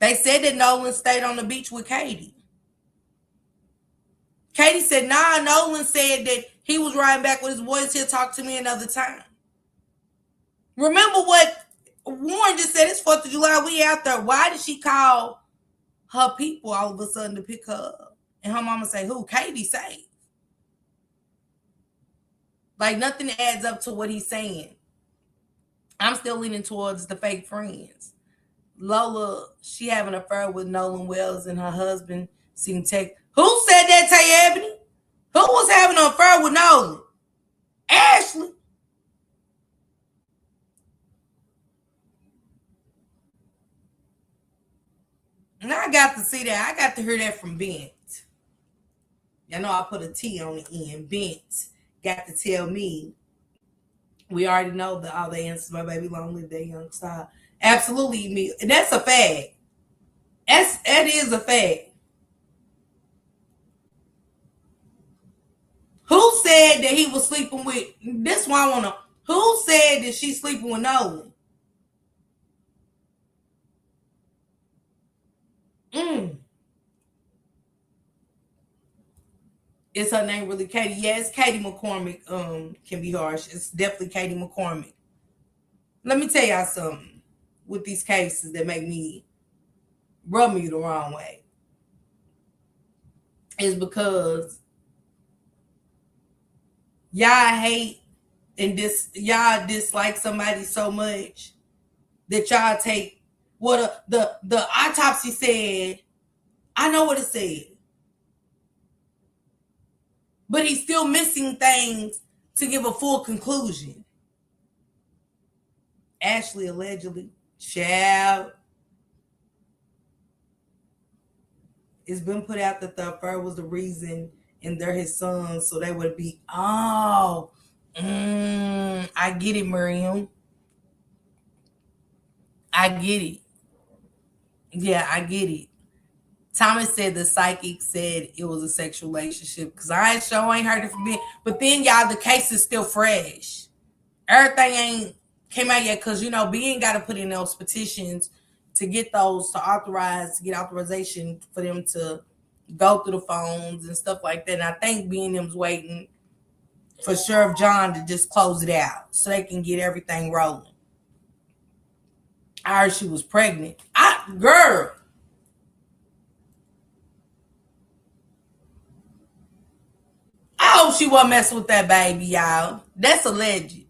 They said that Nolan stayed on the beach with Katie. Katie said, nah, Nolan said that he was riding back with his boys. He'll talk to me another time. Remember what Warren just said, it's 4th of July, we out there. Why did she call her people all of a sudden to pick her up? And her mama say, who? Katie safe. Like, nothing adds up to what he's saying. I'm still leaning towards the fake friends. Lola, she having an affair with Nolan Wells and her husband seen tech. Who said that, Tay Ebony? Who was having an affair with Nolan? Ashley. And I got to see that. I got to hear that from Bent. I know I put a T on the end. Bent got to tell me. We already know that all the answers. My baby long live that young child. Absolutely, me. And that's a fact. That is a fact. Who said that he was sleeping with? This one I wanna. Who said that she's sleeping with Nolan? Is her name really Katie? Yes, Katie McCormick. Can be harsh. It's definitely Katie McCormick. Let me tell y'all something with these cases that make me rub me the wrong way. Is because y'all hate and y'all dislike somebody so much that y'all take what the autopsy said. I know what it said, but he's still missing things to give a full conclusion. Ashley allegedly, child, it's been put out that the affair was the reason, and they're his sons, so they would be. Oh, I get it, Miriam. I get it. Yeah, I get it. Thomas said the psychic said it was a sexual relationship because I ain't heard it from Ben. But then y'all, the case is still fresh. Everything ain't came out yet because Ben got to put in those petitions to get those to get authorization for them to go through the phones and stuff like that. And I think Ben them's waiting for Sheriff John to just close it out so they can get everything rolling. I heard she was pregnant. Girl. I hope she wasn't messing with that baby, y'all. That's alleged.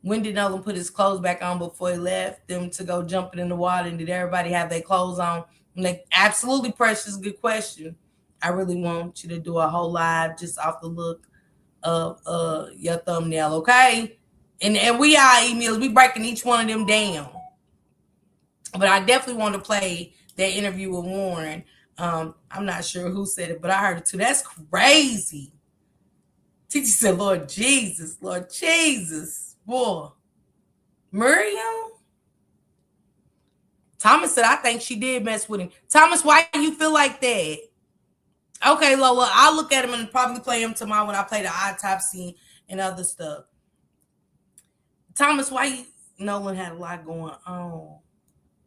When did Nolan put his clothes back on before he left them to go jumping in the water? And did everybody have their clothes on? Absolutely, Precious. Good question. I really want you to do a whole live just off the look of your thumbnail, okay? And we are emails. We breaking each one of them down. But I definitely want to play that interview with Warren. I'm not sure who said it, but I heard it too. That's crazy. Titi said, Lord Jesus, boy. Miriam? Thomas said, I think she did mess with him. Thomas, why do you feel like that? Okay, Lola, I'll look at him and probably play him tomorrow when I play the autopsy and other stuff. Thomas, Nolan had a lot going on.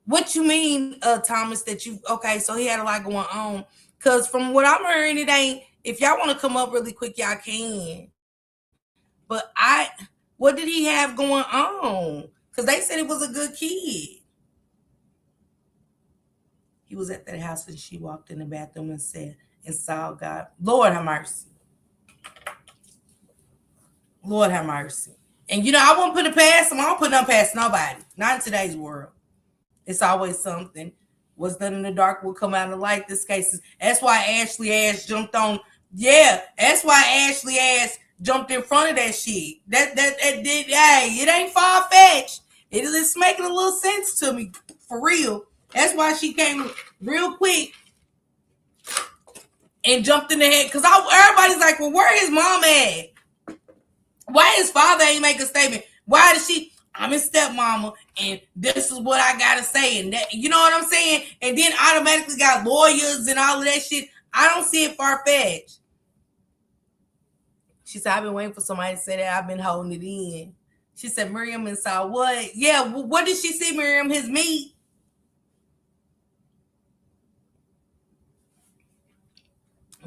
What you mean, Thomas, okay, so he had a lot going on. Because from what I'm hearing, it ain't, if y'all want to come up really quick, y'all can. But what did he have going on? Because they said he was a good kid. He was at that house and she walked in the bathroom and saw God. Lord have mercy. Lord have mercy. And I won't put it past him. I don't put nothing past nobody. Not in today's world. It's always something. What's done in the dark will come out in the light. This case is. That's why Ashley ass jumped on. Yeah, that's why Ashley ass jumped in front of that shit. That did. Hey, it ain't far fetched. It's making a little sense to me for real. That's why she came real quick and jumped in the head. Because everybody's like, well, where his mom at? Why his father ain't make a statement? Why did she? I'm his stepmama, and this is what I gotta say, and that, you know what I'm saying? And then automatically got lawyers and all of that shit. I don't see it far-fetched. She said, I've been waiting for somebody to say that. I've been holding it in. She said, Miriam and saw what? Yeah, what did she see, Miriam? His meat.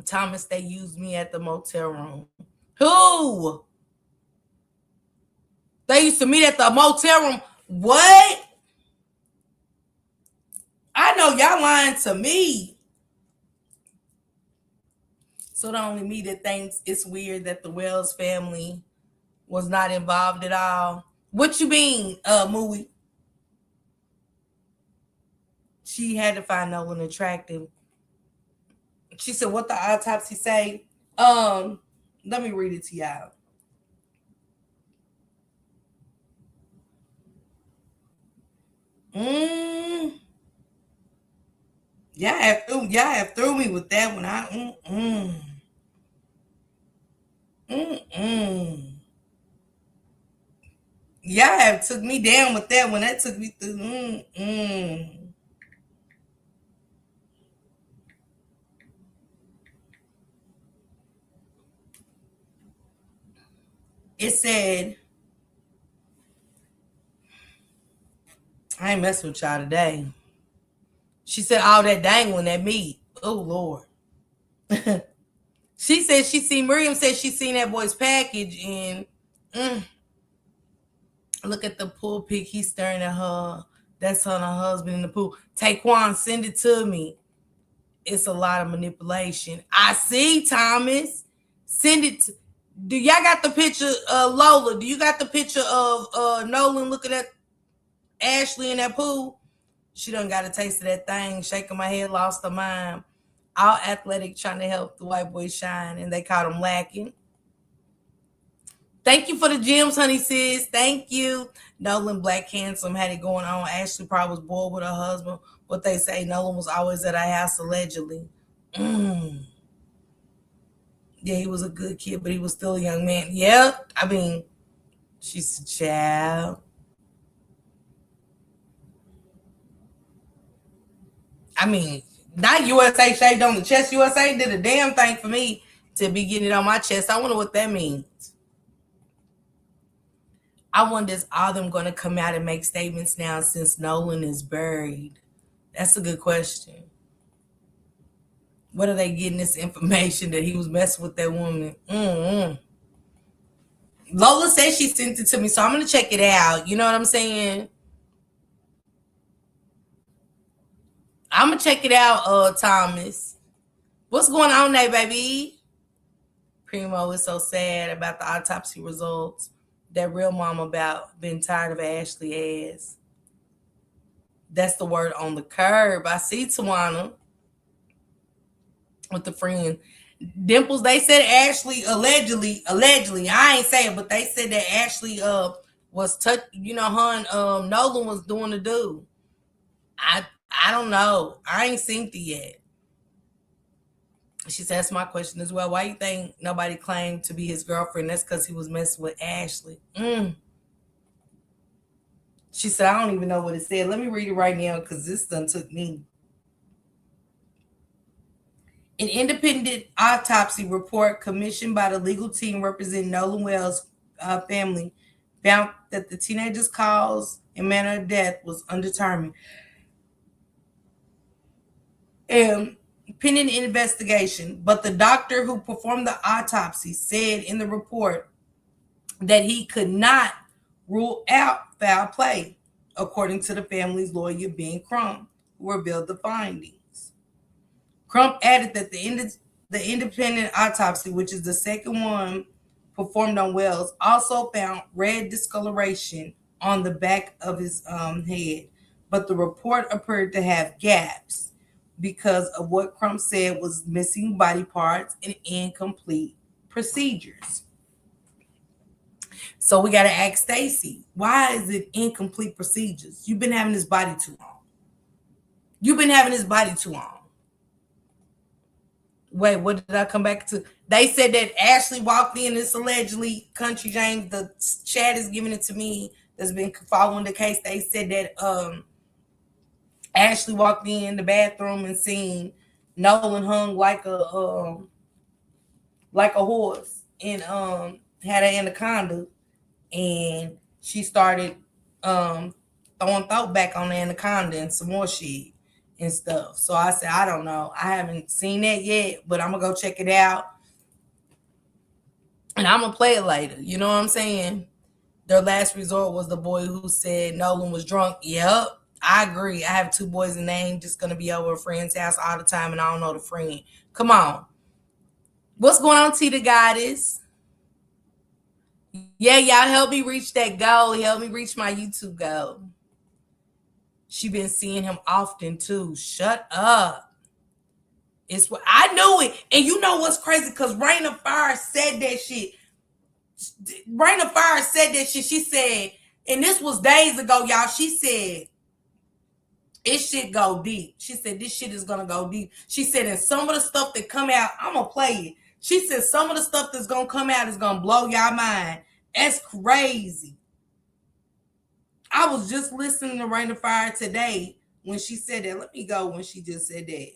Thomas, they used me at the motel room. Who? They used to meet at the motel room. What? I know y'all lying to me. So the only me that thinks it's weird that the Wells family was not involved at all. What you mean, Mooey? She had to find Nolan attractive. She said, what the autopsy say? Let me read it to y'all. Y'all have threw me with that one. Y'all have took me down with that one. That took me through. It said, I ain't messing with y'all today. She said all that dangling at me. Oh Lord. She said Miriam said she seen that boy's package and look at the pool pic. He's staring at her. That's her and her husband in the pool. Taquan, send it to me. It's a lot of manipulation. I see, Thomas. Send it to, do y'all got the picture of Lola? Do you got the picture of Nolan looking at Ashley in that pool? She done got a taste of that thing, shaking my head, lost her mind. All athletic, trying to help the white boy shine, and they caught him lacking. Thank you for the gems, honey sis. Thank you. Nolan, black handsome, had it going on. Ashley probably was bored with her husband. What they say, Nolan was always at our house, allegedly. Yeah, he was a good kid, but he was still a young man. Yeah, I mean, she's a child. I mean, not USA shaved on the chest. USA did a damn thing for me to be getting it on my chest. I wonder what that means. I wonder, is all them going to come out and make statements now since Nolan is buried? That's a good question. What are they getting this information that he was messing with that woman? Lola said she sent it to me, so I'm going to check it out. You know what I'm saying? I'm going to check it out, Thomas. What's going on there, baby? Primo is so sad about the autopsy results. That real mom about being tired of Ashley ass. That's the word on the curb. I see Tawana with the friend. Dimples, they said Ashley allegedly, I ain't saying, but they said that Ashley was touch, you know, her and Nolan was doing the do. I don't know. I ain't seen it yet. She said, that's my question as well. Why you think nobody claimed to be his girlfriend? That's because he was messing with Ashley. She said, I don't even know what it said. Let me read it right now because this done took me. An independent autopsy report commissioned by the legal team representing Nolan Wells' family found that the teenager's cause and manner of death was undetermined. Pending investigation, but the doctor who performed the autopsy said in the report that he could not rule out foul play, according to the family's lawyer, Ben Crump, who revealed the findings. Crump added that the independent autopsy, which is the second one performed on Wells, also found red discoloration on the back of his head, but the report appeared to have gaps because of what Crump said was missing body parts and incomplete procedures. So we got to ask Stacy, why is it incomplete procedures? You've been having this body too long. Wait, what did I come back to? They said that Ashley walked in. This allegedly, Country James, the chat is giving it to me, that's been following the case. They said that Ashley walked in the bathroom and seen Nolan hung like a horse and had an anaconda, and she started throwing thought back on the anaconda and some more shit and stuff. So I said, I don't know. I haven't seen that yet, but I'm gonna go check it out. And I'm gonna play it later. You know what I'm saying? Their last resort was the boy who said Nolan was drunk. Yep, I agree. I have two boys and they ain't just gonna be over a friend's house all the time and I don't know the friend. Come on. What's going on, T the Goddess? Yeah, y'all help me reach that goal. Help me reach my YouTube goal. She been seeing him often too. Shut up. It's what I knew it. And you know what's crazy? Because Rain of Fire said that shit. She said, and this was days ago, y'all. She said, It shit go deep. She said this shit is gonna go deep. She said, and some of the stuff that come out, I'm gonna play it. She said some of the stuff that's gonna come out is gonna blow y'all mind. That's crazy. I was just listening to Rain of Fire today when she said that. Let me go when she just said that.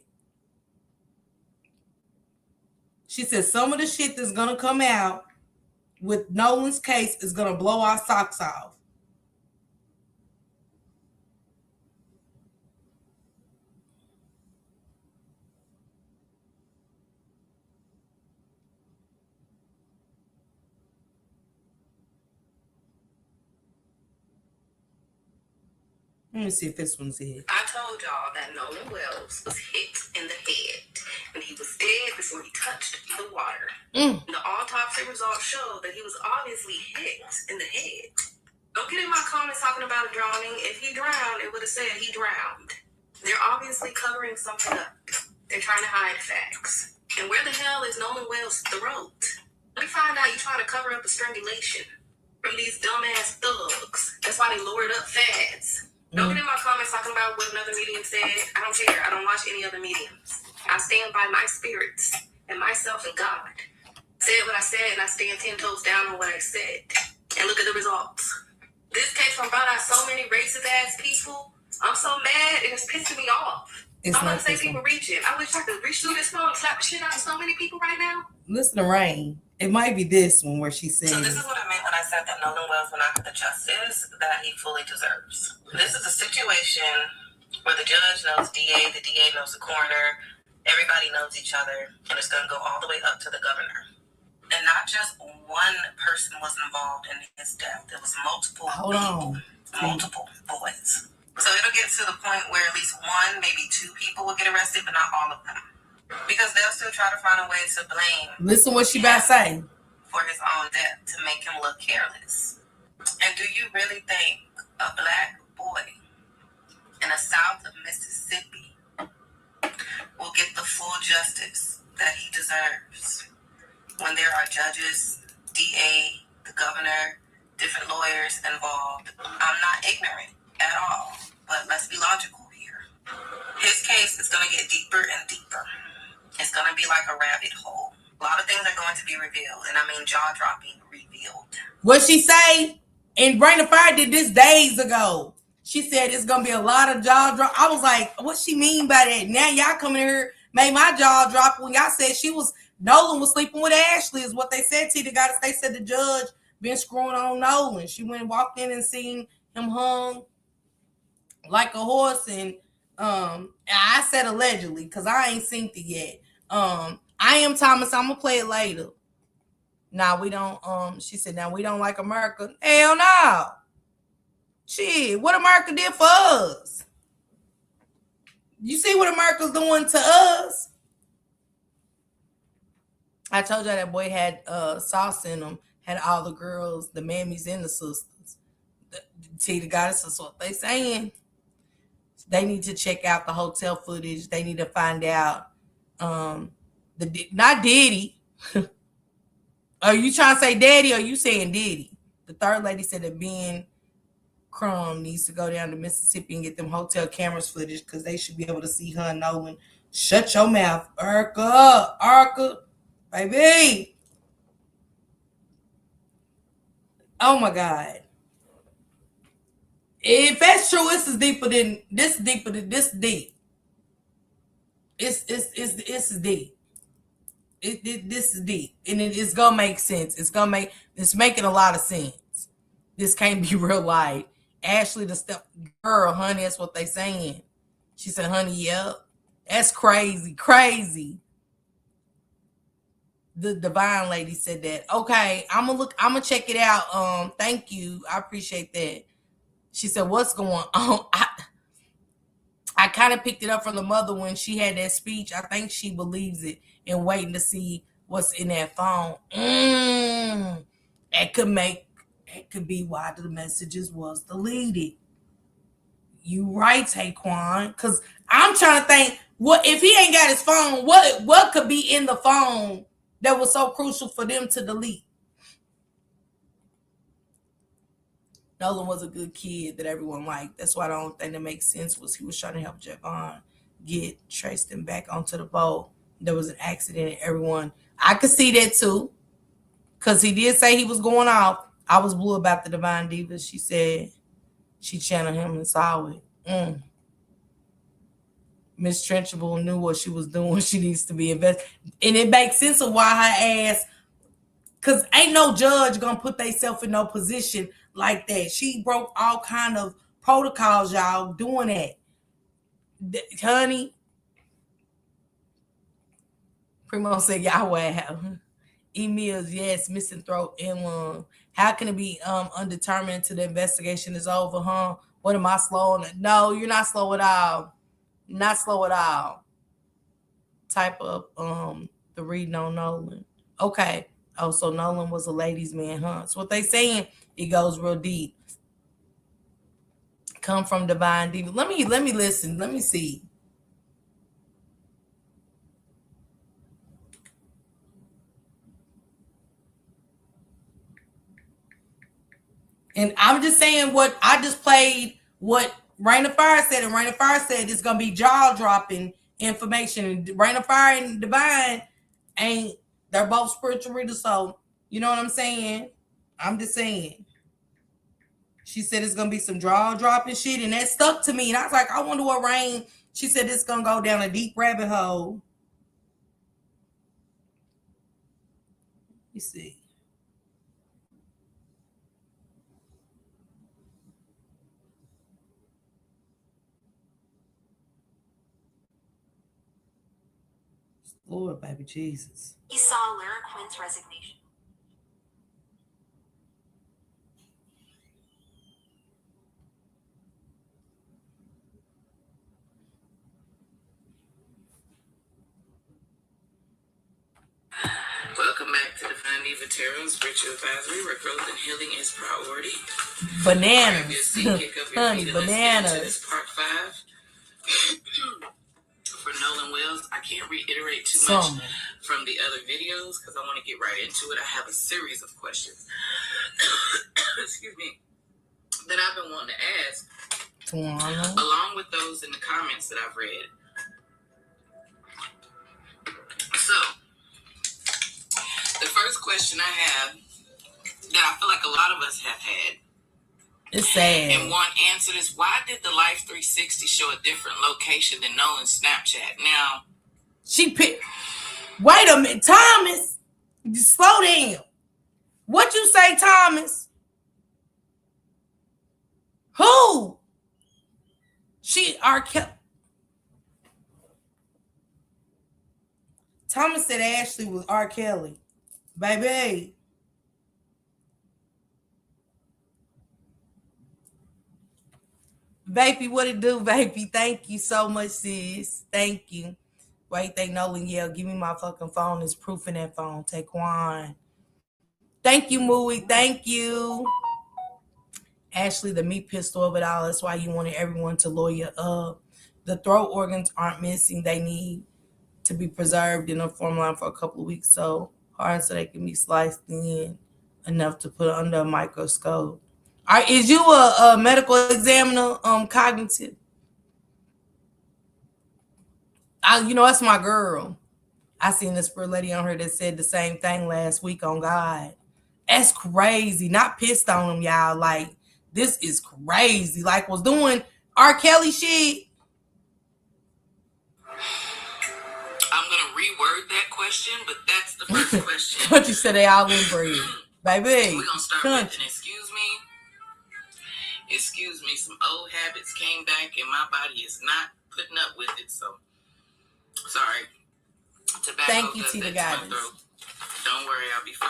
She said some of the shit that's gonna come out with Nolan's case is gonna blow our socks off. Let me see if this one's it. I told y'all that Nolan Wells was hit in the head, and he was dead before he touched the water. The autopsy results show that he was obviously hit in the head. Don't get in my comments talking about a drowning. If he drowned, it would have said he drowned. They're obviously covering something up. They're trying to hide facts. And where the hell is Nolan Wells' throat? Let me find out you trying to cover up a strangulation from these dumbass thugs. That's why they lowered up fads. Don't get in my comments talking about what another medium said. I don't care. I don't watch any other mediums. I stand by my spirits and myself and God. I said what I said, and I stand 10 toes down on what I said. And look at the results. This case from brought out so many racist-ass people. I'm so mad, and it's pissing me off. I'm going to say people reaching. I wish I could reach through this phone and slap the shit out of so many people right now. Listen to Rain. It might be this one where she said. So this is what I meant when I said that Nolan Wells will not get the justice that he fully deserves. This is a situation where the judge knows DA, the DA knows the coroner, everybody knows each other, and it's going to go all the way up to the governor. And not just one person was involved in his death. There was multiple multiple boys. So it'll get to the point where at least one, maybe two people will get arrested, but not all of them. Because they'll still try to find a way to blame. Listen what she about to say. For his own death, to make him look careless. And do you really think a black boy in the south of Mississippi will get the full justice that he deserves when there are judges, DA, the governor, different lawyers involved? I'm not ignorant at all, but let's be logical here. His case is going to get deeper and deeper. It's going to be like a rabbit hole. A lot of things are going to be revealed, and I mean jaw-dropping revealed. What she say? And Rain of Fire did this days ago. She said it's going to be a lot of jaw drop. I was like, what she mean by that? Now y'all coming here made my jaw drop when y'all said Nolan was sleeping with Ashley is what they said to the guy. They said the judge been screwing on Nolan. She went and walked in and seen him hung like a horse, and I said allegedly because I ain't seen it yet. I am Thomas. I'm gonna play it later. Nah, we don't. She said, now we don't like America. Hell no. Shit, what America did for us? You see what America's doing to us? I told you that boy had sauce in him, had all the girls, the mammies and the sisters. The goddesses, what they saying. They need to check out the hotel footage. They need to find out not Diddy. Are you trying to say Daddy or are you saying Diddy? The third lady said that Ben Crumb needs to go down to Mississippi and get them hotel cameras footage because they should be able to see her and Nolan. Shut your mouth, Erica, baby. Oh my God. If that's true, this is deep. This is deep. It's deep. This is deep, and it's gonna make sense. It's making a lot of sense. This can't be real life. Ashley, the step girl, honey, that's what they saying. She said, honey, yep. That's crazy. The divine lady said that. Okay, I'm gonna check it out. Thank you. I appreciate that. She said, what's going on? I kind of picked it up from the mother when she had that speech. I think she believes it and waiting to see what's in that phone. It could be why the messages was deleted. You right, Taquan. Because I'm trying to think, what if he ain't got his phone, what could be in the phone that was so crucial for them to delete? Nolan was a good kid that everyone liked. That's why the only thing that makes sense was he was trying to help Javon get Tristan back onto the boat. There was an accident and I could see that too. Because he did say he was going off. I was blue about the Divine Diva. She said she channeled him and saw it. Miss Trenchable knew what she was doing. She needs to be invested. And it makes sense of why her ass, because ain't no judge going to put themselves in no position like that. She broke all kind of protocols, y'all, doing that. Honey. Primo said, Yahweh. Emails, yes, missing throat and lung. How can it be undetermined until the investigation is over, huh? What am I slow on? No, you're not slow at all. Not slow at all. Type of the reading on Nolan. Okay. Oh, so Nolan was a ladies' man, huh? So what they saying, it goes real deep. Come from Divine Diva. Let me listen. Let me see. And I'm just saying what I just played, what Rain of Fire said, and Rain of Fire said it's gonna be jaw-dropping information. And Rain of Fire and Divine they're both spiritual readers, so you know what I'm saying? I'm just saying. She said it's gonna be some jaw-dropping shit, and that stuck to me. And I was like, I wonder what Rain. She said it's gonna go down a deep rabbit hole. You see. Lord, baby Jesus. He saw Lara Quinn's resignation. Welcome back to Divine Diva Tarot's Spiritual Advisory, where growth and healing is priority. Bananas. Honey, bananas. This is part 5. For Nolan Wells, I can't reiterate too much from the other videos because I want to get right into it. I have a series of questions, excuse me, that I've been wanting to ask, along with those in the comments that I've read. So, the first question I have that I feel like a lot of us have had, it's sad. And one answer is, why did the Life 360 show a different location than Nolan's Snapchat? Now, she picked. Wait a minute, Thomas. Just slow down. What you say, Thomas? Who? She Thomas said Ashley was R. Kelly. Baby. Vapey, what it do, Vapey? Thank you so much, sis. Thank you. Wait, they Nolan yelled, give me my fucking phone. There's proof in that phone. Taekwon. Thank you, Mooey. Thank you. Ashley, the meat pistol of it all. That's why you wanted everyone to lawyer up. The throat organs aren't missing. They need to be preserved in a formalin for a couple of weeks so hard so they can be sliced in enough to put under a microscope. All right, is you a medical examiner, cognitive? That's my girl. I seen this spirit lady on her that said the same thing last week on God. That's crazy. Not pissed on them, y'all. Like, this is crazy. Like, was doing R. Kelly shit. I'm going to reword that question, but that's the first question. But you said they all inbreed. Baby. We're going to start with an excuse me, some old habits came back and my body is not putting up with it, so sorry. Tobacco. Thank you, Tina Guidance. Don't worry, I'll be fine.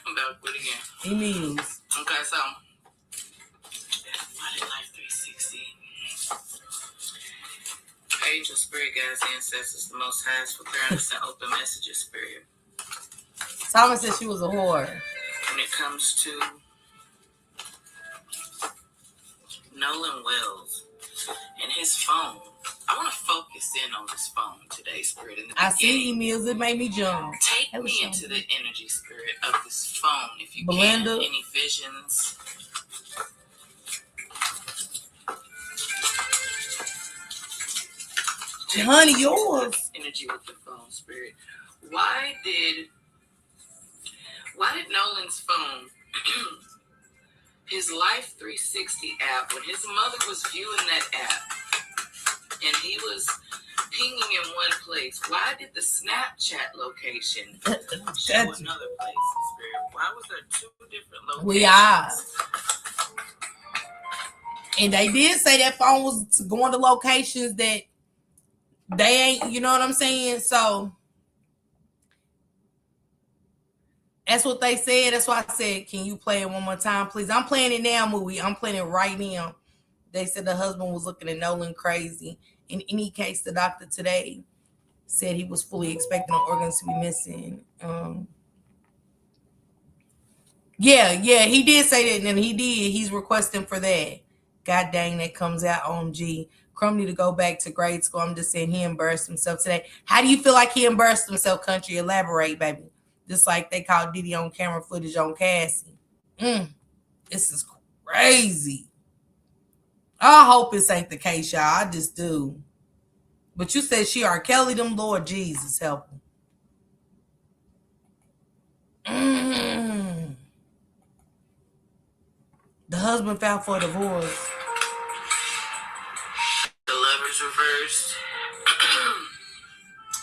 I'm about to quit again. Emails. Okay, so Body Life 360. Angel Spirit Guides, Ancestors, the Most High, for clearing us and open messages, Spirit. Thomas said she was a whore. When it comes to Nolan Wells and his phone, I want to focus in on this phone today, Spirit. In the I see emails, it made me jump. Take me into the energy, Spirit, of this phone. If you Belinda. can, any visions, Honey, yours. Energy with the phone, spirit. Why did Nolan's phone, his Life 360 app, when his mother was viewing that app and he was pinging in one place, why did the Snapchat location show another place, spirit? Why was there two different locations? We are. And they did say that phone was going to locations that they ain't, you know what I'm saying? So that's what they said. That's why I said, can you play it one more time, please? I'm playing it now, movie. I'm playing it right now. They said the husband was looking at Nolan crazy. In any case, the doctor today said he was fully expecting the organs to be missing. Yeah, he did say that, and he did. He's requesting for that. God dang, that comes out on G. Crumb need to go back to grade school. I'm just saying he embarrassed himself today. How do you feel like he embarrassed himself, country? Elaborate, baby. Just like they caught Diddy on camera footage on Cassie. This is crazy. I hope this ain't the case, y'all. I just do. But you said she R. Kelly them, Lord Jesus, help him. The husband filed for a divorce. The Lovers reversed.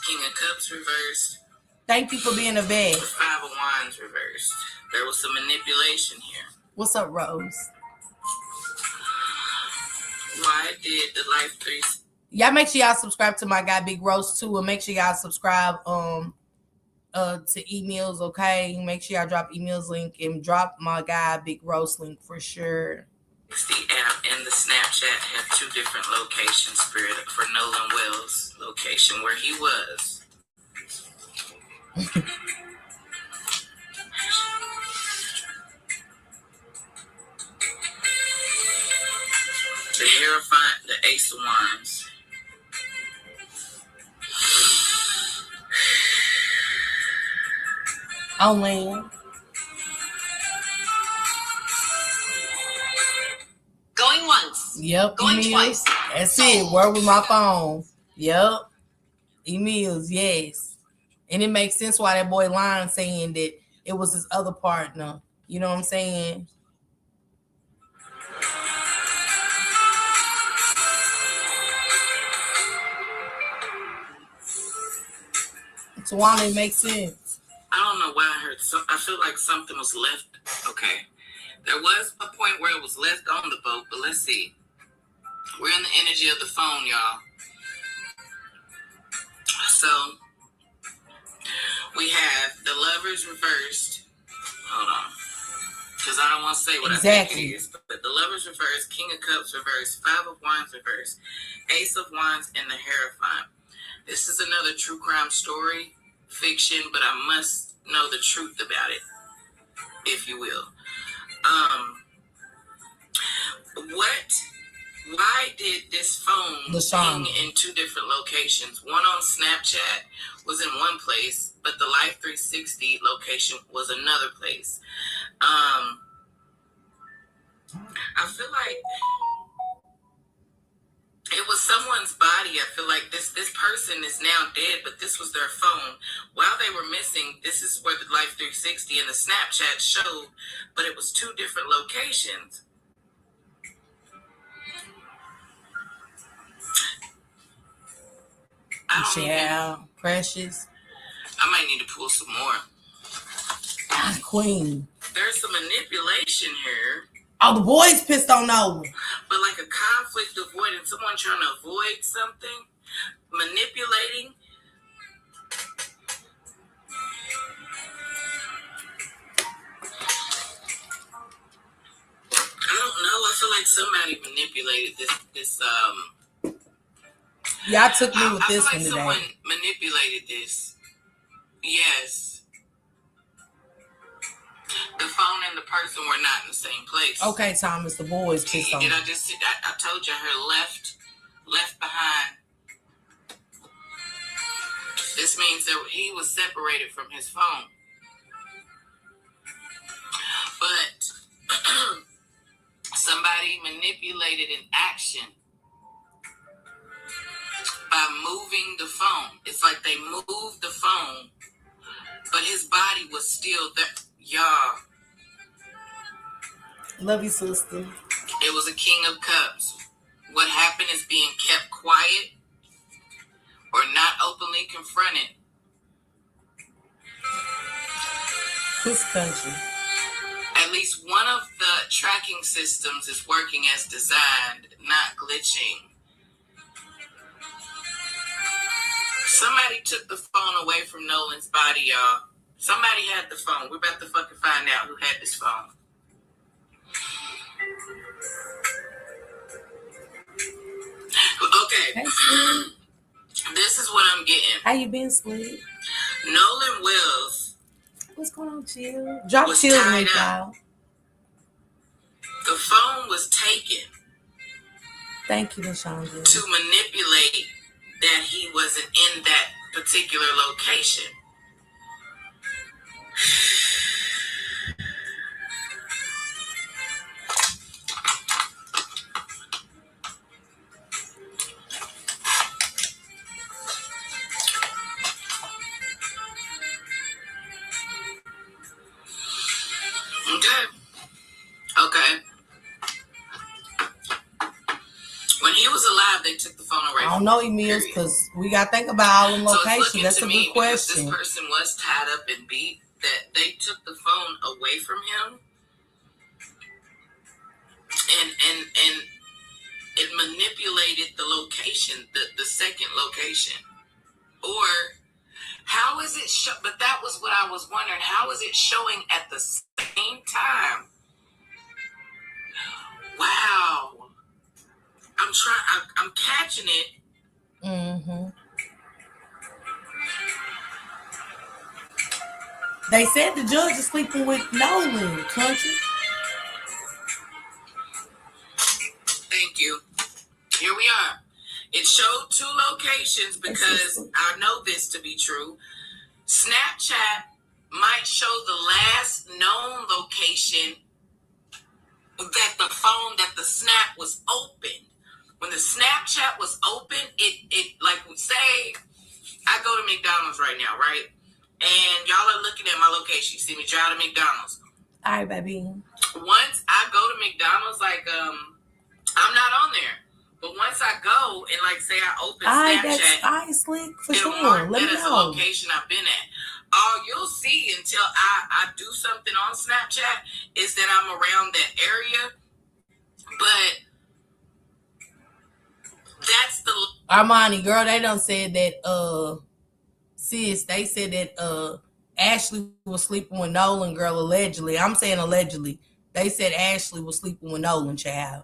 King of Cups reversed. Thank you for being a vet. Five of Wands reversed. There was some manipulation here. What's up, Rose? Why did the Life 3... Y'all make sure y'all subscribe to my guy Big Rose too, and make sure y'all subscribe to emails, okay? Make sure y'all drop emails link and drop my guy Big Rose link for sure. The app and the Snapchat have two different locations, spirit, for Nolan Wells' location where he was. The Hierophant, the Ace of Wands. On land. Going once. Yep. Going emails. Twice. That's Sold. it. Word with my phone. Yep. Emails, yes. And it makes sense why that boy lying saying that it was his other partner. You know what I'm saying? Tawana, it makes sense. I don't know why I heard I feel like something was left. Okay. There was a point where it was left on the boat, but let's see. We're in the energy of the phone, y'all. So we have the Lovers reversed. Hold on. Because I don't want to say what exactly. I think it is. But the Lovers reversed, King of Cups reversed, Five of Wands reversed, Ace of Wands, and the Hierophant. This is another true crime story, fiction, but I must know the truth about it, if you will. Why did this phone ping in two different locations? One on Snapchat was in one place, but the Life 360 location was another place. I feel like it was someone's body. I feel like this person is now dead, but this was their phone. While they were missing, this is where the Life 360 and the Snapchat showed, but it was two different locations. Precious. I might need to pull some more. Queen. There's some manipulation here. Oh, the boy's pissed on Nolan. But like a conflict avoidance, someone trying to avoid something, manipulating. I don't know. I feel like somebody manipulated this. Y'all took me with this one today. Someone manipulated this. Yes. The phone and the person were not in the same place. Okay, Thomas, the boys pissed on. Did I just? I told you her left behind. This means that he was separated from his phone. But somebody manipulated an action. by moving the phone. It's like they moved the phone, but his body was still there. Y'all. Love you, sister. It was a King of Cups. What happened is being kept quiet or not openly confronted. This country. At least one of the tracking systems is working as designed, not glitching. Somebody took the phone away from Nolan's body, y'all. Somebody had the phone. We're about to fucking find out who had this phone. Okay. Hey, this is what I'm getting. How you been, sweet? Nolan Wells. What's going on, Chill? Drop Chill link, y'all. The phone was taken. Thank you, Deshaun. To manipulate that he wasn't in that particular location. Okay. When he was alive, they took the phone away. I don't know, Emils, because we got to think about all the locations. That's a good question. This person was tied up and beat, that they took the phone away from him, and it manipulated the location, the second location. Or how is it but that was what I was wondering. How is it showing at the same time? Wow. I'm catching it. Mm-hmm. They said the judge is sleeping with Nolan, country. Thank you. Here we are. It showed two locations because I know this to be true. Snapchat might show the last known location that the snap was open. When the Snapchat was open, it like we say, I go to McDonald's right now, right? And y'all are looking at my location. You see me drive to McDonald's. All right, baby. Once I go to McDonald's, like, I'm not on there. But once I go and, like, say I open Snapchat, slick for it'll mark that as a location I've been at. All you'll see until I do something on Snapchat is that I'm around that area. But that's the Armani girl. They done said that sis. They said that Ashley was sleeping with Nolan, girl. Allegedly, I'm saying allegedly. They said Ashley was sleeping with Nolan, child.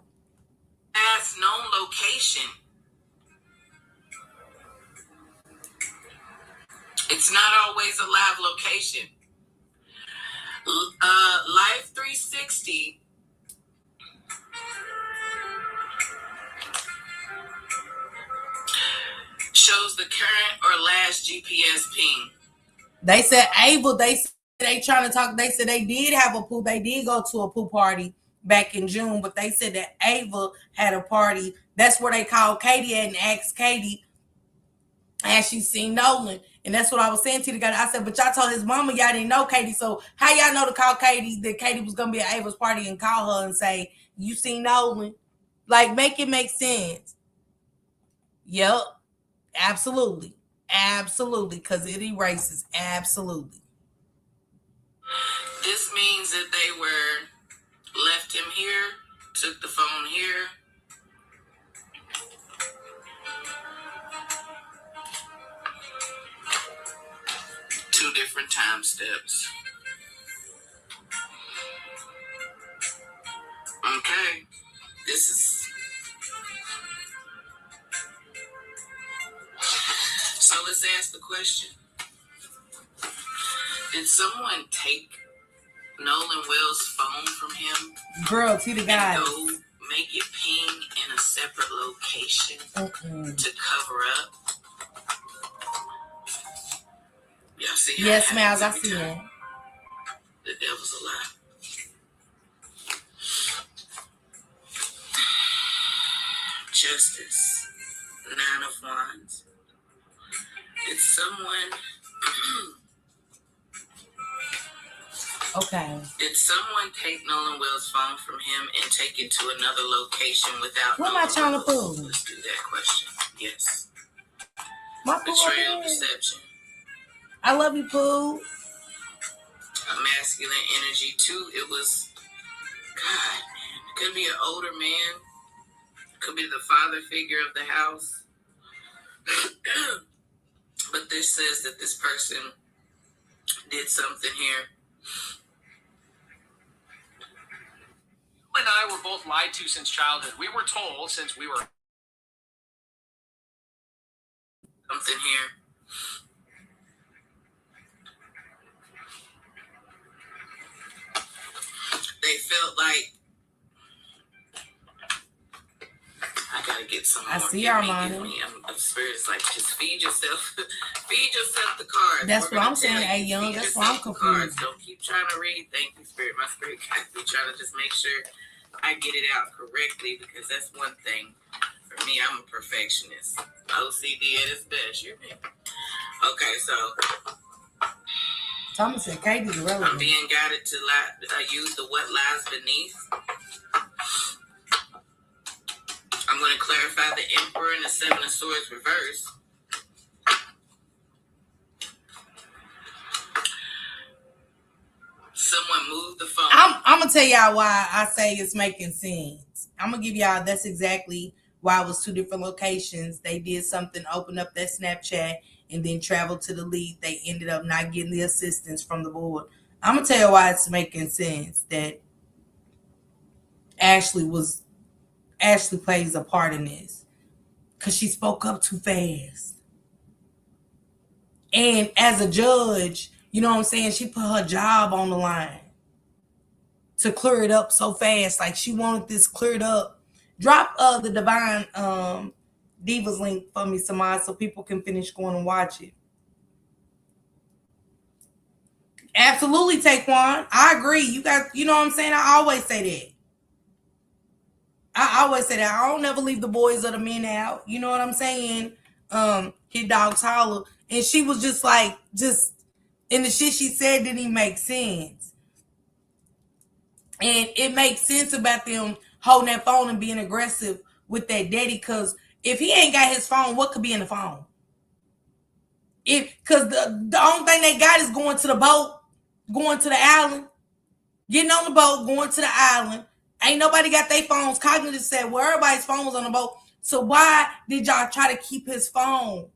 Last known location. It's not always a live location. Life 360. Shows the current or last GPS ping. They said Ava, they trying to talk. They said they did have a pool. They did go to a pool party back in June, but they said that Ava had a party. That's where they called Katie and asked Katie, has she seen Nolan? And that's what I was saying to the guy. I said, but y'all told his mama y'all didn't know Katie. So how y'all know to call Katie that Katie was gonna be at Ava's party and call her and say, you seen Nolan? Like, make it make sense. Yep. Absolutely. Absolutely. Because it erases. Absolutely. This means that they left him here, took the phone here. Two different time steps. Okay. This is... So let's ask the question. Did someone take Nolan Wells' phone from him? Girl, see the guy. And go make it ping in a separate location to cover up? Y'all see how yes, Miles, I see it. The devil's a lie. Justice. Nine of Wands. It's someone. Okay. Did someone take Nolan Wells' phone from him and take it to another location without What am I trying to Wells? prove? Let's do that question. Yes. My Pooh up Betrayal, here. deception. I love you, Pooh. A masculine energy too. It was God, man. It could be an older man. Could be the father figure of the house. But this says that this person did something here. You and I were both lied to since childhood. We were told since we were Something here. They felt like I gotta get some more. I see Give Armani. me. I'm spirit's like, just feed yourself. Feed yourself the cards. That's We're what gonna I'm saying, tell hey, you, young. feed That's why I'm yourself the cards. confused. Don't keep trying to read. Thank you, Spirit. My spirit guides me trying to just make sure I get it out correctly, because that's one thing. For me, I'm a perfectionist. OCD at its best. You mean? Okay, so Thomas said Katie's I'm irrelevant. being guided to use the what lies beneath. I'm going to clarify the Emperor and the Seven of Swords reverse. Someone moved the phone. I'm gonna tell y'all why I say it's making sense. I'm gonna give y'all, that's exactly why it was two different locations. They did something, opened up that Snapchat, and then traveled to the lead. They ended up not getting the assistance from the board. I'm gonna tell you why it's making sense that Ashley plays a part in this, because she spoke up too fast. And as a judge, you know what I'm saying, she put her job on the line to clear it up so fast. Like, she wanted this cleared up. Drop the Divine Divas link for me, Samad, so people can finish going and watch it. Absolutely, Taekwon. I agree. You know what I'm saying? I always say that. I don't never leave the boys or the men out. You know what I'm saying? His dogs holler. And she was just like, and the shit she said didn't even make sense. And it makes sense about them holding that phone and being aggressive with that daddy, because if he ain't got his phone, what could be in the phone? Because the only thing they got is going to the boat, going to the island, getting on the boat, going to the island. Ain't nobody got their phones. Cognitive said, well, everybody's phone was on the boat. So why did y'all try to keep his phone?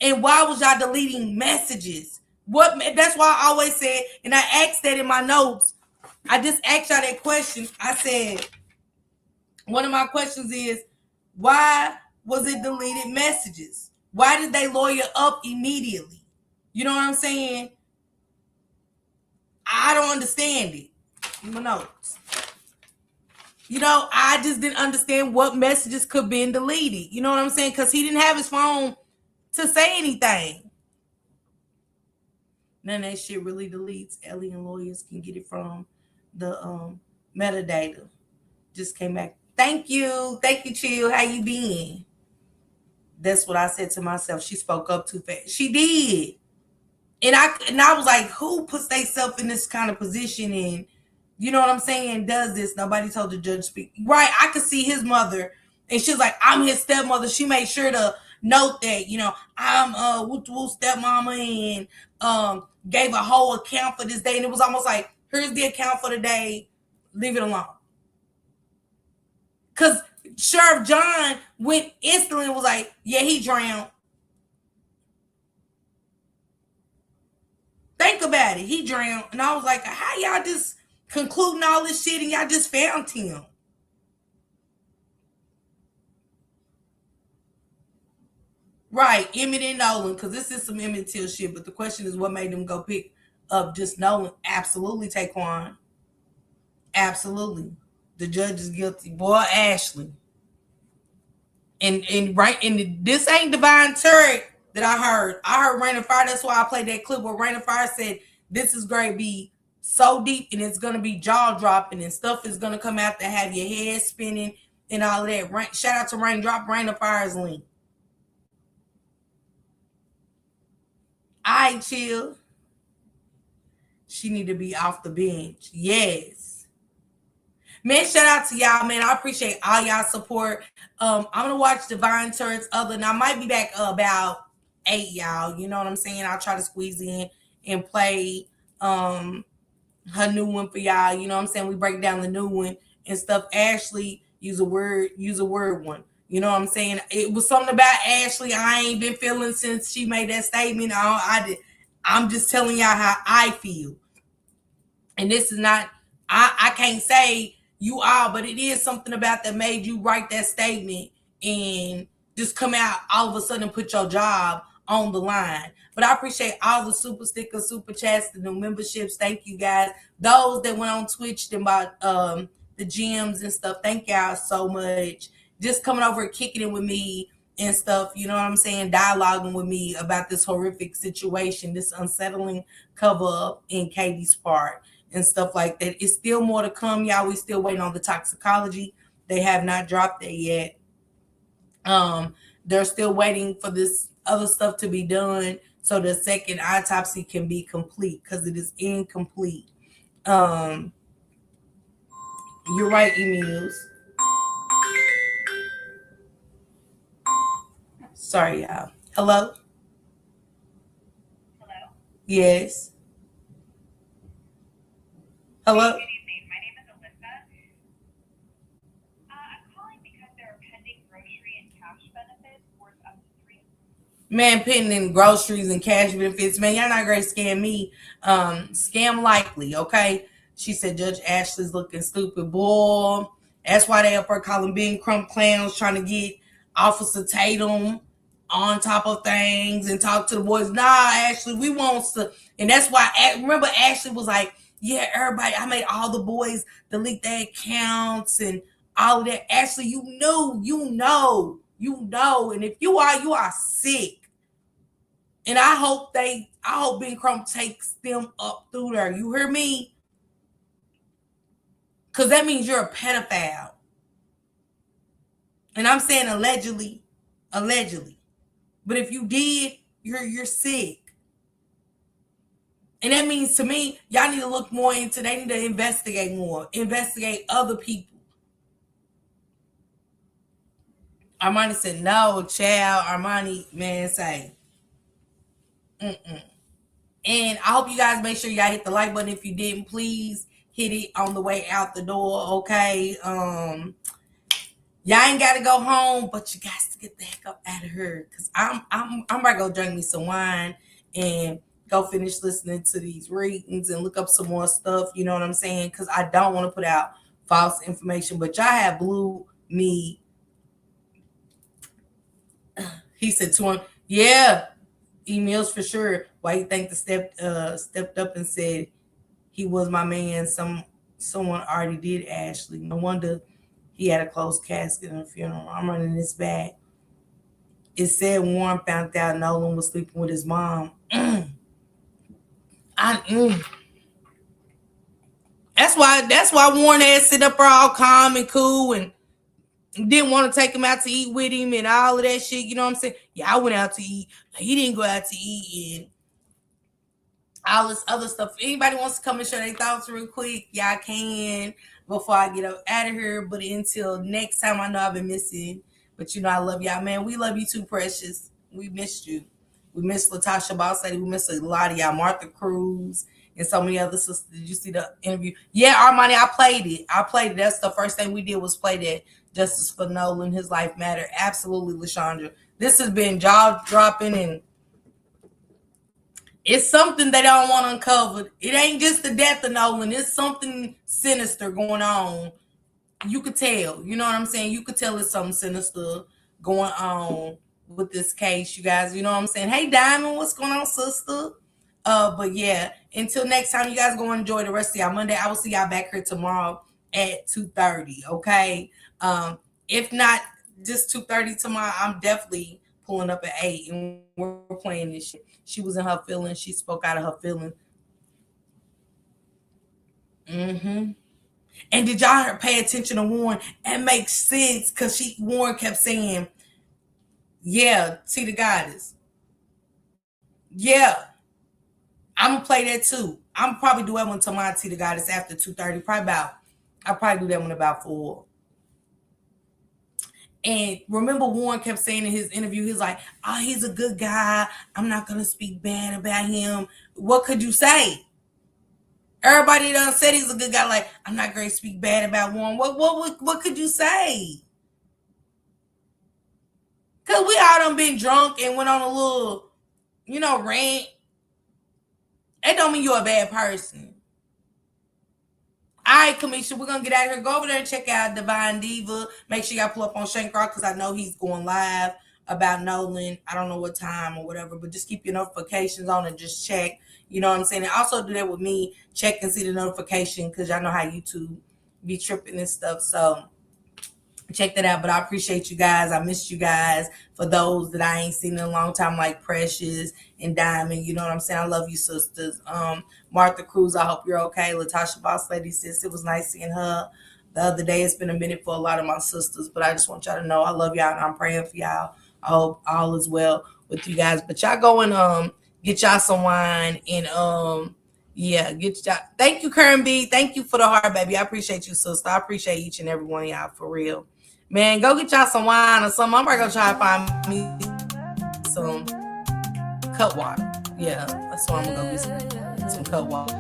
And why was y'all deleting messages? That's why I always said, and I asked that in my notes. I just asked y'all that question. I said, one of my questions is, why was it deleted messages? Why did they lawyer up immediately? You know what I'm saying? I don't understand it. My notes. You know, I just didn't understand what messages could be deleted. You know what I'm saying? Because he didn't have his phone to say anything. None of that shit really deletes. Ellie and lawyers can get it from the metadata. Just came back. Thank you, Chill. How you been? That's what I said to myself. She spoke up too fast. She did. And I was like, who puts themselves in this kind of position, and you know what I'm saying, does this? Nobody told the judge to speak. Right. I could see his mother, and she's like, I'm his stepmother. She made sure to note that, you know, I'm woo stepmama, and gave a whole account for this day. And it was almost like, here's the account for the day. Leave it alone. Because Sheriff John went instantly and was like, yeah, he drowned. Think about it. He drowned. And I was like, how y'all just concluding all this shit and y'all just found him? Right. Emmett and Nolan, because this is some Emmett Till shit. But the question is, what made them go pick up just Nolan? Absolutely, Taekwon. Absolutely. The judge is guilty. Boy, Ashley. And this ain't Divine Turret that I heard. I heard Rain and Fire. That's why I played that clip where Rain and Fire said, this is going to be so deep and it's going to be jaw dropping and stuff is going to come out to have your head spinning and all of that. Shout out to Rain and Fire's link. right, chill. She need to be off the bench. Yes. Man, shout out to y'all, man. I appreciate all y'all support. I'm gonna watch Divine Turns Other, and I might be back about 8, y'all. You know what I'm saying? I'll try to squeeze in and play her new one for y'all. You know what I'm saying? We break down the new one and stuff. Ashley, use a word one. You know what I'm saying? It was something about Ashley I ain't been feeling since she made that statement. I'm just telling y'all how I feel. And this is not, I can't say you are, but it is something about that made you write that statement and just come out all of a sudden and put your job on the line. But I appreciate all the super stickers, super chats, the new memberships. Thank you guys. Those that went on Twitch and bought the gems and stuff. Thank y'all so much. Just coming over and kicking it with me and stuff. You know what I'm saying? Dialoguing with me about this horrific situation, this unsettling cover up in Katie's part and stuff like that. It's still more to come, y'all. We still waiting on the toxicology. They have not dropped that yet. They're still waiting for this other stuff to be done so the second autopsy can be complete because it is incomplete. You're right, Emails. Sorry, y'all. Hello? Hello? Yes. Hello? Good evening. My name is Alyssa. I'm calling because there are pending grocery and cash benefits worth up to $3. Man, pending groceries and cash benefits. Man, y'all not great scam me. Scam likely, okay? She said Judge Ashley's looking stupid. Boy, that's why they up there calling Ben Crump clowns, trying to get Officer Tatum on top of things and talk to the boys. Nah, Ashley, we want to. And that's why, remember, Ashley was like, yeah, everybody, I made all the boys delete their accounts and all of that. Ashley, you know. And if you are sick. And I hope Ben Crump takes them up through there. You hear me? Because that means you're a pedophile. And I'm saying allegedly. But if you did, you're sick. And that means to me, y'all need to look more into, they need to investigate more. Investigate other people. Armani said, no, child. Armani, man, say. And I hope you guys make sure y'all hit the like button. If you didn't, please hit it on the way out the door, okay? Y'all ain't got to go home, but you guys to get the heck up out of here. Because I'm about to go drink me some wine and go finish listening to these readings and look up some more stuff, you know what I'm saying? Because I don't want to put out false information, but y'all have blew me. He said to him, yeah, emails for sure. Why you think the stepped up and said he was my man? Someone already did, Ashley. No wonder he had a closed casket in the funeral. I'm running this back. It said Warren found out Nolan was sleeping with his mom. That's why Warren had sit up there all calm and cool and didn't want to take him out to eat with him and all of that shit. You know what I'm saying? Yeah, I went out to eat. He didn't go out to eat and all this other stuff. If anybody wants to come and share their thoughts real quick, y'all can before I get up out of here. But until next time, I know I've been missing, but you know I love y'all, man. We love you too, Precious. We missed you. We missed Latasha Boss Lady. We missed a lot of y'all. Martha Cruz and so many other sisters. Did you see the interview? Yeah, Armani, I played it. That's the first thing we did was play that Justice for Nolan, His Life Matter. Absolutely, LaShondra. This has been jaw dropping and it's something they don't want uncovered. It ain't just the death of Nolan. It's something sinister going on. You could tell. You know what I'm saying? You could tell it's something sinister going on with this case, you guys. You know what I'm saying? Hey, Diamond, what's going on, sister? But yeah, until next time, you guys go and enjoy the rest of y'all Monday. I will see y'all back here tomorrow at 2:30, okay? If not just 2:30 tomorrow, I'm definitely pulling up at 8 and we're playing this shit. She was in her feelings. She spoke out of her feelings. And did y'all pay attention to Warren? It makes sense because Warren kept saying, yeah, see the goddess. Yeah. I'm gonna play that too. I'm probably do that one to Monty the Goddess after 2:30. I'll probably do that one about 4. And remember, Warren kept saying in his interview, he's like, "Oh, he's a good guy. I'm not gonna speak bad about him." What could you say? Everybody done said he's a good guy. Like, I'm not going to speak bad about Warren. What could you say? Because we all done been drunk and went on a little, rant. That don't mean you're a bad person. All right, Kamisha, we're going to get out of here. Go over there and check out Divine Diva. Make sure y'all pull up on Shankar because I know he's going live about Nolan. I don't know what time or whatever, but just keep your notifications on and just check. You know what I'm saying? And also do that with me. Check and see the notification because y'all know how YouTube be tripping and stuff. So check that out. But I appreciate you guys. I missed you guys. For those that I ain't seen in a long time, like Precious and Diamond, you know what I'm saying? I love you, sisters. Martha Cruz, I hope you're okay. Latasha Boss Lady, sis, it was nice seeing her the other day. It's been a minute for a lot of my sisters, but I just want y'all to know I love y'all and I'm praying for y'all. I hope all is well with you guys. But y'all go and get y'all some wine and get y'all. Thank you, Karen B. Thank you for the heart, baby. I appreciate you, sister. I appreciate each and every one of y'all for real. Man, go get y'all some wine or something. I'm probably gonna try to find me some cut water. Yeah, that's what I'm gonna go get some cut water.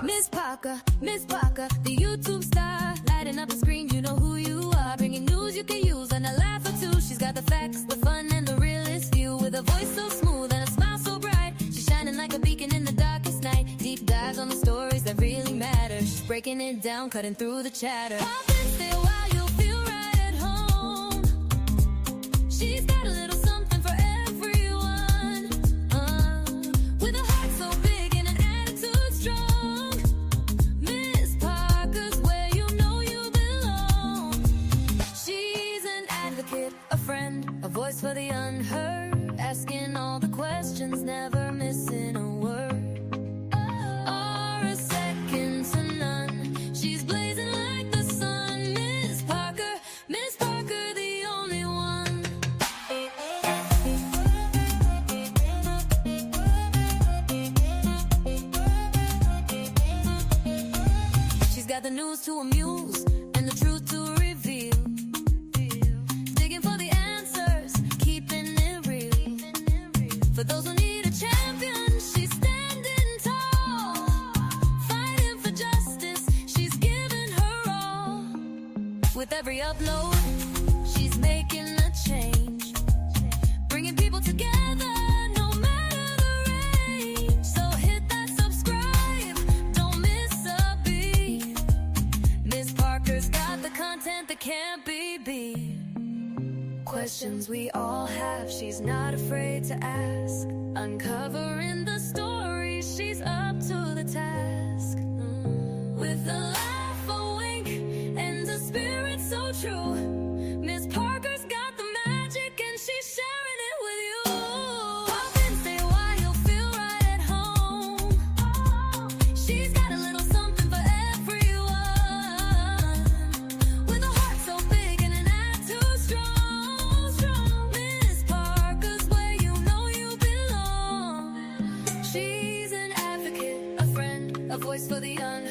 Miss Parker, the YouTube star, lighting up the screen, you know who you are. Bringing news you can use and a laugh or two. She's got the facts, the fun, and the realest view. With a voice so smooth and a smile so bright, she's shining like a beacon in the darkest night. Deep dives on the stories that really matter. She's breaking it down, cutting through the chatter. Pop in, stay a while, you'll feel right at home. She's got a little something for everyone. With a heart so big and an attitude strong. Miss Parker's where you know you belong. She's an advocate, a friend, a voice for the unheard. Asking all the questions, never missing a word. Or a second to none. She's blazing like the sun. Miss Parker, the only one. She's got the news to amuse and the truth to reveal. Digging for the answers, keeping it real. For those who need a champion, she's standing tall. Fighting for justice, she's giving her all. With every upload, she's making a change. Bringing people together, no matter the range. So hit that subscribe, don't miss a beat. Miss Parker's got the content that can't be beat. Questions we all have, she's not afraid to ask. Uncovering the story, she's up to the task. With a laugh, a wink, and a spirit so true. Miss Parker's got the magic and she's sharing it with you. Pop in, stay a while, you'll feel right at home. She's got a little something for everyone. With a heart so big and an attitude strong. Miss Parker's where you know you belong. She's an advocate, a friend, a voice for the unheard.